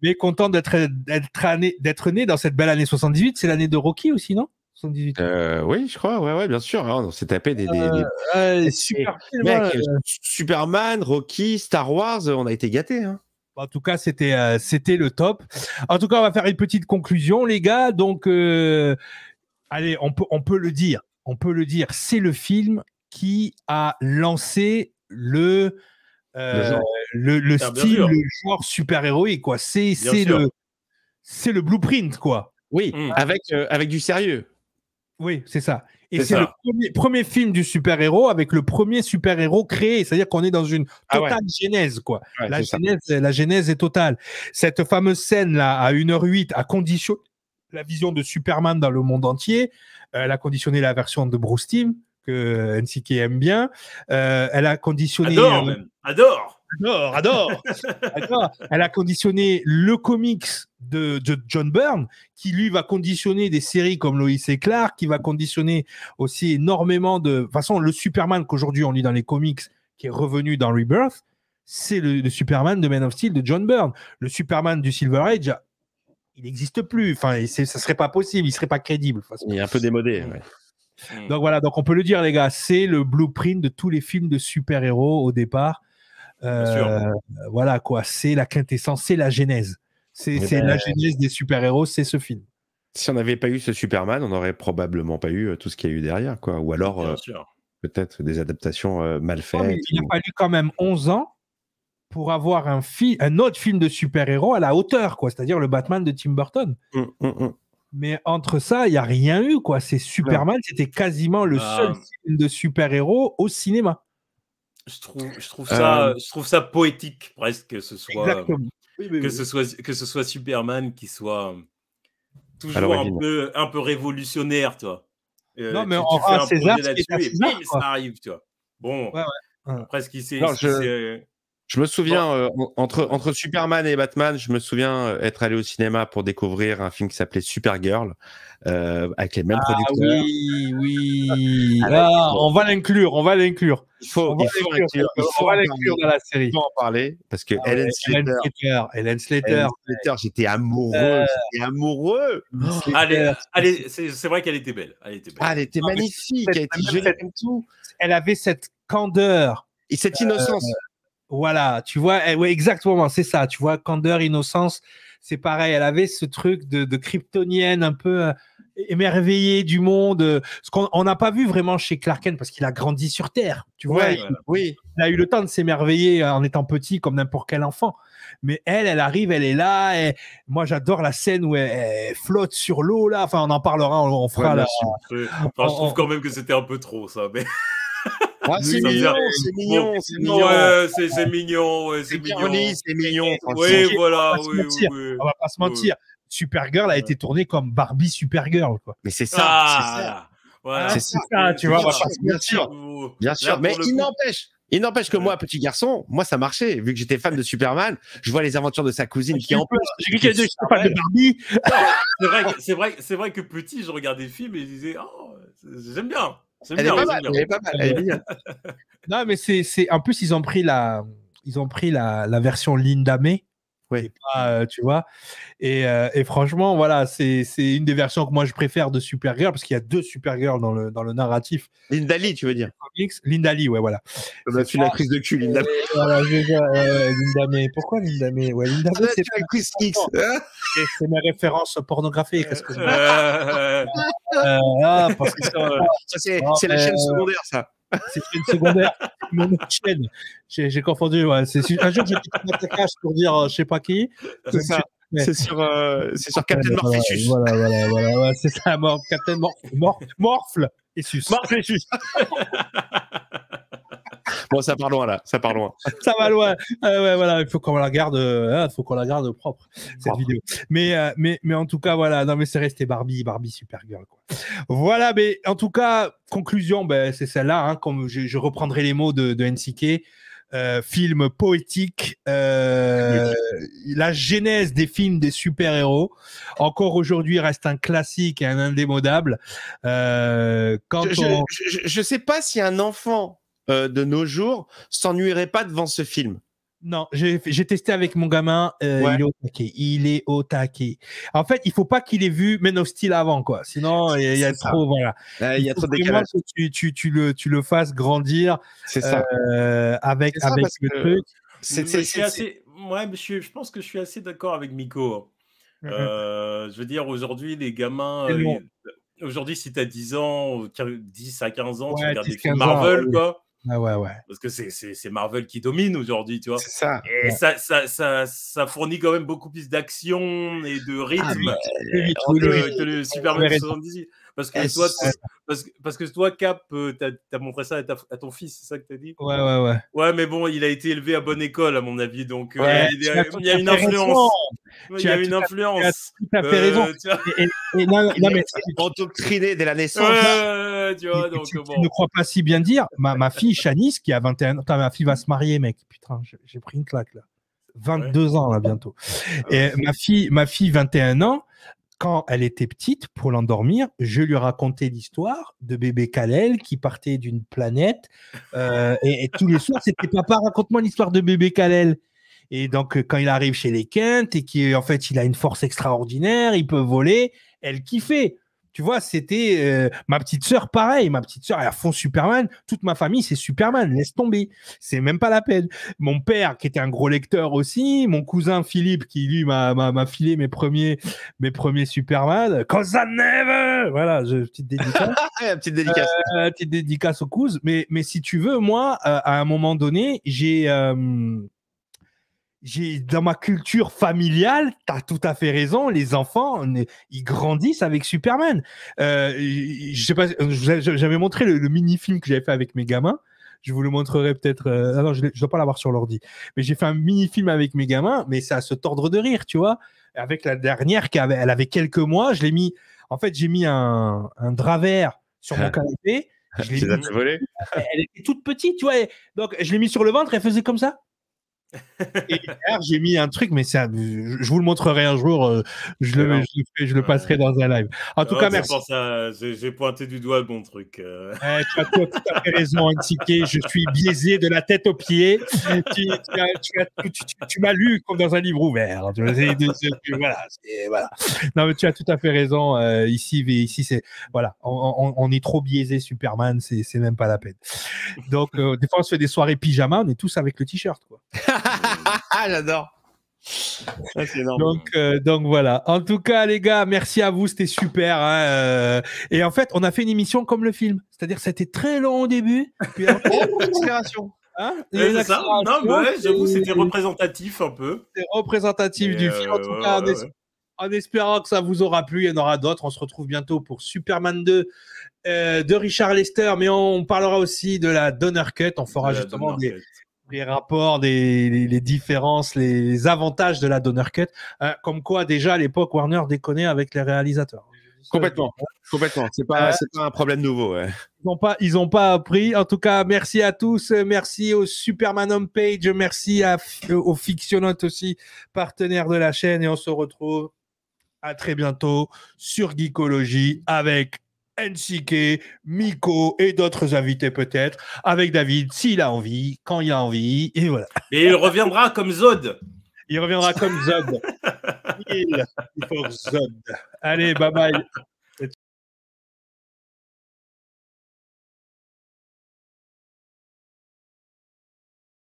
Mais content d'être né dans cette belle année 78. C'est l'année de Rocky aussi, non? 78. Oui, je crois. Ouais, bien sûr. On s'est tapé des super film, mec, Superman, Rocky, Star Wars. On a été gâtés. Hein. En tout cas, c'était le top. En tout cas, on va faire une petite conclusion, les gars. Donc, allez, on peut le dire. C'est le film qui a lancé le style, le genre super-héroïque, quoi. C'est le blueprint, quoi. Oui, avec du sérieux. Oui, c'est ça. Et c'est le premier film du super-héros avec le premier super-héros créé. C'est-à-dire qu'on est dans une totale genèse, quoi. Ouais, la genèse est totale. Cette fameuse scène-là, à 1h08, a conditionné la vision de Superman dans le monde entier. Elle a conditionné la version de Bruce Timm, que NCK aime bien. Elle a conditionné... Adore. Elle a conditionné le comics de John Byrne, qui lui va conditionner des séries comme Lois et Clark, qui va conditionner aussi énormément de... De toute façon, le Superman qu'aujourd'hui on lit dans les comics, qui est revenu dans Rebirth, c'est le Superman de Man of Steel de John Byrne. Le Superman du Silver Age, il n'existe plus. Enfin, ça serait pas possible, il serait pas crédible. De toute façon. Il est un peu démodé. Donc voilà, donc on peut le dire, les gars, c'est le blueprint de tous les films de super-héros au départ. Voilà quoi, c'est la quintessence, c'est la genèse. C'est la genèse des super-héros, c'est ce film. Si on n'avait pas eu ce Superman, on n'aurait probablement pas eu tout ce qu'il y a eu derrière, quoi. Ou alors peut-être des adaptations mal faites. Il a fallu quand même 11 ans pour avoir un autre film de super-héros à la hauteur, quoi. C'est-à-dire le Batman de Tim Burton. Mais entre ça, il n'y a rien eu, quoi. C'est Superman, c'était quasiment le seul film de super-héros au cinéma. Je trouve ça poétique presque que ce soit que ce soit Superman qui soit toujours un peu révolutionnaire, tu vois. Non mais tu fais un César, projet là-dessus et bim, ça arrive, tu vois. Bon, presque je me souviens, entre Superman et Batman, je me souviens être allé au cinéma pour découvrir un film qui s'appelait Supergirl, avec les mêmes producteurs. Oui. On va l'inclure. Il faut l'inclure dans la série. Il faut en parler, parce que Ellen Slater, j'étais amoureux. Allez, c'est vrai qu'elle était belle. Elle était magnifique, elle était jolie comme tout. Elle avait cette candeur. Et cette innocence. Voilà, tu vois, ouais, exactement, c'est ça. Tu vois, candeur, innocence, c'est pareil. Elle avait ce truc de kryptonienne un peu émerveillée du monde. Ce qu'on n'a pas vu vraiment chez Clark Kent parce qu'il a grandi sur Terre. Tu vois, il a eu le temps de s'émerveiller en étant petit comme n'importe quel enfant. Mais elle arrive, elle est là. Et moi, j'adore la scène où elle flotte sur l'eau là. Enfin, on en parlera, on fera là. Je trouve quand même que c'était un peu trop ça, mais. C'est mignon. C'est mignon. Oui, voilà. On va pas se mentir. Supergirl a été tournée comme Barbie Supergirl, quoi. Mais c'est ça. C'est ça, tu vois. On va pas se mentir. Bien sûr. Mais il n'empêche que moi, petit garçon, moi ça marchait. Vu que j'étais fan de Superman, je vois les aventures de sa cousine qui en plus. J'ai vu qu'elle était fan de Barbie. C'est vrai que petit, je regardais le film et je disais, oh, j'aime bien. Elle est pas mal. Non, mais c'est en plus ils ont pris la version Linda May. Oui. Pas, tu vois. Et franchement, voilà, c'est une des versions que moi je préfère de Supergirl parce qu'il y a 2 Supergirl dans le narratif. Linda Lee, tu veux dire? Linda Lee, ouais, voilà. C'est une actrice de cul, Linda May. Voilà, Linda May. Pourquoi Linda May? Ouais, Linda May, c'est l'actrice X. C'est mes références pornographiques. Parce que c'est la chaîne secondaire, ça. C'est une secondaire, mon autre chaîne. J'ai confondu. Ouais. Un jour, j'ai fait un attaquage pour dire je sais pas qui. C'est ça. C'est sur Captain Morpheus. Voilà. Ouais, c'est ça, Captain Morphle et Sus. Bon, ça part loin là. Ça va loin. Ouais, voilà. Il faut qu'on la garde propre cette vidéo. Mais en tout cas, voilà. Non, mais c'est resté Barbie Supergirl, quoi. Voilà. Mais en tout cas, conclusion, c'est celle-là. Hein, comme je reprendrai les mots de NCK. Film poétique, la genèse des films des super-héros. Encore aujourd'hui, reste un classique et un indémodable. Je sais pas si un enfant de nos jours s'ennuierait pas devant ce film. Non, j'ai testé avec mon gamin, il est au taquet. En fait, il faut pas qu'il ait vu Men of Steel avant, quoi. Sinon, il y a trop, voilà. Il y a trop de décalage. Que tu le fasses grandir. C'est ça. Avec le truc. Je pense que je suis assez d'accord avec Miko. Je veux dire, aujourd'hui, les gamins. aujourd'hui, si tu as 10 ans, 10 à 15 ans, tu Ouais, regardes 10, des films 15 ans, Marvel, oui. quoi. Ah ouais. Parce que c'est Marvel qui domine aujourd'hui, tu vois. C'est ça. Et ça fournit quand même beaucoup plus d'action et de rythme que le Superman 78. Parce que toi, Cap, t'as montré ça à ton fils, c'est ça que t'as dit? Ouais. Ouais, mais bon, il a été élevé à bonne école, à mon avis, donc Ouais, il y a une influence. Il y a une influence. Tu as fait raison. Et non, mais endoctriné dès la naissance. Ouais, tu vois, donc tu bon. ne crois pas si bien dire. Ma fille Shanice, qui a 21 ans, putain, ma fille va se marier, mec. Putain, j'ai pris une claque là. 22 ans là bientôt. Et ma fille 21 ans. Quand elle était petite, pour l'endormir, je lui racontais l'histoire de bébé Kal-El qui partait d'une planète. Et tous les soirs, c'était papa, raconte-moi l'histoire de bébé Kal-El. Et donc, quand il arrive chez les Kent et qu'en fait, il a une force extraordinaire, il peut voler, elle kiffait. Tu vois, c'était ma petite sœur, pareil. Ma petite sœur, elle est à fond Superman. Toute ma famille, c'est Superman. Laisse tomber. C'est même pas la peine. Mon père, qui était un gros lecteur aussi. Mon cousin Philippe, qui lui m'a filé mes premiers Superman. Cause I never. Voilà, petite dédicace. Petite dédicace. Petite dédicace aux cousins. Mais si tu veux, moi, à un moment donné, j'ai dans ma culture familiale, tu as tout à fait raison, les enfants, ils grandissent avec Superman. Je sais pas, j'avais montré le mini-film que j'avais fait avec mes gamins. Je vous le montrerai peut-être. Non, je dois pas l'avoir sur l'ordi. Mais j'ai fait un mini-film avec mes gamins, mais c'est à se tordre de rire, tu vois. Avec la dernière, elle avait quelques mois, je l'ai mis. En fait, j'ai mis un drap vert sur mon canapé. Tu l'as fait voler. Elle était toute petite, tu vois. Donc, je l'ai mis sur le ventre, elle faisait comme ça. Et derrière, j'ai mis un truc, mais je vous le montrerai un jour. Je le passerai dans un live. En tout cas, merci. J'ai pointé du doigt le bon truc. Tu as tout à fait raison, Ntsike. Je suis biaisé de la tête aux pieds. Tu m'as lu comme dans un livre ouvert. Voilà. Non, mais tu as tout à fait raison. Ici, c'est voilà, on est trop biaisé. Superman, c'est même pas la peine. Donc, des fois, on se fait des soirées pyjama. On est tous avec le t-shirt, quoi. J'adore. C'est énorme. Donc voilà. En tout cas, les gars, merci à vous, c'était super. Hein, et en fait, on a fait une émission comme le film, c'est-à-dire c'était très long au début. Puis accélération. Hein, c'est ça. Non, mais ouais, j'avoue, c'était représentatif un peu. C'est représentatif du film. En tout cas, en espérant que ça vous aura plu, il y en aura d'autres. On se retrouve bientôt pour Superman 2 de Richard Lester, mais on parlera aussi de la Donner Cut. On fera justement des rapports, les différences, les avantages de la Donner Cut. Comme quoi, déjà, à l'époque, Warner déconnait avec les réalisateurs. Complètement. C'est pas un problème nouveau. Ouais. Ils ont pas appris. En tout cas, merci à tous. Merci au Superman Homepage. Merci au Fictionautes aussi, partenaire de la chaîne. Et on se retrouve à très bientôt sur Geekology avec Ntsike, Miko et d'autres invités peut-être, avec David s'il a envie, quand il a envie, et voilà. Et il reviendra comme Zod. Il reviendra comme Zod. Il faut Zod. Allez, bye bye.